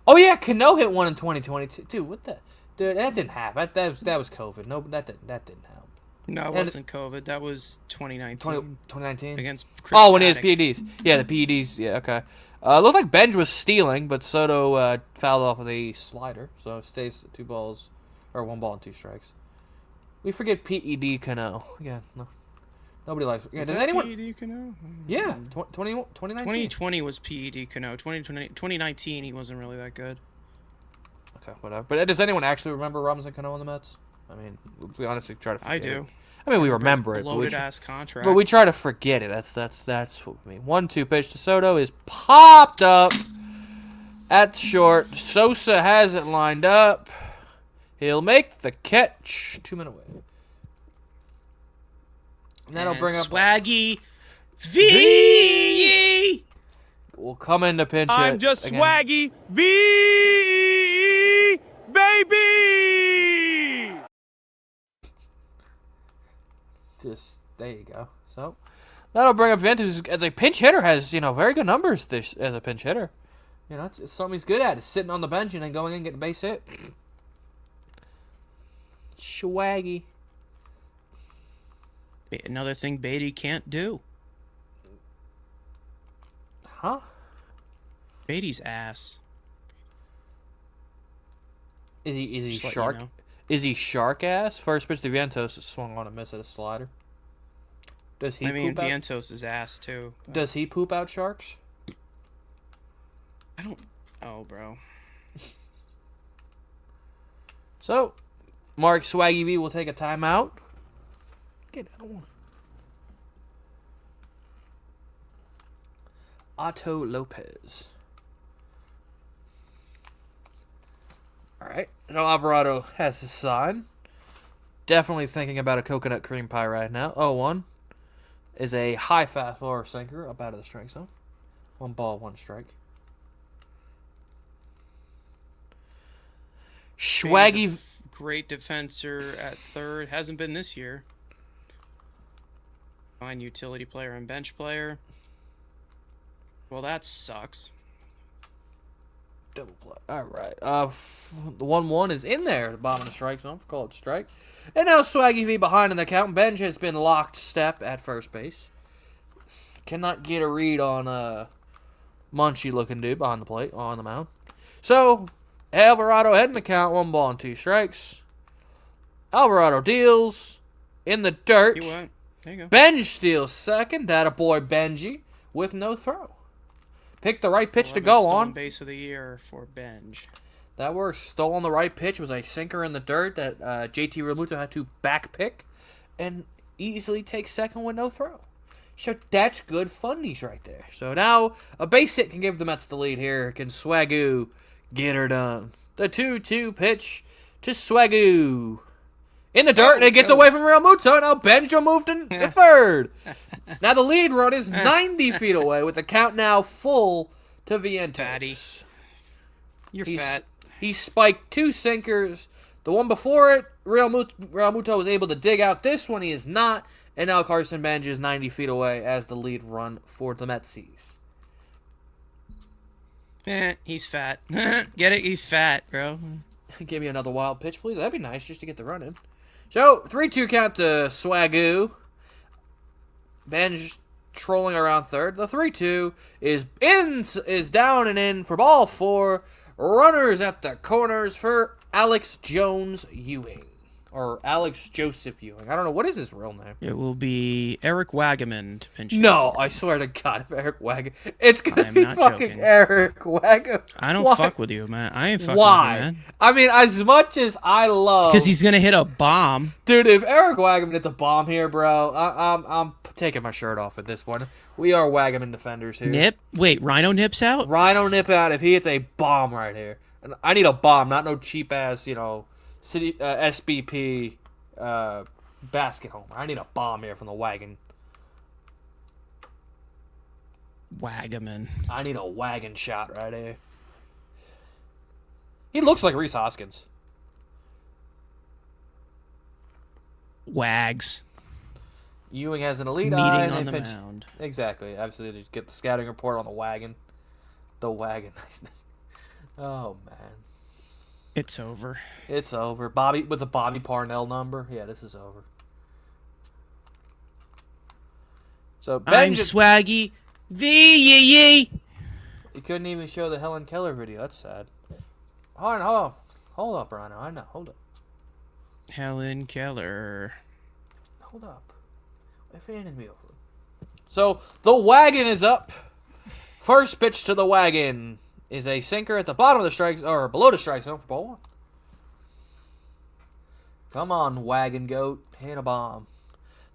Oh yeah, Cano hit 1 in 2022. Dude, what the? Dude, that didn't happen. That was COVID. No, that didn't happen. No, it wasn't COVID. That was 2019. 2019 against Chris when he has Paddock. PEDs. Yeah, the PEDs. Yeah, okay. Looked like Benj was stealing, but Soto fouled off with a slider, so it stays 2 balls or 1 ball and 2 strikes. We forget PED Cano. Yeah, no. Nobody likes. Yeah, does anyone? PED Cano? Yeah, 2019. 2020 was PED Cano. 2019, he wasn't really that good. Okay, whatever. But does anyone actually remember Robinson Cano on the Mets? I mean, we honestly try to forget I do. it. I mean, we remember it, Loaded ass contract. but we try to forget it. That's what we mean. 1-2 pitch to Soto is popped up at short. Sosa has it lined up. He'll make the catch. 2 men away. And that'll bring up Swaggy V. We'll come in to pinch I'm it just again. Swaggy V, baby. Just there you go. So that'll bring up Ventus as a pinch hitter. Has very good numbers this as a pinch hitter. It's something he's good at. Is sitting on the bench and then going in and getting a base hit. Swaggy. Another thing Beatty can't do. Huh? Beatty's ass. Is he Just let you shark? know. Is he shark ass? First pitch to Vientos is swung on a miss at a slider. Does he? I mean, poop out? Vientos' ass too. but Does he poop out sharks? I don't. Oh, bro. So, Mark Swaggy V will take a timeout. Get out of one. Otto Lopez. All right. Now Alvarado has his sign. definitely thinking about a coconut cream pie right now. 0-1 is a high fastball or sinker up out of the strike zone. 1 ball, 1 strike. Swaggy. Great defender at third. Hasn't been this year. Fine utility player and bench player. Well, that sucks. Double play. All right. The 1-1 is in there at the bottom of the strike zone. Call it strike. And now Swaggy V behind in the count. Benj has been locked step at first base. Cannot get a read on Munchie looking dude behind the plate on the mound. So Alvarado heading the count. 1 ball and 2 strikes. Alvarado deals in the dirt. He went. There you go. Benj steals second. That boy Benji with no throw. Picked the right pitch to go on. Base of the year for Benj. That works. Stole on the right pitch. Was a sinker in the dirt that JT Realmuto had to back pick and easily take second with no throw. So that's good fundies right there. So now a base hit can give the Mets the lead here. Can Swagoo get her done? The 2-2 pitch to Swagoo. In the dirt, and it gets away from Realmuto. Now Benjo moved to third. Now the lead run is 90 feet away with the count now full to Vientos. Fatty. You're fat. He spiked 2 sinkers. The one before it, Realmuto was able to dig out. This one he is not. And now Carson Benj is 90 feet away as the lead run for the Metsies. He's fat. Get it? He's fat, bro. Give me another wild pitch, please. That'd be nice just to get the run in. So, 3-2 count to Swagoo. Benj trolling around third. The 3-2 is down and in for ball 4. Runners at the corners for Alex Jones Ewing. Or Alex Joseph Ewing. I don't know. What is his real name? It will be Eric Wagaman to pinch. No, I swear to God, if Eric Wagaman. It's going to I'm be not fucking joking. Eric Wagaman. I don't Why? fuck with you, man. I ain't fucking Why? with you, man. I mean, as much as I love... Because he's going to hit a bomb. Dude, if Eric Wagaman hits a bomb here, bro, I'm taking my shirt off at this point. We are Wagaman defenders here. Nip? Wait, Rhino nips out? Rhino nip out if he hits a bomb right here. And I need a bomb, not no cheap-ass, city SBP basket homer. I need a bomb here from the wagon. Wagaman. I need a wagon shot right here. He looks like Reese Hoskins. Wags. Ewing has an elite Meeting eye. on They the pitch- mound. Exactly. Obviously, to get the scouting report on the wagon. The wagon. Oh, man. It's over. It's over. Bobby with the Bobby Parnell number. Yeah, this is over. So I'm Benj, Swaggy. V-yee-yee. you couldn't even show the Helen Keller video. That's sad. Hold up, Rhino. I know. Hold up. Helen Keller. Hold up. My fan is me over. So the wagon is up. First pitch to the wagon is a sinker at the bottom of the strike or below the strike zone for ball 1. Come on, wagon goat, hit a bomb.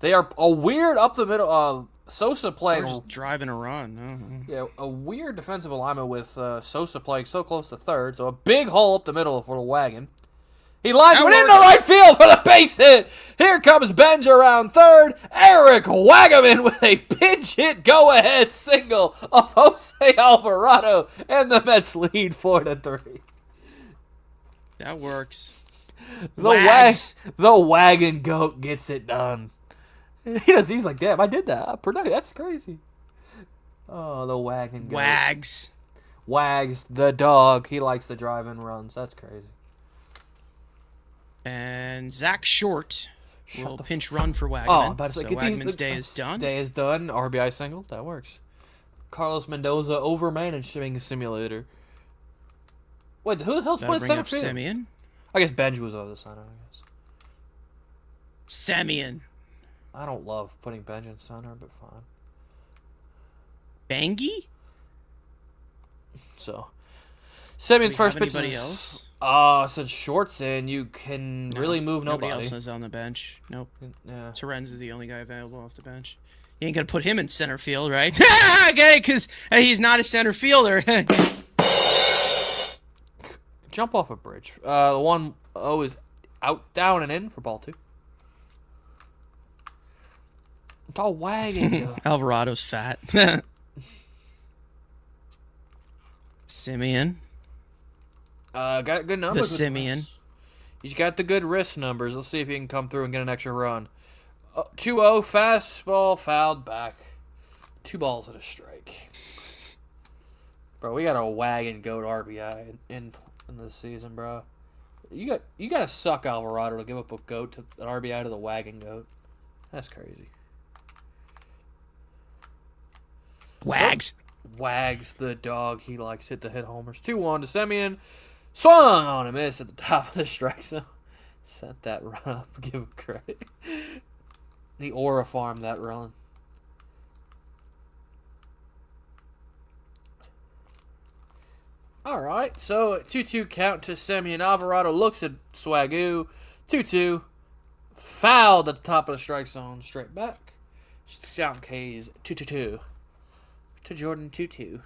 They are a weird up the middle of Sosa We're playing. just driving a run. Yeah, a weird defensive alignment with Sosa playing so close to third. So a big hole up the middle for the wagon. He lines That one into works. right field for the base hit. Here comes Benj around third. Eric Wagaman with a pinch hit go-ahead single of Jose Alvarado, and the Mets lead 4-3. That works. The wagon goat gets it done. He's like, damn, I did that. That's crazy. Oh, the wagon goat. Wags. Wags, the dog. He likes to drive in runs. That's crazy. And Zach Short will pinch run for Wagaman. Oh, I'm about to say, so get these- Wagaman's day is done. Day is done. RBI single. That works. Carlos Mendoza overmanaging simulator. Wait, who the hell's That'll playing bring center up field? Semyon. I guess Benj was over the center, I guess. Semyon. I don't love putting Benj in center, but fine. Bangy? So, Do Semyon's we first have pitch anybody is... else? Since Short's in, you can No, really move nobody. else is on the bench. Nope. Yeah. Terenz is the only guy available off the bench. You ain't gonna put him in center field, right? Okay, because he's not a center fielder. Jump off a bridge. The 1-0 is out, down, and in for ball 2. Oh, wagon. Alvarado's fat. Simeon. Got good numbers. The with Simeon. wrist. He's got the good wrist numbers. Let's see if he can come through and get an extra run. 2-0 fastball fouled back. 2 balls and a strike. Bro, we got a wagon goat RBI in this season, bro. You gotta suck Alvarado to give up a goat to an RBI to the wagon goat. That's crazy. Wags. Wags the dog. He likes it to hit homers. 2-1 to Simeon. Swung on a miss at the top of the strike zone. Sent that run up. Give him credit. The Aura farm that run. All right, so 2-2 count to Simeon. Alvarado looks at Swagoo. 2-2. Fouled at the top of the strike zone. Straight back. Sound K's 2-2. To Jordan 2-2.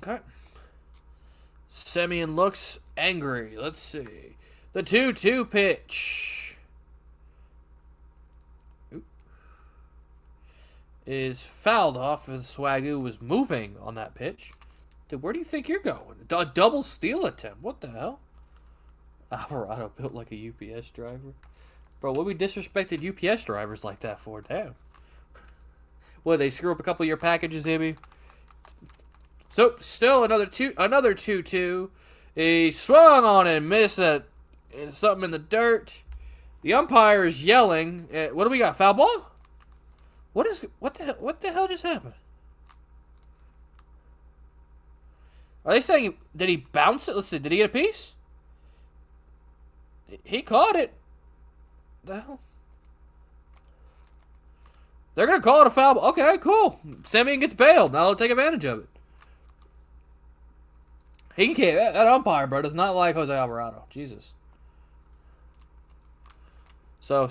Okay. Simeon looks angry. Let's see. The 2-2 pitch is fouled off as Swagoo was moving on that pitch. Dude, where do you think you're going? A double steal attempt. What the hell? Alvarado built like a UPS driver. Bro, what we disrespected UPS drivers like that for? Damn. What, they screw up a couple of your packages, maybe? So, still another 2-2. He swung on and missed something in the dirt. The umpire is yelling. What do we got? Foul ball? What the hell just happened? Are they saying, did he bounce it? Let's see, did he get a piece? He caught it. The hell? They're going to call it a foul ball. Okay, cool. Simeon gets bailed. Now they'll take advantage of it. He can't. That umpire, bro, does not like Jose Alvarado. Jesus. So,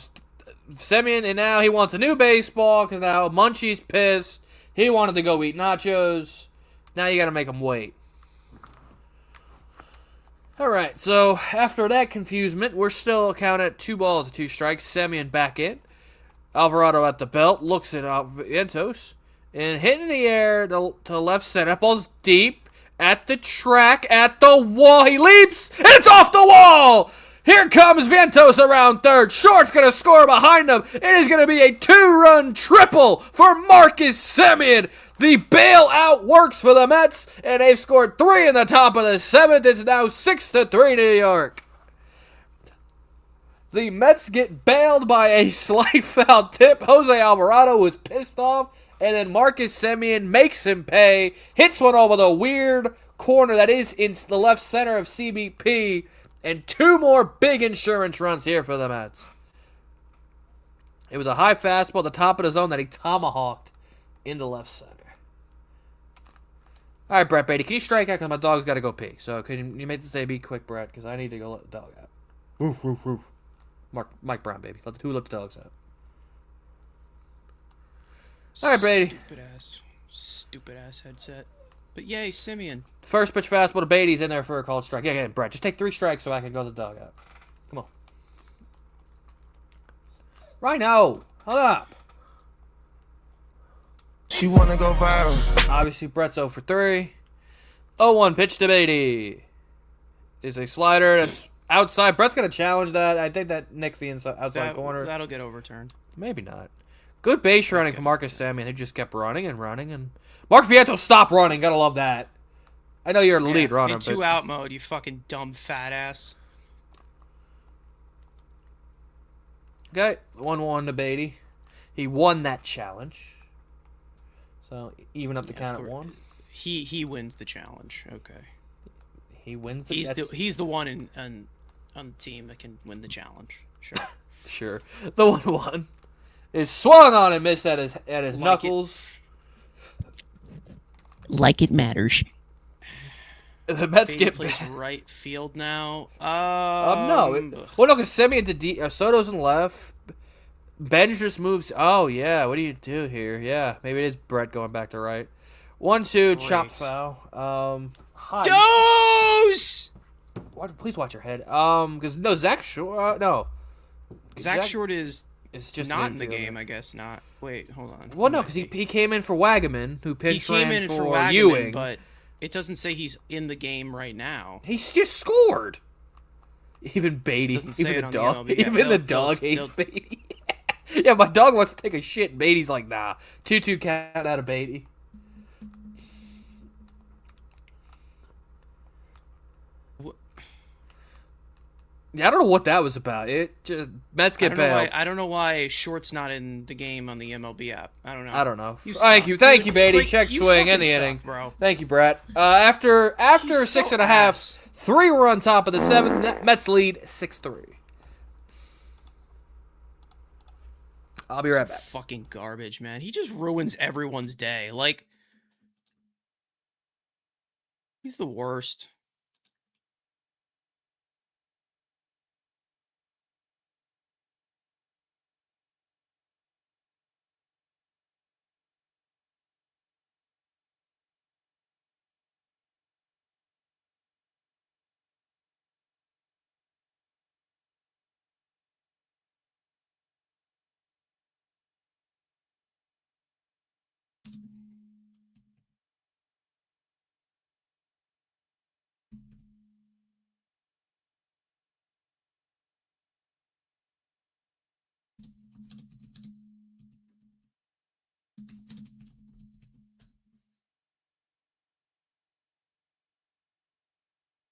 Simeon, and now he wants a new baseball because now Munchie's pissed. He wanted to go eat nachos. Now you got to make him wait. All right, so after that confusement, we're still counted at 2 balls and 2 strikes. Simeon back in. Alvarado at the belt, looks at Vientos, and hitting the air to left center. That ball's deep at the track, at the wall. He leaps, and it's off the wall! Here comes Vientos around third. Short's going to score behind him. It is going to be a 2-run triple for Marcus Simeon. The bailout works for the Mets, and they've scored 3 in the top of the 7th. It's now 6-3 New York. The Mets get bailed by a slight foul tip. Jose Alvarado was pissed off, and then Marcus Simeon makes him pay. Hits one over the weird corner that is in the left center of CBP, and 2 more big insurance runs here for the Mets. It was a high fastball at the top of the zone that he tomahawked into left center. All right, Brett Beatty, can you strike out because my dog's got to go pee? So can you make the say be quick, Brett, because I need to go let the dog out. Roof, roof, roof. Mike Brown, baby. Let the dogs out. All right, Brady. Stupid ass headset. But yay, Simeon. First pitch fastball to Beatty's in there for a called strike. Yeah, Brett, just take 3 strikes so I can go let the dog out. Come on. Right now. Hold up. She wanna go viral. Obviously, Brett's 0 for 3. 0-1 pitch to Beatty. Is a slider that's outside. Brett's going to challenge that. I think that nicks the outside corner. That'll get overturned. Maybe not. Good base running from Marcus Simeon. He just kept running and running. And Mark Vientos stopped running. Gotta love that. I know you're a lead runner. In 2-out mode, you fucking dumb fat ass. Okay, 1-1 to Beatty. He won that challenge. So, even up the count at 1. He wins the challenge. Okay. He wins the He's the one on the team that can win the challenge. Sure. Sure. The 1-1 is swung on and missed at his knuckles. Like it matters. The Mets Beatty get plays back. right field now. No. Well, no, because Simeon to Soto's in left. Ben just moves. Oh, yeah. What do you do here? Yeah, maybe it is Brett going back to right. 1-2, chop foul. Dose! Please watch your head. Because, no, Zach Shore. No. Zach Short is it's just not an in the infielder. game, I guess not. Wait, hold on. Well, no, because he came in for Wagaman, who He pinch came ran in for for Wagaman, Ewing. but it doesn't say he's in the game right now. He's just scored. Even Beatty, Doesn't say even it the on the dog, MLB. Yeah, even the they'll- dog they'll- hates Beatty. Yeah, my dog wants to take a shit. And Beatty's like, nah. 2-2 count out of Beatty. Wh- Yeah, I don't know what that was about. It just Mets get bailed. I don't know why Short's not in the game on the MLB app. I don't know. I don't know. You Thank suck, you, thank dude. you, Beatty. Like, Check you swing in fucking the suck, inning, bro. Thank you, Brett. After He's 6 so and a half, ass. 3 were on top of the 7th. Mets lead 6-3. I'll be right back. Fucking garbage, man. He just ruins everyone's day. Like, he's the worst.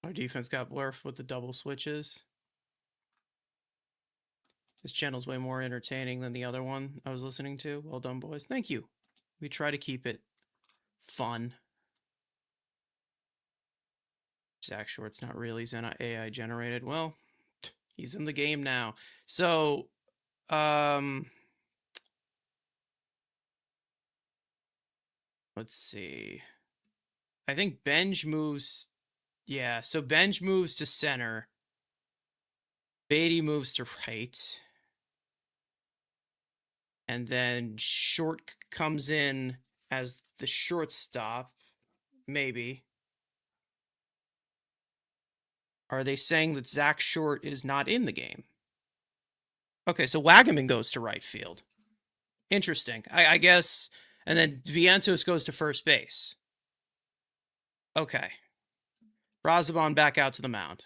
Our defense got worse with the double switches. This channel's way more entertaining than the other one I was listening to. Well done, boys. Thank you. We try to keep it fun. Zach Short's not real. He's AI generated. Well, he's in the game now. So, let's see. I think Benj moves. Yeah, so Benj moves to center. Beatty moves to right. And then Short comes in as the shortstop. Maybe. Are they saying that Zach Short is not in the game? Okay, so Wagaman goes to right field. Interesting. I guess. And then Vientos goes to first base. Okay. Brazoban back out to the mound.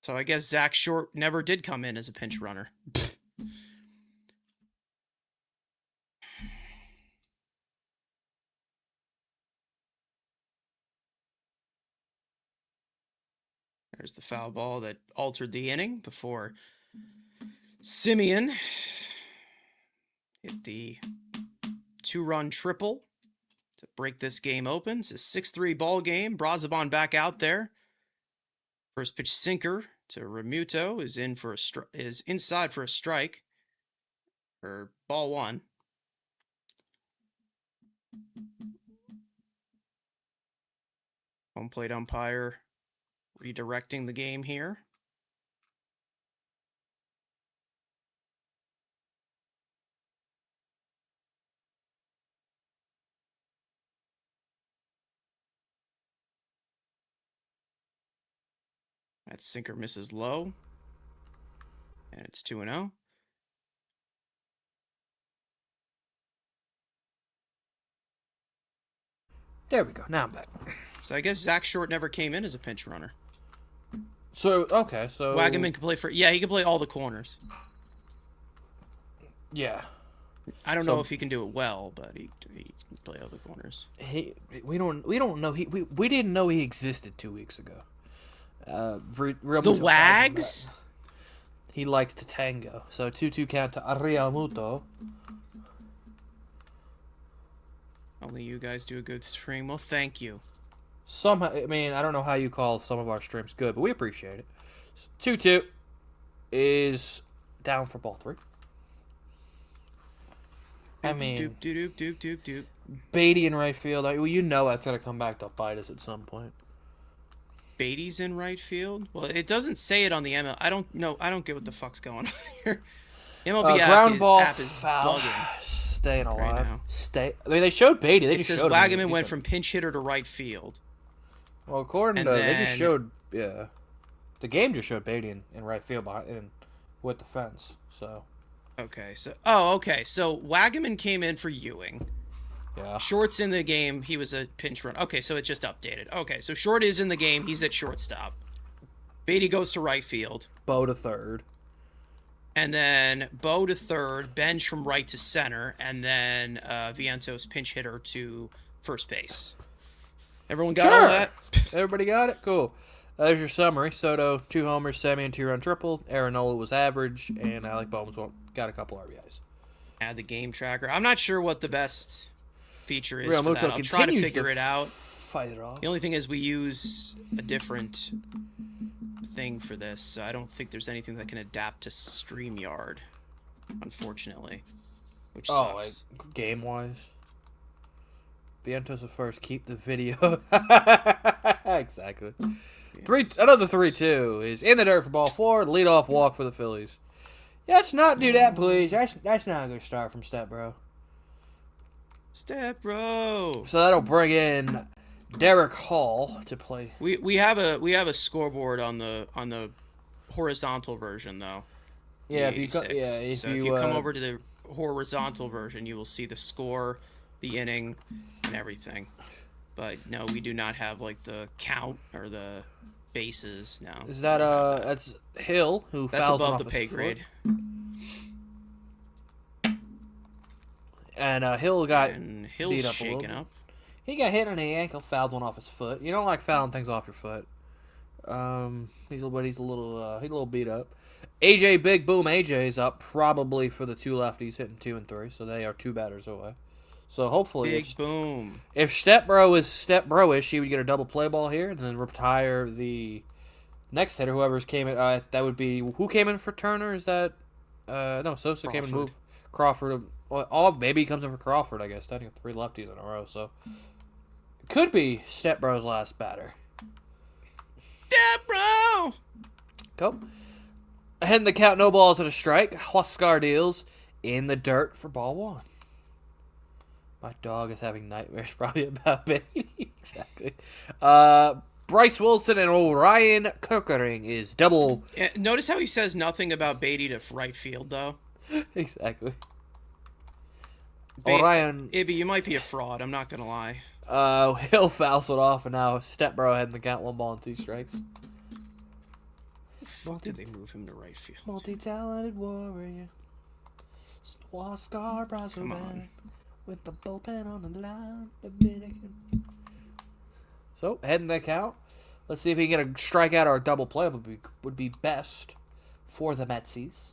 So I guess Zach Short never did come in as a pinch runner. There's the foul ball that altered the inning before Simeon hit the 2-run triple to break this game open. It's a 6-3 ball game. Brazoban back out there. First pitch sinker to Remuto is inside for a strike for ball 1. Home plate umpire redirecting the game here. That sinker misses low. And it's 2-0. There we go. Now I'm back. So I guess Zach Short never came in as a pinch runner. So okay, so Wagaman could play he can play all the corners. Yeah, I don't know if he can do it well, but he can play all the corners. we don't know we didn't know he existed 2 weeks ago. Real The Muto Wags? he likes to tango. So 2-2 count to Ariamuto. Only you guys do a good stream. Well, thank you. Somehow, I mean, I don't know how you call some of our streams good, but we appreciate it. 2-2 is down for ball 3. I mean, Doop, doop, doop, doop, doop. Beatty in right field. Well, you know that's gonna come back to bite us at some point. Beatty's in right field. Well, it doesn't say it on the ML. I don't know. I don't get what the fuck's going on here. MLB Ground ball app is foul. bugging. Staying alive. Right now. I mean, they showed Beatty. They It just says showed him. Wagaman He went showed- from pinch hitter to right field. Well, according and to they just then- showed Yeah. The game just showed Beatty in right field behind with the fence. So. Okay. So Wagaman came in for Ewing. Yeah. Short's in the game. He was a pinch run. Okay, so it just updated. Okay, so Short is in the game. He's at shortstop. Beatty goes to right field. Bo to third. And then Bo to third, Bench from right to center, and then Vientos pinch hitter to first base. Everyone got all that? Everybody got it? Cool. There's your summary. Soto, 2 homers, Semien 2-run triple. Aaron Nola was average, and Alec Boehm's got a couple RBIs. Add the game tracker. I'm not sure what the best feature is Real for that. Muto I'll try to continues figure it out. Fight it off. The only thing is we use a different thing for this, so I don't think there's anything that can adapt to StreamYard, unfortunately, which sucks. Like game-wise? Vientos at first. Keep the video. Exactly. Another 3-2 is in the dirt for ball 4. Leadoff walk for the Phillies. Yeah, let's not do that, please. That's not a good start from Step Bro. Step Bro. So that'll bring in Derek Hall to play. We have a scoreboard on the horizontal version though. Yeah, if you come over to the horizontal version, you will see the score, the inning, and everything. But no, we do not have like the count or the bases now. Is that that's Hill who that's fouls above off the his pay foot. grade. And Hill got And Hill's beat up shaken up. He got hit on the ankle, fouled one off his foot. You don't like fouling things off your foot. He's a little beat up. AJ Big Boom AJ is up probably for the 2 lefties hitting 2 and 3, so they are 2 batters away. So hopefully, Big Boom. If Step Bro is Step Bro-ish, he would get a double play ball here and then retire the next hitter, whoever's came in. That would be who came in for Turner. Is that no Sosa came and moved Crawford. Well, maybe he comes in for Crawford. I guess I think 3 lefties in a row. So it could be Step Bro's last batter. Step Bro. Go. Ahead in the count, no balls and a strike. Huskar deals in the dirt for ball 1. My dog is having nightmares probably about Beatty. Exactly. Bryce Wilson and Orion Kokering is double. Notice how he says nothing about Beatty to right field, though. Exactly. Orion. Orion. Ibby, you might be a fraud. I'm not going to lie. Hill fouls it off, and now Step Bro ahead in the count, 1 ball and 2 strikes. Fuck did they move him to right field? Multi-talented warrior. Huskar Come on. with the bullpen on the line. Dominican. So, heading the count. Let's see if he can get a strikeout or a double play. Would be best for the Metsies.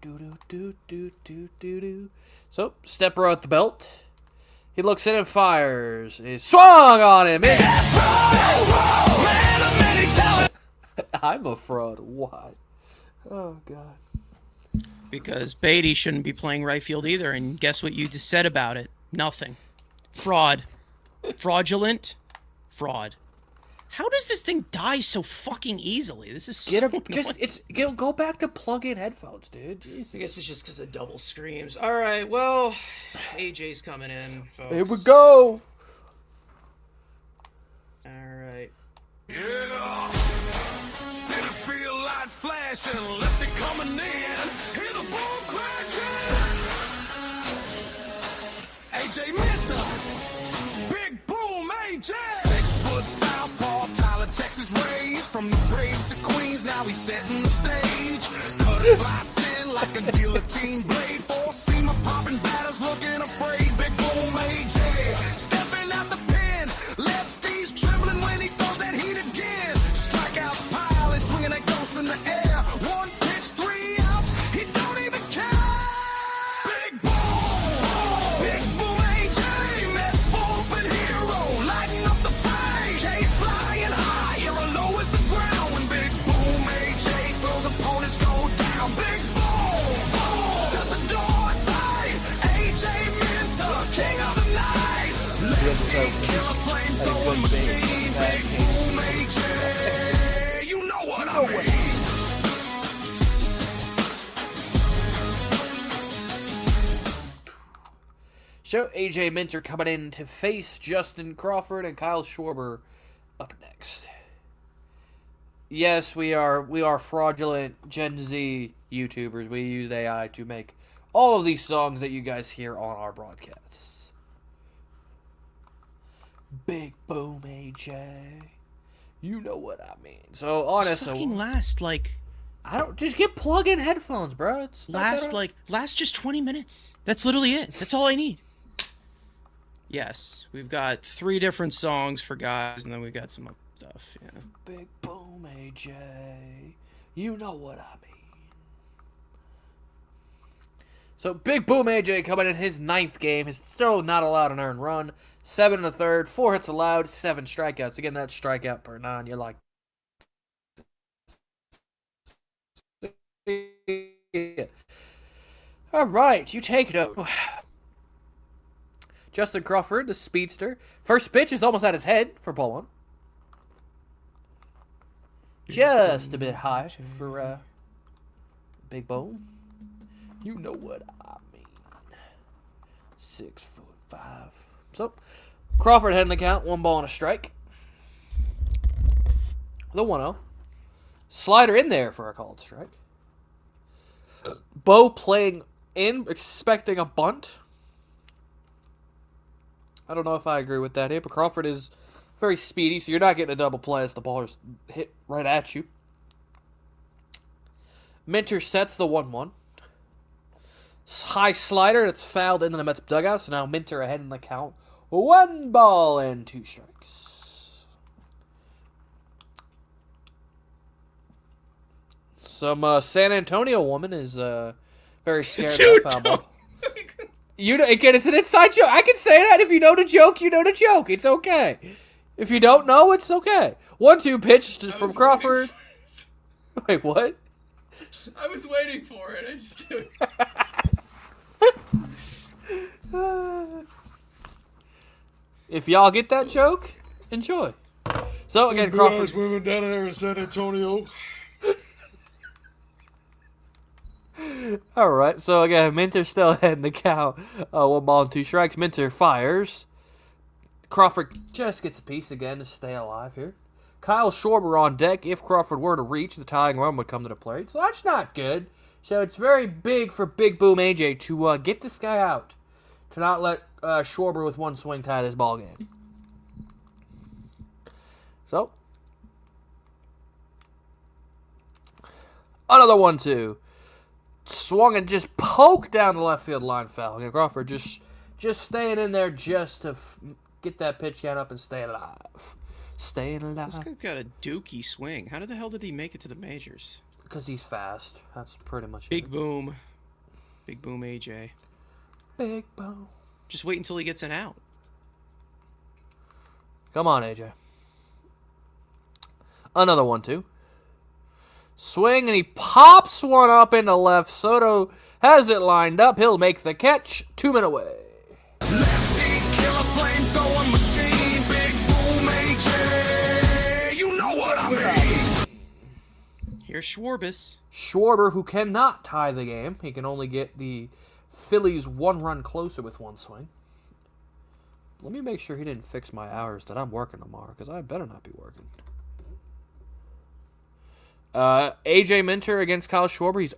Do. So, Step Bro at the belt. He looks in and fires. He swung on him. I'm a fraud. Why? Oh, God. Because Beatty shouldn't be playing right field either, and guess what you just said about it? Nothing. Fraud. Fraudulent. Fraud. How does this thing die so fucking easily? This is so go back to plug-in headphones, dude. Jesus. I guess it's just because of double screams. All right, well, AJ's coming in, folks. Here we go. All right. Yeah. See the field lights flashing, left it coming in. Hear the ball crashing. AJ Minter, Big Boom AJ. 6 foot southpaw, Tyler, Texas raised. From the Braves to Queens, now he's setting the stage. Cutters slice in like a guillotine blade. 4-seamer popping batters looking afraid. Big Boom AJ, stepping out the pen. Lefties trembling when he throws that heat again. Strikeouts pile, he's swinging that ghost in the air. 1 pitch, 3 outs, he don't even care. Big Boom AJ, Mets bullpen hero, lighting up the fray. Case flying high, you're low as the ground. When Big Boom AJ throws, opponents go down. Big Boom, shut the door tight. AJ Minter, king of the night. Lefty killer flamethrower machine. Big Boom AJ, you know what I mean. So AJ Minter coming in to face Justin Crawford and Kyle Schwarber up next. Yes, we are fraudulent Gen Z YouTubers. We use AI to make all of these songs that you guys hear on our broadcasts. Big Boom AJ. You know what I mean. So honestly, Fucking last like I don't just get plug-in headphones, bro. It's last just 20 minutes. That's literally it. That's all I need. Yes, we've got 3 different songs for guys, and then we've got some other stuff. Yeah. Big Boom AJ. You know what I mean. So Big Boom AJ coming in his 9th game. He's still not allowed an earned run. 7 1/3, 4 hits allowed, 7 strikeouts. Again, that's strikeout per 9. You're like, yeah. All right, you take it. Justin Crawford, the speedster. First pitch is almost at his head for ball 1. Just a bit high for Big Boom. You know what I mean. 6'5". So, Crawford heading the count. 1 ball and a strike. The 1-0. Slider in there for a called strike. Bo playing in, expecting a bunt. I don't know if I agree with that hit, but Crawford is very speedy, so you're not getting a double play as the ball is hit right at you. Minter sets the 1-1. High slider that's fouled into the Mets dugout, so now Minter ahead in the count. 1 ball and 2 strikes. Some San Antonio woman is very scared of that foul ball. You know, again, it's an inside joke. I can say that. If you know the joke, you know the joke. It's okay. If you don't know, it's okay. 1-2 pitch from Crawford. Wait, what? I was waiting for it. I just do it. If y'all get that joke, enjoy. So again, Crawford. Women down there in San Antonio. All right. So again, Minter still ahead in the count. 1 ball and 2 strikes. Minter fires. Crawford just gets a piece again to stay alive here. Kyle Schwarber on deck. If Crawford were to reach, the tying run would come to the plate. So that's not good. So it's very big for Big Boom AJ to get this guy out. To not let Schwarber with 1 swing tie this ball game. So. Another 1-2. Swung and just poked down the left field line foul. And Crawford just staying in there just to get that pitch count up and stay alive. Staying alive. This guy got a dookie swing. How the hell did he make it to the majors? Because he's fast. That's pretty much Big it. Boom. Big Boom AJ. Big Boom. Just wait until he gets an out. Come on, AJ. Another 1-2. Swing, and he pops one up into left. Soto has it lined up. He'll make the catch. 2 men away. Lefty killer flame throwing machine, Big Boom AJ. You know what I mean. Here's Schwarbus. Schwarber, who cannot tie the game. He can only get the Phillies 1 run closer with 1 swing. Let me make sure he didn't fix my hours that I'm working tomorrow, because I better not be working. AJ Minter against Kyle Schwarber. He's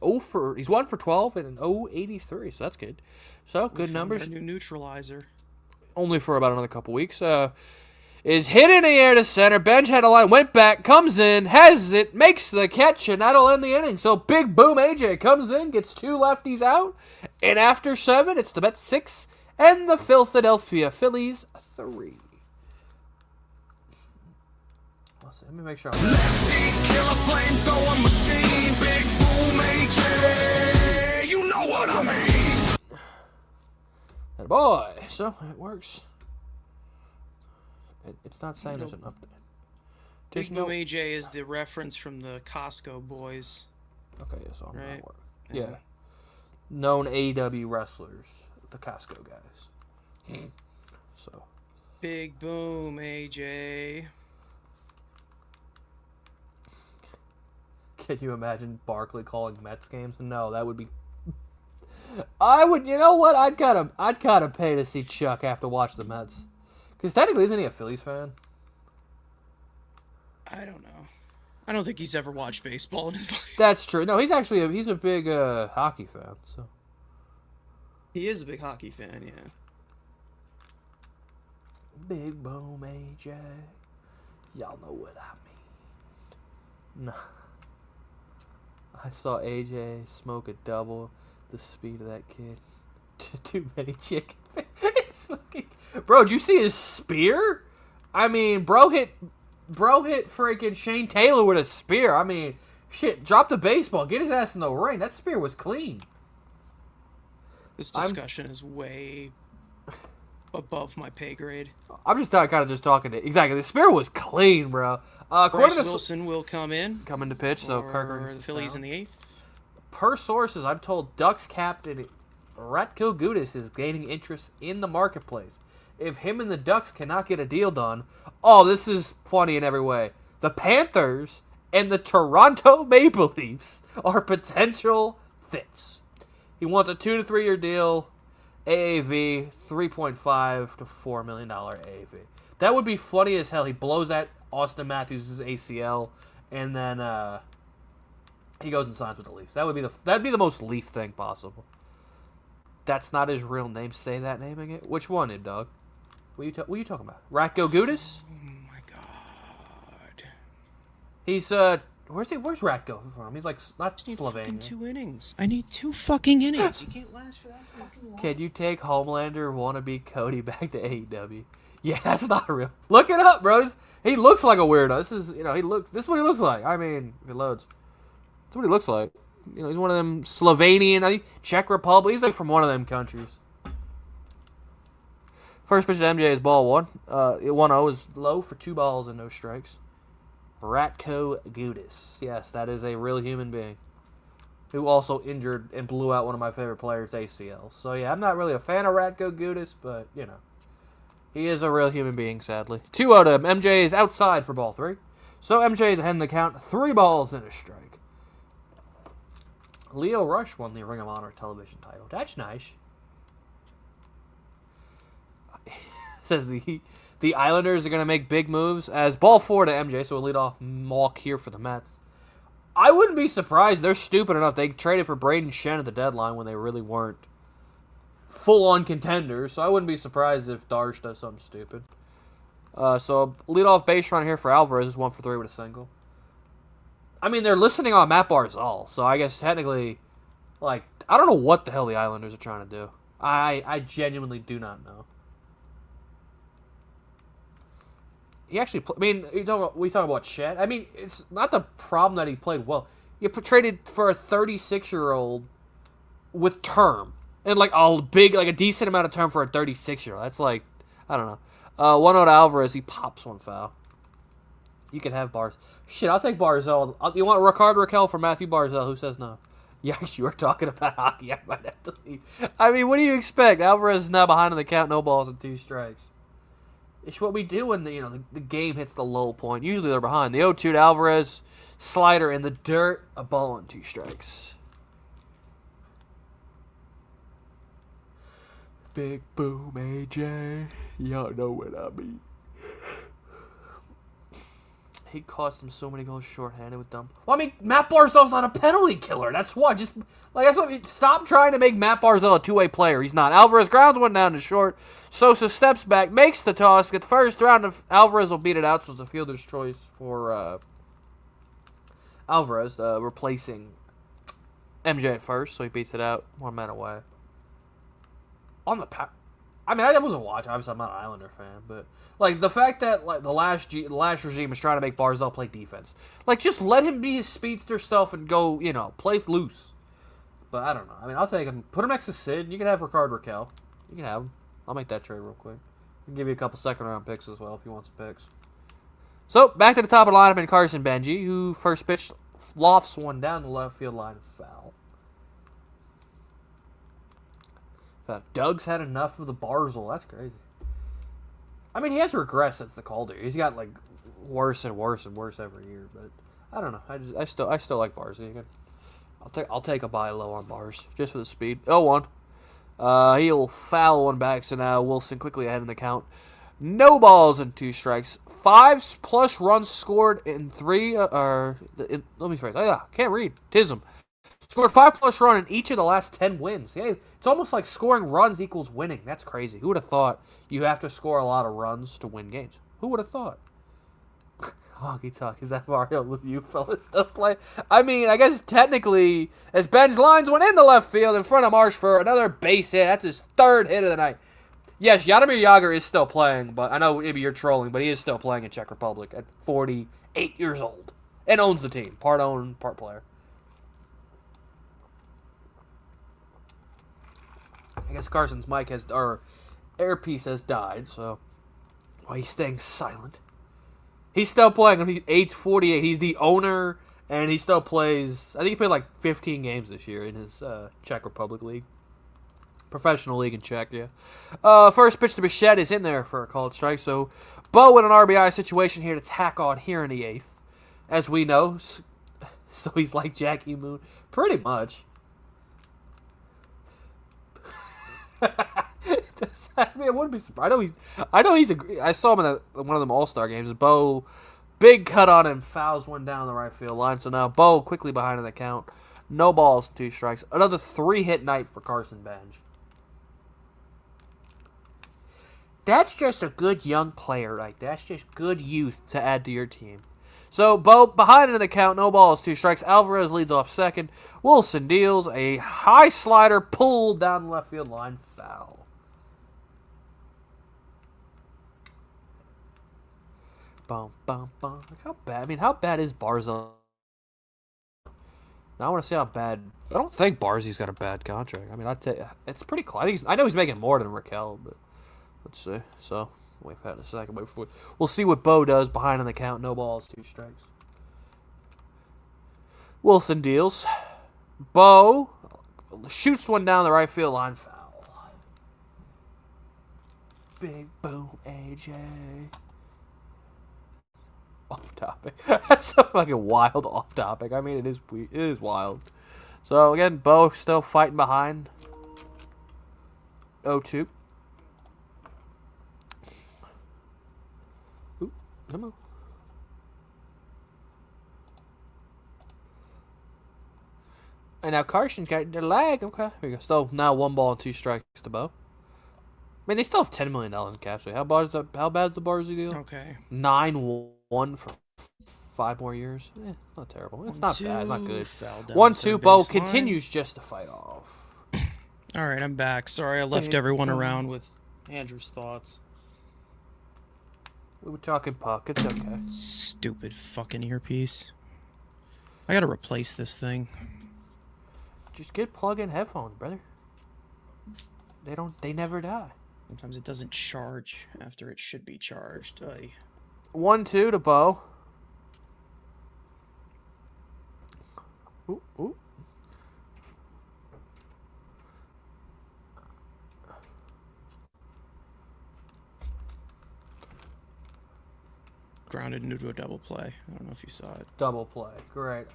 1 for 12 and an 0.83, so that's good. So good numbers. A new neutralizer. Only for about another couple weeks. Is hit in the air to center. Bench had a line, went back, comes in, has it, makes the catch, and that'll end the inning. So Big Boom AJ comes in, gets 2 lefties out, and after 7, it's the Mets 6 and the Philadelphia Phillies 3. Let me make sure. Lefty killer flame throwing machine, Big Boom AJ. You know what I mean. Hey boy, so it works. It's not saying there's an update. Big Boom AJ is the reference from the Costco boys. Okay, yeah, so I'm Right. not working. Yeah. Known AEW wrestlers, the Costco guys. So. Big Boom AJ. Can you imagine Barkley calling Mets games? No, that would be I would. You know what? I'd kind of pay to see Chuck have to watch the Mets, because technically, isn't he a Phillies fan? I don't know. I don't think he's ever watched baseball in his life. That's true. No, he's actually he's a big hockey fan. So He is a big hockey fan, yeah. Big Boom AJ, y'all know what I mean. No, I saw AJ smoke a double the speed of that kid. Too many chicken. It's fucking... Bro, did you see his spear? I mean, bro hit freaking Shane Taylor with a spear. I mean, shit, drop the baseball, get his ass in the ring. That spear was clean. This discussion is way above my pay grade. I'm just kind of just talking to exactly. The spear was clean, bro. Bryce Wilson will come in. Coming to pitch, so Kirk the Phillies in the 8th. Per sources, I'm told Ducks captain Ratko Gudas is gaining interest in the marketplace. If him and the Ducks cannot get a deal done, oh, this is funny in every way. The Panthers and the Toronto Maple Leafs are potential fits. He wants a 2 to 3 year deal, AAV $3.5 to $4 million AAV. That would be funny as hell. He blows at Austin Matthews' ACL, and then he goes and signs with the Leafs. That'd be the most Leaf thing possible. That's not his real name. Say that name again. Which one, dog? What are you talking about? Ratko Gudas? Oh my god. He's where's Ratko from? He's like not I need fucking Slovenian. 2 innings. I need 2 fucking innings. You can't last for that fucking long. Can you take Homelander wannabe Cody back to AEW? Yeah, that's not real. Look it up, bro. He looks like a weirdo. This is this is what he looks like. I mean, if it loads. That's what he looks like. He's one of them Slovenian, Czech Republic. He's like from one of them countries. First pitch to MJ is ball 1. 1-0 is low for 2 balls and no strikes. Ratko Gudas. Yes, that is a real human being who also injured and blew out one of my favorite players' ACL. So, yeah, I'm not really a fan of Ratko Gudas, but, he is a real human being, sadly. 2-0 to him. MJ is outside for ball 3. So, MJ is ahead in the count. 3 balls and a strike. Leo Rush won the Ring of Honor television title. That's nice. Says the Islanders are going to make big moves as ball 4 to MJ, so we'll lead off walk here for the Mets. I wouldn't be surprised. They're stupid enough. They traded for Braden Shen at the deadline when they really weren't full-on contenders, so I wouldn't be surprised if Darsh does something stupid. So lead off base run here for Alvarez is 1 for 3 with a single. I mean, they're listening on Matt Barzal, so I guess technically, I don't know what the hell the Islanders are trying to do. I genuinely do not know. He actually, we talk about Chet. I mean, it's not the problem that he played well. You traded for a 36-year-old with term. And, a decent amount of term for a 36-year-old. That's I don't know. 1-0 to Alvarez, he pops one foul. You can have Bars. Shit, I'll take Barzell. You want Rickard Raquel for Matthew Barzell? Who says no? Yes, you were talking about hockey. I might have to leave. I mean, what do you expect? Alvarez is now behind in the count, no balls and 2 strikes. It's what we do when the game hits the low point. Usually they're behind. The 0-2 to Alvarez, slider in the dirt, a ball and 2 strikes. Big Boom AJ, y'all know what I mean. He cost him so many goals shorthanded with them. Well, I mean, Matt Barzal's not a penalty killer. That's why. Stop trying to make Matt Barzal a two-way player. He's not. Alvarez grounds one down to short. Sosa steps back, makes the toss. Gets first round. Alvarez will beat it out, so it's a fielder's choice for Alvarez, replacing MJ at first, so he beats it out 1 man away. I wasn't watching. Obviously, I'm not an Islander fan, but the fact that the last regime is trying to make Barzal play defense, just let him be his speedster self and go, play loose. But I don't know. I mean, I'll take him. Put him next to Sid. You can have Rickard Raquel. You can have him. I'll make that trade real quick. I can give you a couple second-round picks as well if you want some picks. So back to the top of the lineup in Carson Benji, who first pitched lofts one down the left field line, foul. Doug's had enough of the Barzal. That's crazy. I mean, he has regressed since the Calder. He's got worse and worse and worse every year. But I don't know. I still like Barzal. I'll take a buy low on Bars just for the speed. 0-1. He'll foul one back, so now Wilson quickly ahead in the count. No balls and 2 strikes. 5+ runs scored in 3. Let me rephrase. Oh yeah, can't read. Tism. Scored 5+ run in each of the last 10 wins. Yeah, it's almost like scoring runs equals winning. That's crazy. Who would have thought you have to score a lot of runs to win games? Who would have thought? Hockey talk. Is that Mario you fellas still play? I mean, I guess technically, as Ben's lines went into left field in front of Marsh for another base hit. That's his 3rd hit of the night. Yes, Jaromir Jagr is still playing, but I know maybe you're trolling, but he is still playing in Czech Republic at 48 years old and owns the team. Part owner, part player. I guess Carson's mic or earpiece has died, so while he's staying silent. He's still playing. He's age 48. He's the owner, and he still plays. I think he played like 15 games this year in his Czech Republic league. Professional league in Czechia. First pitch to Bichette is in there for a called strike. So Bo in an RBI situation here to tack on here in the 8th. As we know. So he's like Jackie Moon. Pretty much. I mean, I wouldn't be surprised. I know he's. I saw him in one of them All-Star games. Bo, big cut on him, fouls one down the right field line. So now Bo quickly behind in the count. No balls, 2 strikes. Another 3-hit night for Carson Bench. That's just a good young player, right? That's just good youth to add to your team. So Bo behind in the count, no balls, 2 strikes. Alvarez leads off second. Wilson deals a high slider pulled down the left field line, foul. Bum, bum, bum. How bad? I mean, how bad is Barzo? Now I want to see how bad. I don't think Barzy's got a bad contract. I mean, it's pretty close. I know he's making more than Raquel, but let's see. So wait for that in a second. We'll see what Bo does behind on the count. No balls, 2 strikes. Wilson deals. Bo shoots one down the right field line, foul. Big boom, AJ. Off topic. That's so fucking wild off topic. I mean, it is weird. It is wild. So again, Bo still fighting behind. 0-2. Ooh, come on. And now Carson's got the lag. Okay, here we go. Still now 1 ball and 2 strikes to Bo. I mean, they still have $10 million in cap space. How bad's the Barzy deal? Okay. 9-1 for 5 more years. Not terrible. It's not bad. It's not good. 1-2. Bo continues just to fight off. All right, I'm back. Sorry, I left everyone around with Andrew's thoughts. We were talking puck. It's okay. Stupid fucking earpiece. I gotta replace this thing. Just get plug-in headphones, brother. They never die. Sometimes it doesn't charge after it should be charged. 1-2 to Bo. Ooh, ooh. Grounded into a double play. I don't know if you saw it. Double play. Great.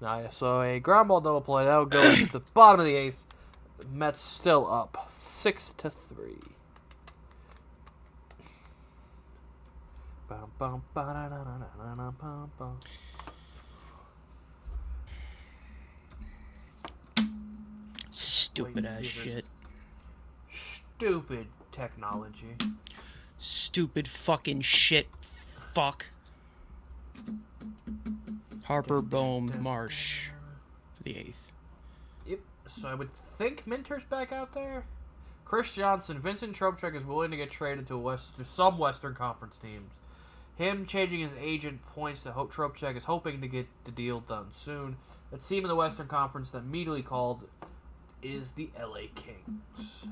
Nice. So a ground ball double play. That would go to the bottom of the 8th. Mets still up 6-3. Stupid ass shit. Stupid technology. Stupid fucking shit. Fuck. Harper, Bohm, Marsh for the 8th. Yep. So I would think Minter's back out there. Chris Johnson, Vincent Trocheck is willing to get traded to some Western Conference teams. Him changing his agent points to Trocheck is hoping to get the deal done soon. The team in the Western Conference that immediately called is the LA Kings.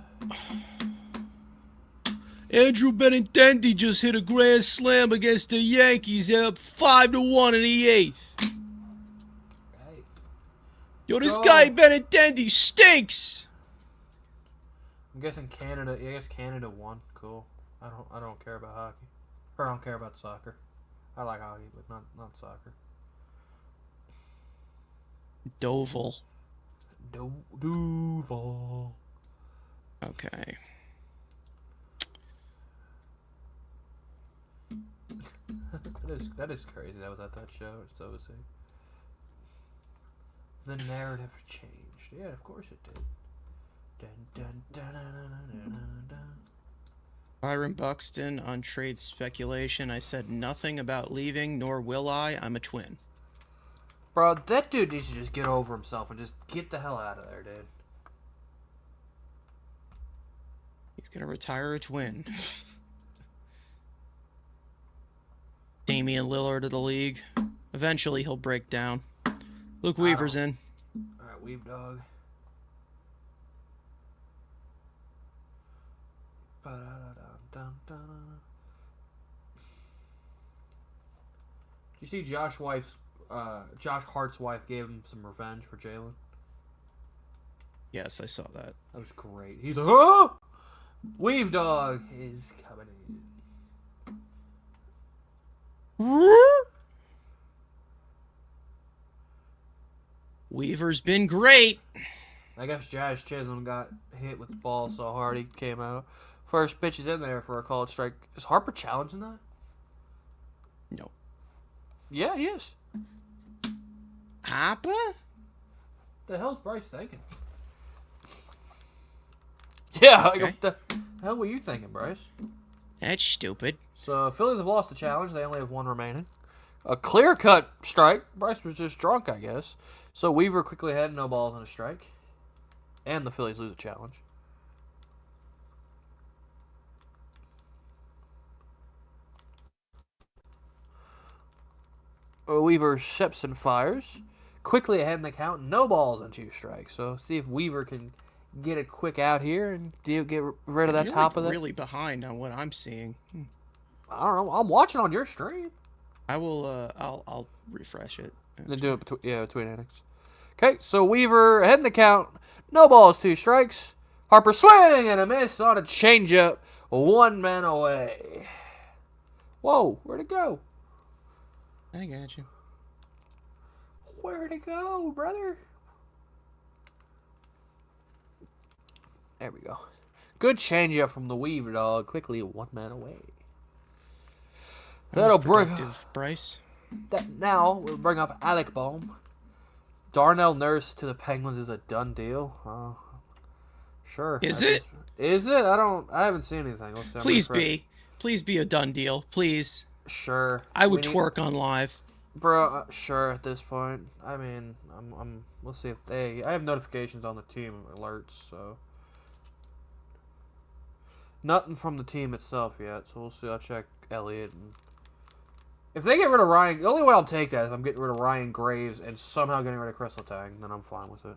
Andrew Benintendi just hit a grand slam against the Yankees. They're up 5-1 in the 8th. Right. Yo, this guy Benintendi stinks. I'm guessing Canada. I guess Canada won. Cool. I don't care about hockey, or I don't care about soccer. I like hockey, but not soccer. Doval. Duval. Okay. that is crazy. That was at that show. It's so sick. The narrative changed. Yeah, of course it did. Dun, dun, dun, dun, dun, dun, dun, dun. Byron Buxton on trade speculation. I said nothing about leaving, nor will I. I'm a twin. Bro, that dude needs to just get over himself and just get the hell out of there, dude. He's going to retire a twin. Damian Lillard of the league. Eventually he'll break down. Luke Weaver's in. Alright, Weave Dog. You see Josh Hart's wife gave him some revenge for Jalen? Yes, I saw that. That was great. He's like, oh! Weave Dog is coming in. Weaver's been great. I guess Jazz Chisholm got hit with the ball so hard he came out. First pitch is in there for a called strike. Is Harper challenging that? No. Yeah, he is. Harper? The hell's Bryce thinking? Yeah, Okay. what the hell were you thinking, Bryce? That's stupid. So, Phillies have lost the challenge. They only have one remaining. A clear-cut strike. Bryce was just drunk, I guess. So, Weaver quickly ahead, no balls and a strike. And the Phillies lose a challenge. Weaver steps and fires. Quickly ahead in the count, no balls and 2 strikes. So, see if Weaver can get a quick out here and get rid of that You're top like of that. really behind on what I'm seeing. I don't know. I'm watching on your stream. I will. I'll refresh it. Then do it between innings. Okay, so Weaver ahead in the count. No balls, 2 strikes. Harper swing and a miss on a changeup. 1 man away. Whoa, where'd it go? I got you. Where'd it go, brother? There we go. Good changeup from the Weaver Dog. Quickly 1 man away. That'll bring Bryce. that. Now we'll bring up Alec Bohm. Darnell Nurse to the Penguins is a done deal. Sure. Is it? Is it? I haven't seen anything. Let's see. Please be a done deal. Please. Sure. I would twerk on live. Bro, sure at this point. I mean, we'll see if I have notifications on the team alerts, so. Nothing from the team itself yet, so we'll see. I'll check Elliott. And if they get rid of Ryan, the only way I'll take that is if I'm getting rid of Ryan Graves and somehow getting rid of Crystal Tang, then I'm fine with it.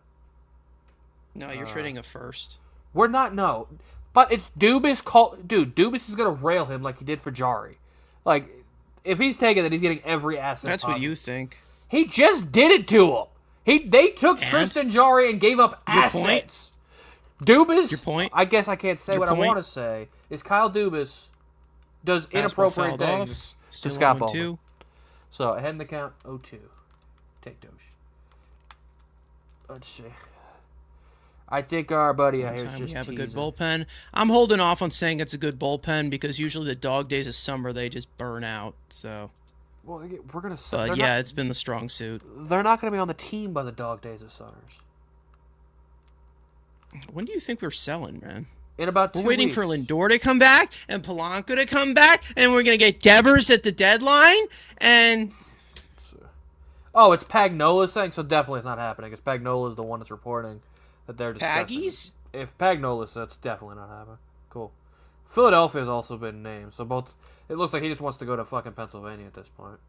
No, you're trading a first. We're not, no. But it's Dubas dude, Dubas is going to rail him like he did for Jari. Like, if he's taking it, he's getting every asset That's possible. what you think. He just did it to him. They took And? Tristan Jari and gave up Your assets. Dubas, Your point? I guess I can't say Your what point? I want to say, is Kyle Dubas does inappropriate Fastball fouled things off. to Still Scott 0-2. Bowman. So, ahead in the count, 0-2. Take Doge. Let's see. I think our buddy out here is Time just we have a good teasing. bullpen. I'm holding off on saying it's a good bullpen because usually the dog days of summer they just burn out. So, Well, we're going to... but yeah, it's been the strong suit. They're not going to be on the team by the dog days of Summers. When do you think we're selling, man? In about 2 We're waiting weeks. for Lindor to come back and Polanco to come back, and we're gonna get Devers at the deadline. And Oh, it's Pagnola saying, so definitely it's not happening, because Pagnola is the one that's reporting that they're discussing. Paggies? If Pagnola says, it's definitely not happening. Cool. Philadelphia has also been named, so both... It looks like he just wants to go to fucking Pennsylvania at this point.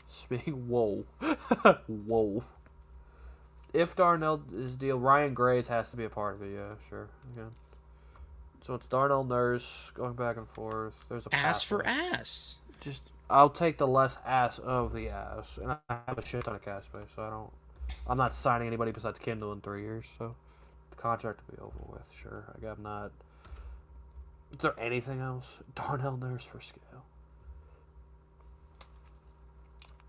Speaking... Whoa. Whoa. If Darnell is deal, Ryan Graves has to be a part of it, yeah, sure. Again. So it's Darnell Nurse going back and forth. There's a ass pass for there. ass. Just I'll take the less ass of the ass, and I have a shit ton of cash space, so I'm not signing anybody besides Kindle in 3 years, so the contract will be over with. Sure, I'm not. Is there anything else? Darnell Nurse for scale.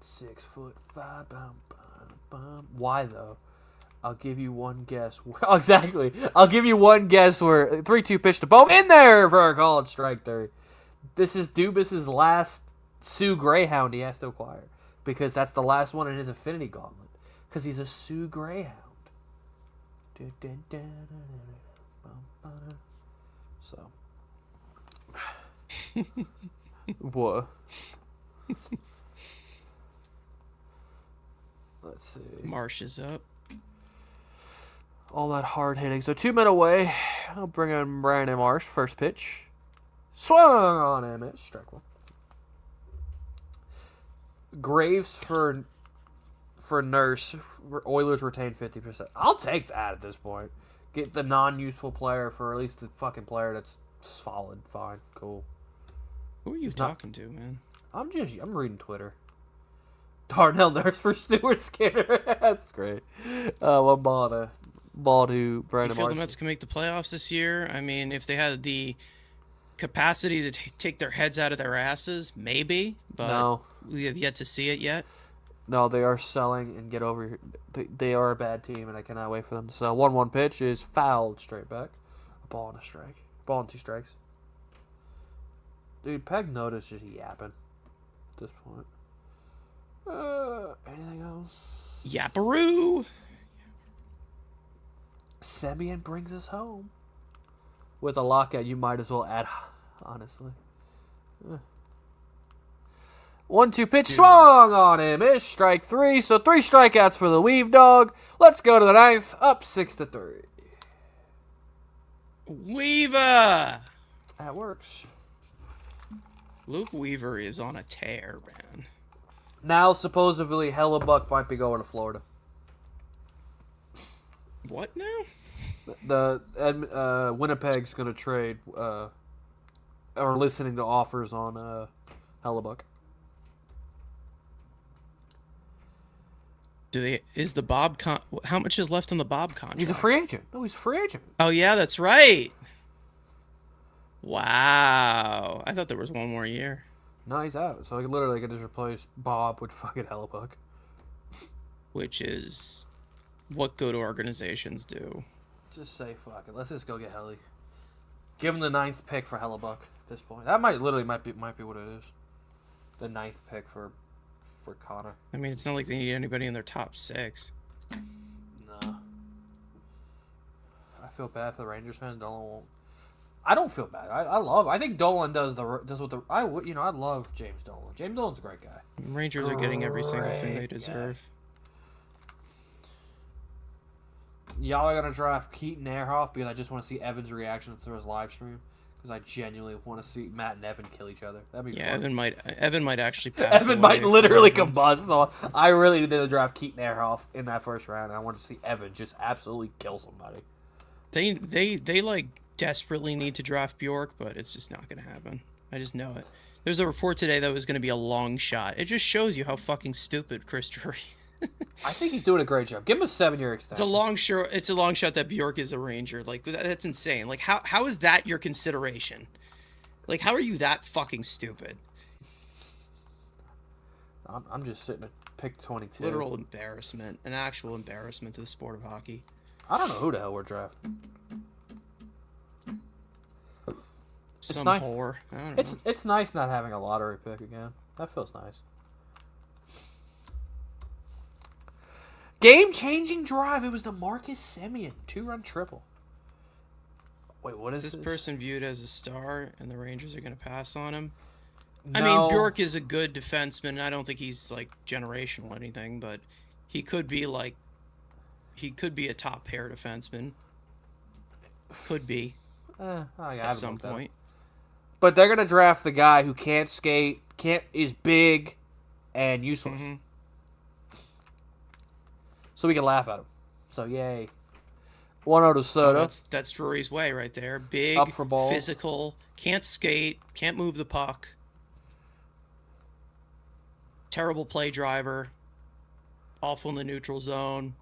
6'5". Bum, bum, bum. Why though? I'll give you one guess. Exactly. I'll give you one guess where 3-2 pitch to Bohm in there for a called strike 3. This is Dubas's last Sioux Greyhound he has to acquire because that's the last one in his Infinity Gauntlet because he's a Sioux Greyhound. So. What? Let's see. Marsh is up. All that hard hitting. So 2 men away. I'll bring in Brandon Marsh. First pitch. Swung on him. It's strike 1. Graves for Nurse. Oilers retain 50%. I'll take that at this point. Get the non-useful player for at least the fucking player that's solid. Fine. Cool. Who are you talking to, man? I'm reading Twitter. Darnell Nurse for Stuart Skinner. That's great. One ball to You Brandon feel Marsh. the Mets can make the playoffs this year? I mean, if they had the capacity to take their heads out of their asses, maybe. But No. we have yet to see it yet. No, they are selling and get over here. They are a bad team, and I cannot wait for them to sell. 1-1 pitch is fouled straight back. A ball and a strike. Ball and 2 strikes. Dude, Peg Notice just yapping at this point. Anything else? Yapparoo! Semien brings us home. With a lockout, you might as well add, honestly. 1-2 pitch swung on him. Is strike 3. So 3 strikeouts for the Weave Dog. Let's go to the 9th. Up 6-3. Weaver! That works. Luke Weaver is on a tear, man. Now, supposedly, Hellebuck might be going to Florida. What now? Winnipeg's going to trade, or listening to offers on Hellebuck. Is the Bob how much is left on the Bob contract? He's a free agent. No, he's a free agent. Oh yeah, that's right. Wow. I thought there was one more year. No, he's out. So I literally could just replace Bob with fucking Hellebuck. Which is what good organizations do. Just say fuck it. Let's just go get Helly. Give him the 9th pick for Hellebuck at this point. That might be what it is. The 9th pick for Connor. I mean, it's not like they need anybody in their top 6. No. I feel bad for the Rangers fans. Dolan won't. I don't feel bad. I think Dolan does what the I love James Dolan. James Dolan's a great guy. Rangers are getting every single thing they deserve. Y'all are gonna draft Keaton Ehrhoff because I just want to see Evan's reaction through his live stream because I genuinely want to see Matt and Evan kill each other. That'd be fun. Evan might actually pass. Evan away might literally for Evans. combust. So I really did the draft Keaton Ehrhoff in that first round. And I want to see Evan just absolutely kill somebody. They like desperately need to draft Bjork, but it's just not gonna happen. I just know it. There's a report today that it was gonna be a long shot. It just shows you how fucking stupid Chris Drury. I think he's doing a great job. Give him a 7-year extension. It's a long shot that Bjork is a Ranger. Like that's insane. Like how is that your consideration? Like how are you that fucking stupid? I'm just sitting at pick 22. Literal embarrassment, an actual embarrassment to the sport of hockey. I don't know who the hell we're drafting. Some nice. whore. I don't know. It's nice not having a lottery pick again. That feels nice. Game-changing drive. It was the Marcus Semien 2-run triple. Wait, what is this this? person viewed as a star, and the Rangers are going to pass on him? No. I mean, Bjork is a good defenseman, and I don't think he's like generational or anything, but he could be a top pair defenseman. Could be at some point. But they're gonna draft the guy who can't skate, is big, and useless. Mm-hmm. So we can laugh at him. So yay. 1-0 to Soto. That's Drury's way right there. Big, Up for ball. physical, can't skate, can't move the puck. Terrible play driver. Awful in the neutral zone.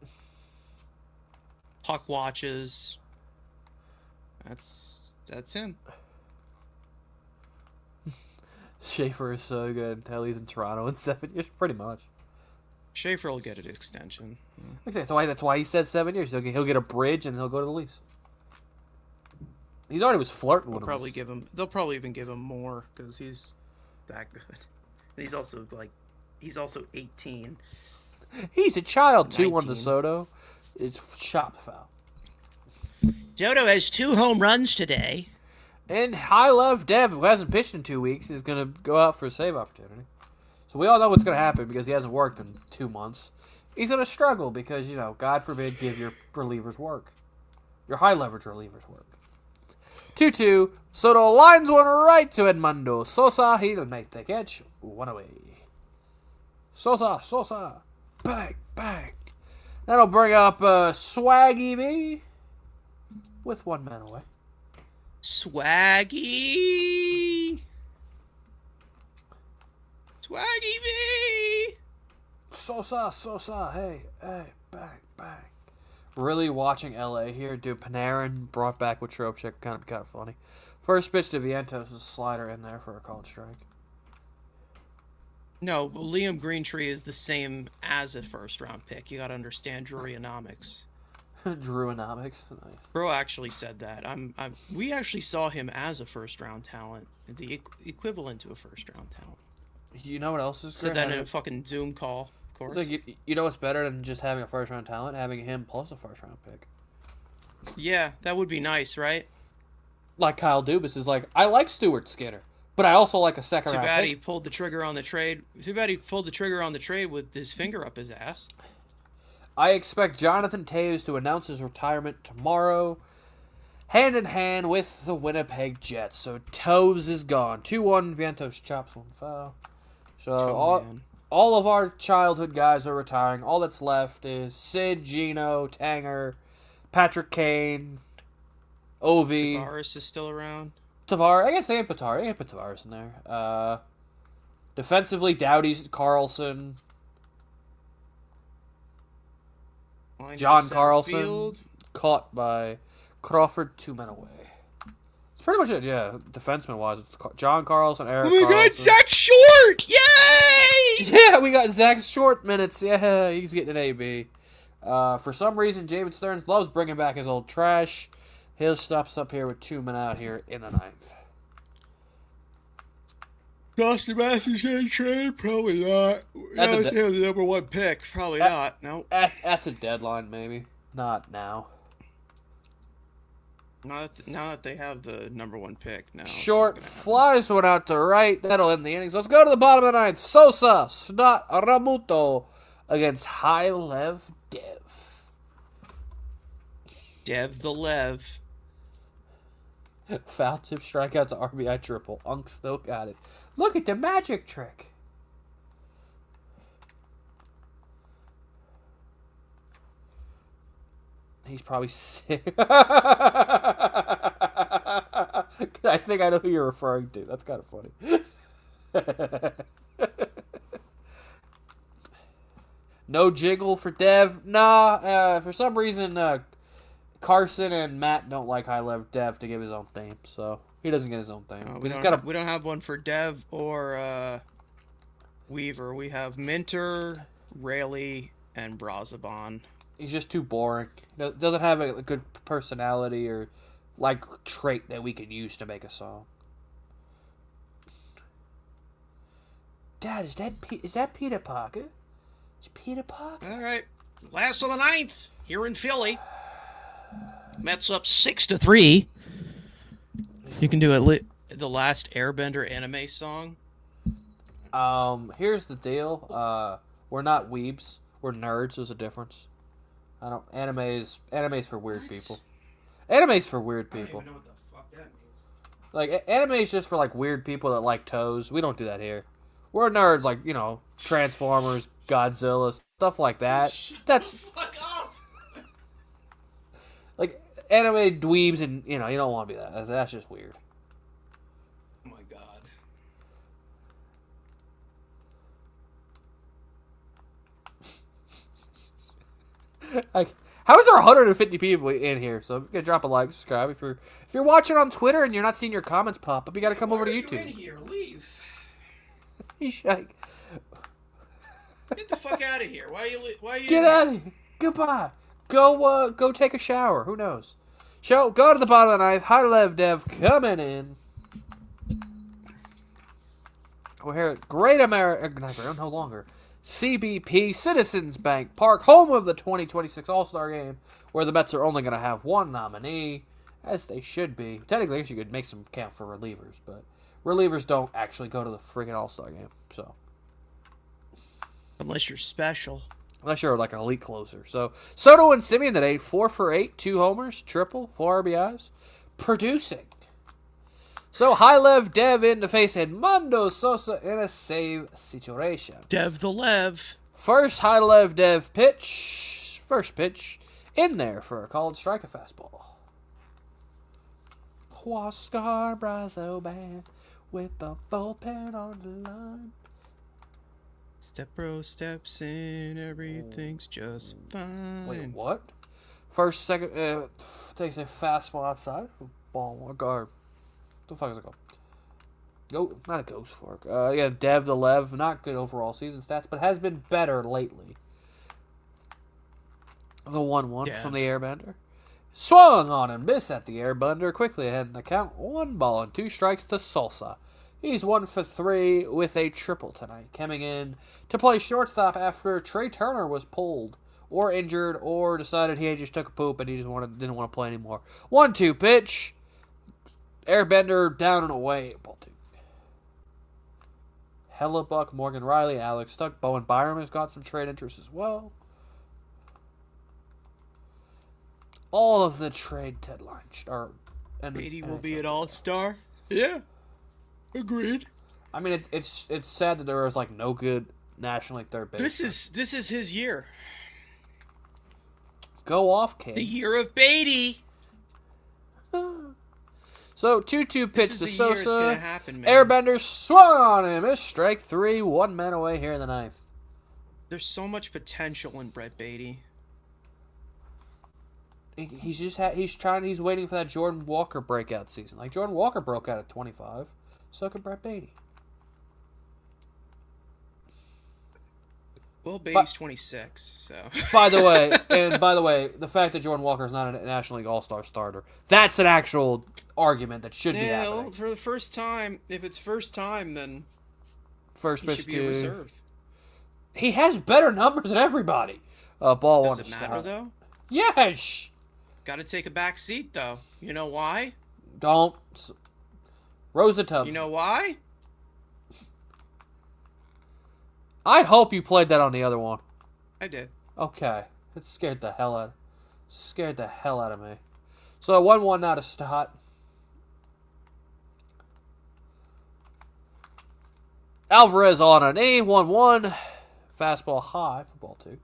Puck watches. That's him. Schaefer is so good until he's in Toronto in 7 years, pretty much. Schaefer will get an extension. That's why he said 7 years. He'll get a bridge and he'll go to the Leafs. He's already was flirting with him. They'll probably even give him more because he's that good. And he's also 18. He's a child. 2-1 19. to Soto. It's shot foul. Soto has 2 home runs today. And High Love Dev, who hasn't pitched in 2 weeks, is going to go out for a save opportunity. So we all know what's going to happen because he hasn't worked in 2 months. He's going to struggle because, God forbid, give your relievers work. Your high leverage relievers work. 2-2. Soto lines one right to Edmundo Sosa. He'll make the catch. 1 away. Sosa. Bang, bang. That'll bring up Swaggy B with 1 man away. Swaggy B. Sosa. Hey, bang, bang. Really watching LA here. Dude, Panarin brought back with Trocheck. Kind of funny. First pitch to Vientos is a slider in there for a called strike. No, Liam Greentree is the same as a first-round pick. You got to understand Drurynomics. Drurynomics. Nice. Bro actually said that. We actually saw him as a first-round talent, the equivalent to a first-round talent. You know what else is said great? that in a fucking Zoom call, of course. Like you know what's better than just having a first-round talent? Having him plus a first-round pick. Yeah, that would be nice, right? Like Kyle Dubas is like, I like Stuart Skinner, but I also like a second-round pick. Too bad he pulled the trigger on the trade. Too bad he pulled the trigger on the trade with his finger up his ass. I expect Jonathan Toews to announce his retirement tomorrow, hand in hand with the Winnipeg Jets. So Toews is gone. 2-1, Vientos chops 1 foul. So all of our childhood guys are retiring. All that's left is Sid, Gino, Tanger, Patrick Kane, Ovi. Tavares is still around. Tavares, I guess they ain't put Tavares in there. Defensively, Doughty's, Carlson, John Carlson, caught by Crawford, 2 men away. It's pretty much it, yeah. Defenseman-wise, it's John Carlson, Eric Carlson. God, Zach Short! Yay! Yeah, we got Zach Short minutes. Yeah, he's getting an AB. For some reason, David Stearns loves bringing back his old trash. He'll stops up here with 2 men out here in the 9th. Dusty Matthews getting traded? Probably not. That's the number 1 pick. Probably not. No. At the deadline, maybe. Not now. Now that they have the number 1 pick now. Short flies one out to right. That'll end the innings. Let's go to the bottom of the 9th. Sosa, Snot, Ramuto against High Lev Dev. Dev the Lev. Foul tip strikeout to RBI triple. Unk still got it. Look at the magic trick. He's probably sick. I think I know who you're referring to. That's kind of funny. No jiggle for Dev. Nah, for some reason, Carson and Matt don't like High Lev Dev to give his own theme, so he doesn't get his own theme. We don't have one for Dev or Weaver. We have Minter, Rayleigh, and Brazaban. He's just too boring. He doesn't have a good personality or trait that we could use to make a song. Dad, is that Peter Parker? It's Peter Parker. All right, last of the 9th here in Philly. Mets up 6-3. You can do it. The last Airbender anime song. Here's the deal. We're not weebs. We're nerds. There's a difference. Anime's for weird people. Anime's for weird people. I don't even know what the fuck that means. Like, anime is just for, weird people that like toes. We don't do that here. We're nerds, Transformers, Godzilla, stuff like that. That's... Fuck off! Anime dweebs and, you don't want to be that. That's just weird. Oh my god. How is there 150 people in here? So you gotta drop a like, subscribe. If you're watching on Twitter and you're not seeing your comments pop up, you gotta come over to YouTube. You in here? Leave. He's like, Get the fuck out of here. Why are you Get in out here? of here. Goodbye. Go take a shower. Who knows? Go to the bottom of the ninth. High Lev Dev coming in. We're here at Great America. No longer. CBP Citizens Bank Park, home of the 2026 All-Star Game, where the Mets are only going to have one nominee, as they should be. Technically, I guess you could make some count for relievers, but relievers don't actually go to the friggin' All-Star Game, so. Unless you're special. Unless you're like an elite closer. So, Soto and Simeon today, 4 for 8, 2 homers, triple, 4 RBIs, producing. So, High Lev Dev in to face Edmundo Sosa in a save situation. Dev the Lev. First High Lev Dev pitch. First pitch in there for a called strike, a fastball. Huascar Brazo band with the bullpen on the line. Step bro steps in, everything's just fine. Wait, what? First, second, takes a fastball outside. Ball one guard. What the fuck is it called? Go, not a ghost fork. Yeah, Dev the Lev. Not good overall season stats, but has been better lately. The 1-1 from the Airbender. Swung on and missed at the Airbender. Quickly ahead in the count. 1 ball and 2 strikes to Salsa. He's 1 for 3 with a triple tonight. Coming in to play shortstop after Trey Turner was pulled or injured or decided he just took a poop and he just didn't want to play anymore. 1-2 pitch. Airbender down and away. Ball 2. Hellebuck, Morgan Riley, Alex Stuck, Bowen Byram has got some trade interest as well. All of the trade deadlines are. Beatty will be an all-star. Yeah. Agreed. I mean, it's sad that there was like no good National League third base. This is his year. Go off, kid. The year of Beatty. So 2-2 pitch to This is the Sosa. year it's gonna happen, man. Airbender swung on him. It's strike 3. 1 man away here in the ninth. There's so much potential in Brett Beatty. He's waiting for that Jordan Walker breakout season. Like Jordan Walker broke out at 25. So could Brett Beatty. Well, Beatty's 26, so. By the way, the fact that Jordan Walker is not a National League All-Star starter, that's an actual argument that should be happening. Well, for the first time, if it's first time, then First he pitch should be a reserve. He has better numbers than everybody. Ball Does one it to matter, stop. though? Yes. Got to take a back seat, though. You know why? Don't. Rosa Tubbs. You know why? I hope you played that on the other one. I did. Okay. It scared the hell out of me. So 1-1 now to start. Alvarez on an A. 1-1. Fastball high for ball 2.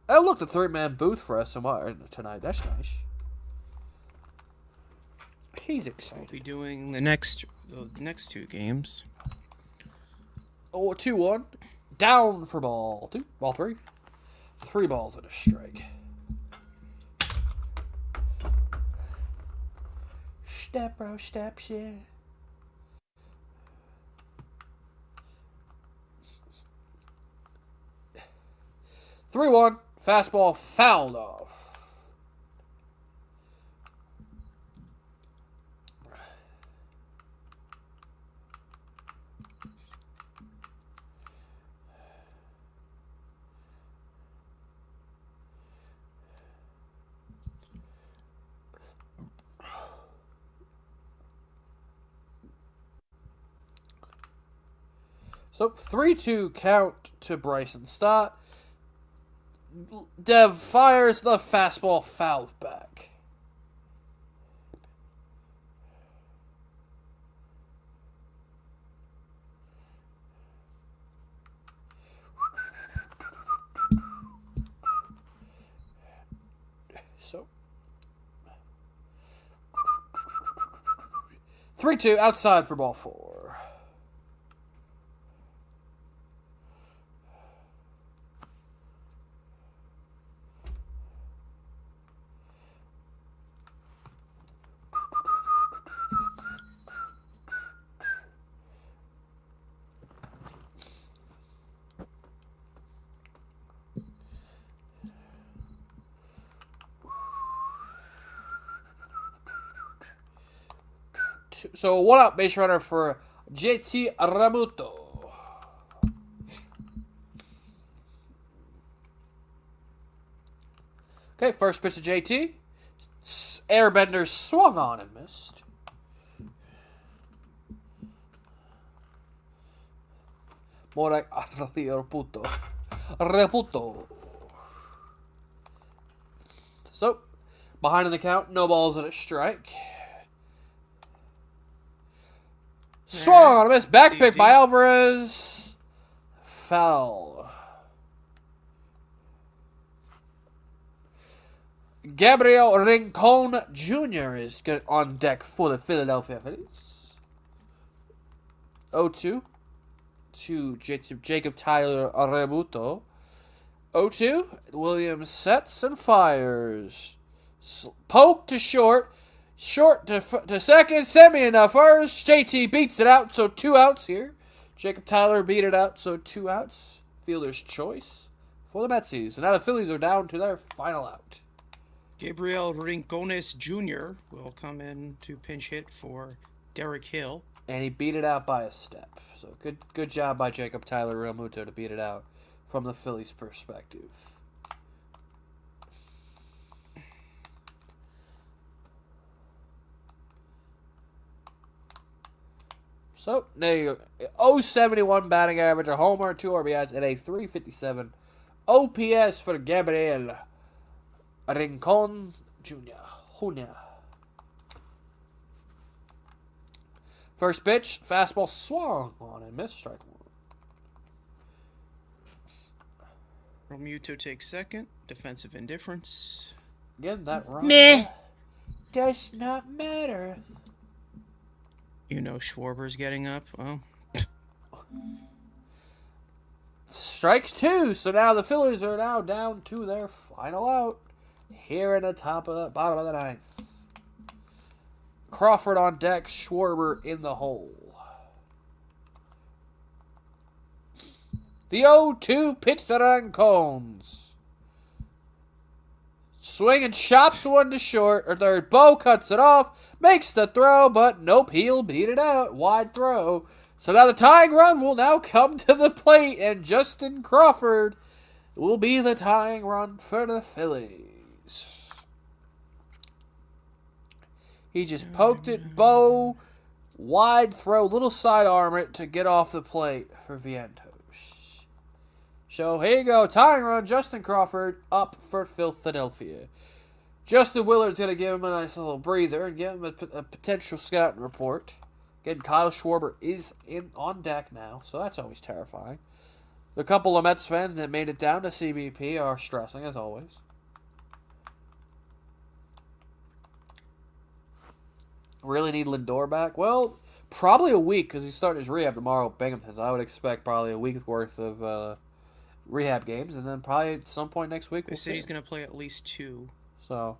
I looked at 3-man booth for us tonight. That's nice. He's We'll excited. be doing the next 2 games. Oh, 2-1. Down for ball 2. Ball 3. 3 balls and a strike. Step, bro, step, shit. Three 1. Fastball fouled off. So 3-2 count to Bryson Stott. Dev fires the fastball fouled back. So 3-2 outside for ball 4. So 1 out base runner for JT Ramuto. Okay, first pitch to JT. Airbender swung on and missed. More like Reputo. So, behind in the count, no balls and a strike. Swung on a miss. Back pick by Alvarez. Foul. Gabriel Rincon Jr. is on deck for the Philadelphia Phillies. 0-2 to Jacob Tyler Rebuto. 0-2. Williams sets and fires. Poke to short. Short to second. Semien first. JT beats it out, so 2 outs here. Jacob Tyler beat it out, so 2 outs. Fielder's choice for the Metsies. So now the Phillies are down to their final out. Gabriel Rincones Jr. will come in to pinch hit for Derek Hill. And he beat it out by a step. So good job by Jacob Tyler Realmuto to beat it out from the Phillies' perspective. So, there you go. 071 batting average, a homer, 2 RBIs, and a 357 OPS for Gabriel Rincon Jr. First pitch, fastball swung on and missed, strike 1. Romuto takes second. Defensive indifference. Again, that run does not matter. You know Schwarber's getting up. Oh. Strikes 2, so now the Phillies are now down to their final out. Here in the bottom of the 9th. Crawford on deck, Schwarber in the hole. The 0-2 pitch to Rancones. Swing and chops one to short, or third. Bo cuts it off, makes the throw, but nope, he'll beat it out. Wide throw. So now the tying run will now come to the plate, and Justin Crawford will be the tying run for the Phillies. He just poked it, Bo, wide throw, little side arm it to get off the plate for Vientos. So here you go, tying run, Justin Crawford up for Philadelphia. Justin Willard's going to give him a nice little breather and give him a potential scouting report. Again, Kyle Schwarber is on deck now, so that's always terrifying. The couple of Mets fans that made it down to CBP are stressing, as always. Really need Lindor back? Well, probably a week, because he's starting his rehab tomorrow at Binghamton's. I would expect probably a week's worth of rehab games, and then probably at some point next week They say he's going to play at least 2. So,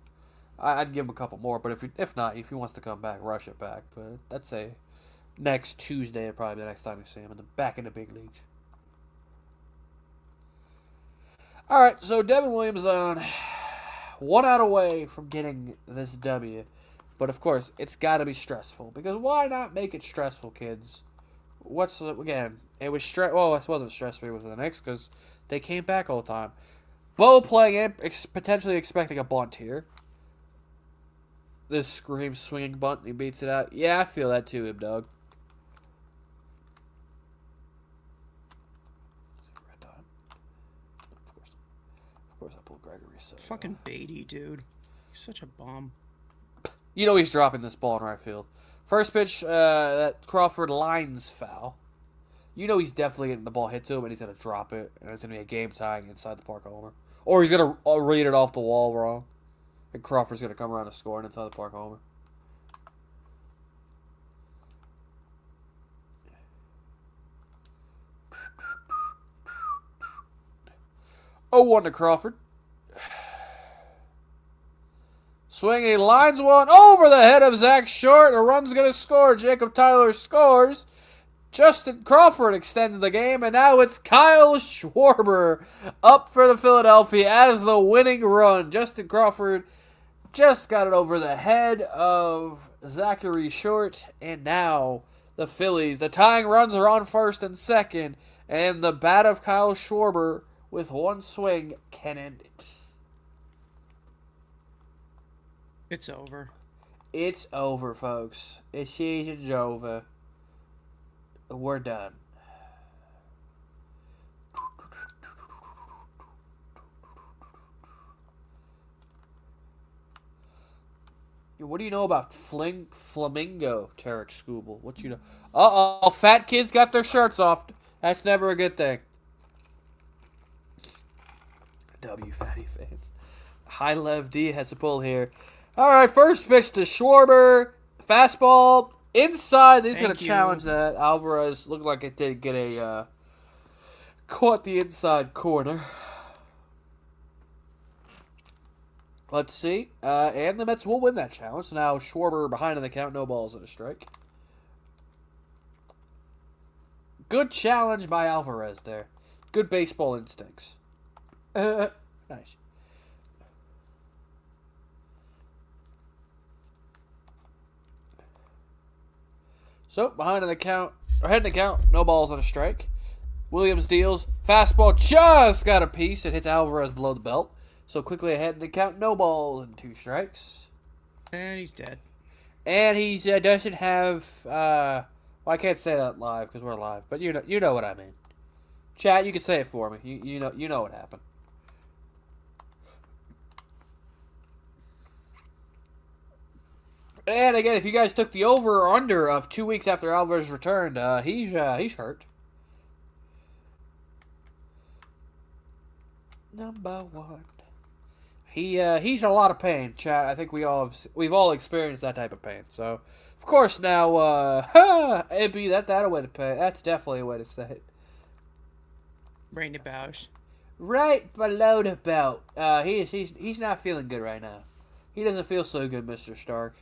I'd give him a couple more, but if not, if he wants to come back, rush it back. But I'd say next Tuesday would probably be the next time you see him, and then back in the big league. All right, so Devin Williams on 1 out away from getting this W. But, of course, it's got to be stressful. Because why not make it stressful, kids? Again, it was well, it wasn't stressful with the Knicks because they came back all the time. Bo playing in, potentially expecting a bunt here. This screams swinging bunt, and he beats it out. Yeah, I feel that too, Dog. Of course, I pulled Gregory. So. Fucking Beatty, dude. He's such a bum. You know he's dropping this ball in right field. First pitch, that Crawford lines foul. You know he's definitely getting the ball hit to him, and he's going to drop it, and it's going to be a game-tying inside the park homer. Or he's going to read it off the wall wrong, and Crawford's going to come around and score inside the park homer. Oh, 1 to Crawford. Swinging, he lines one over the head of Zach Short. A run's going to score. Jacob Tyler scores. Justin Crawford extends the game, and now it's Kyle Schwarber up for the Philadelphia as the winning run. Justin Crawford just got it over the head of Zachary Short, and now the Phillies. The tying runs are on first and second, and the bat of Kyle Schwarber with one swing can end it. It's over. It's over, folks. It's season's over. We're done. What do you know about flamingo, Tarek Scooble? What you know? Uh-oh, fat kids got their shirts off. That's never a good thing. W fatty fans. High Lev D has a pull here. All right, first pitch to Schwarber. Fastball inside. He's going to challenge that. Alvarez looked like it did get a caught the inside corner. Let's see. And the Mets will win that challenge. Now Schwarber behind in the count. No balls and a strike. Good challenge by Alvarez there. Good baseball instincts. Nice. So, behind in the count, or head in the count, no balls on a strike. Williams deals. Fastball just got a piece. It hits Alvarez below the belt. So, quickly ahead in the count, no balls and 2 strikes. And he's dead. And he doesn't have, well, I can't say that live because we're live, but you know what I mean. Chat, you can say it for me. You know what happened. And again, if you guys took the over or under of 2 weeks after Alvarez returned, he's hurt. Number 1. He's in a lot of pain, chat. I think we've all experienced that type of pain. So, of course, now it'd be that a way to pay. That's definitely a way to say it. Right in the bows. Right below the belt. He's not feeling good right now. He doesn't feel so good, Mr. Stark.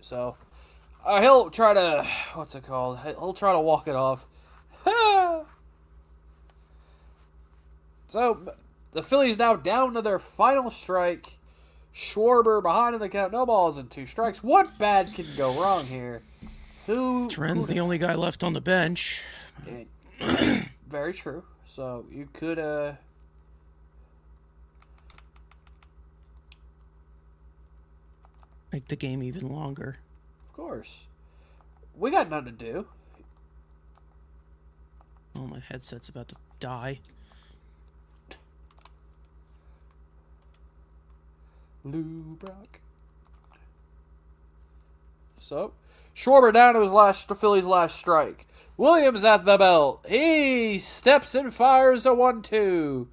So, he'll try to, what's it called? He'll try to walk it off. So, the Phillies now down to their final strike. Schwarber behind in the count, no balls and 2 strikes. What bad can go wrong here? Trent's the only guy left on the bench. Very true. So you could make the game even longer. Of course. We got nothing to do. Oh, my headset's about to die. Lou Brock. So, Schwarber down to the Phillies' last strike. Williams at the belt. He steps and fires a 1-2.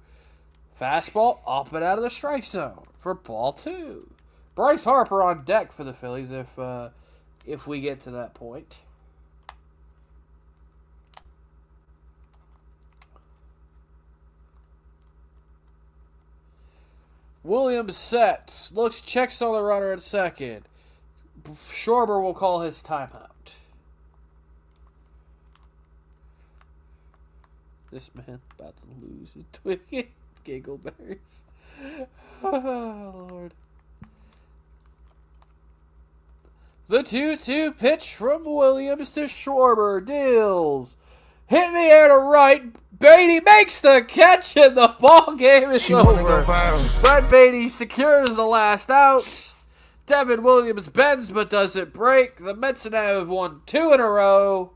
Fastball up and out of the strike zone for ball 2. Bryce Harper on deck for the Phillies if we get to that point. Williams sets. Looks, checks on the runner at second. Schwarber will call his timeout. This man about to lose his twig. Giggleberries. Oh, Lord. The 2-2 pitch from Williams to Schwarber. Deals. Hit in the air to right. Beatty makes the catch and the ball game is over. Brett Beatty secures the last out. Devin Williams bends but doesn't break. The Mets now have won 2 in a row.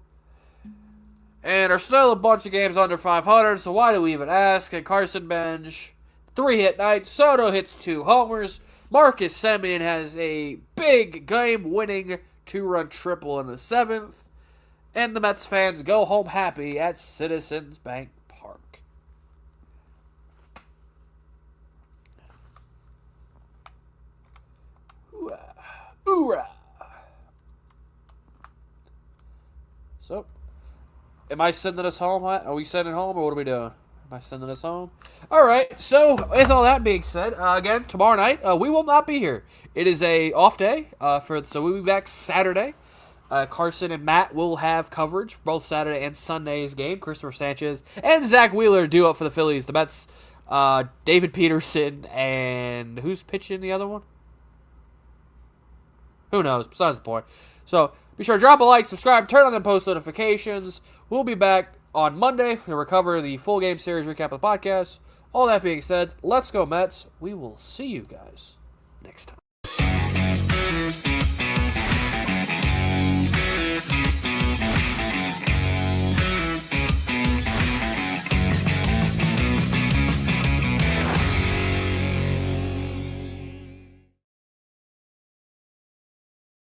And are still a bunch of games under 500, so why do we even ask? And Carson Bench, 3-hit night. Soto hits 2 homers. Marcus Semien has a big game-winning 2-run triple in the 7th. And the Mets fans go home happy at Citizens Bank Park. Hoorah. Hoorah. So, am I sending us home? Are we sending home or what are we doing? Am I sending us home? All right. So, with all that being said, again, tomorrow night, we will not be here. It is a off day, so we'll be back Saturday. Carson and Matt will have coverage for both Saturday and Sunday's game. Christopher Sanchez and Zach Wheeler due up for the Phillies. The Mets, David Peterson, and who's pitching the other one? Who knows? Besides the point. So be sure to drop a like, subscribe, turn on the post notifications. We'll be back on Monday to recover the full game series recap of the podcast. All that being said, let's go Mets. We will see you guys next time.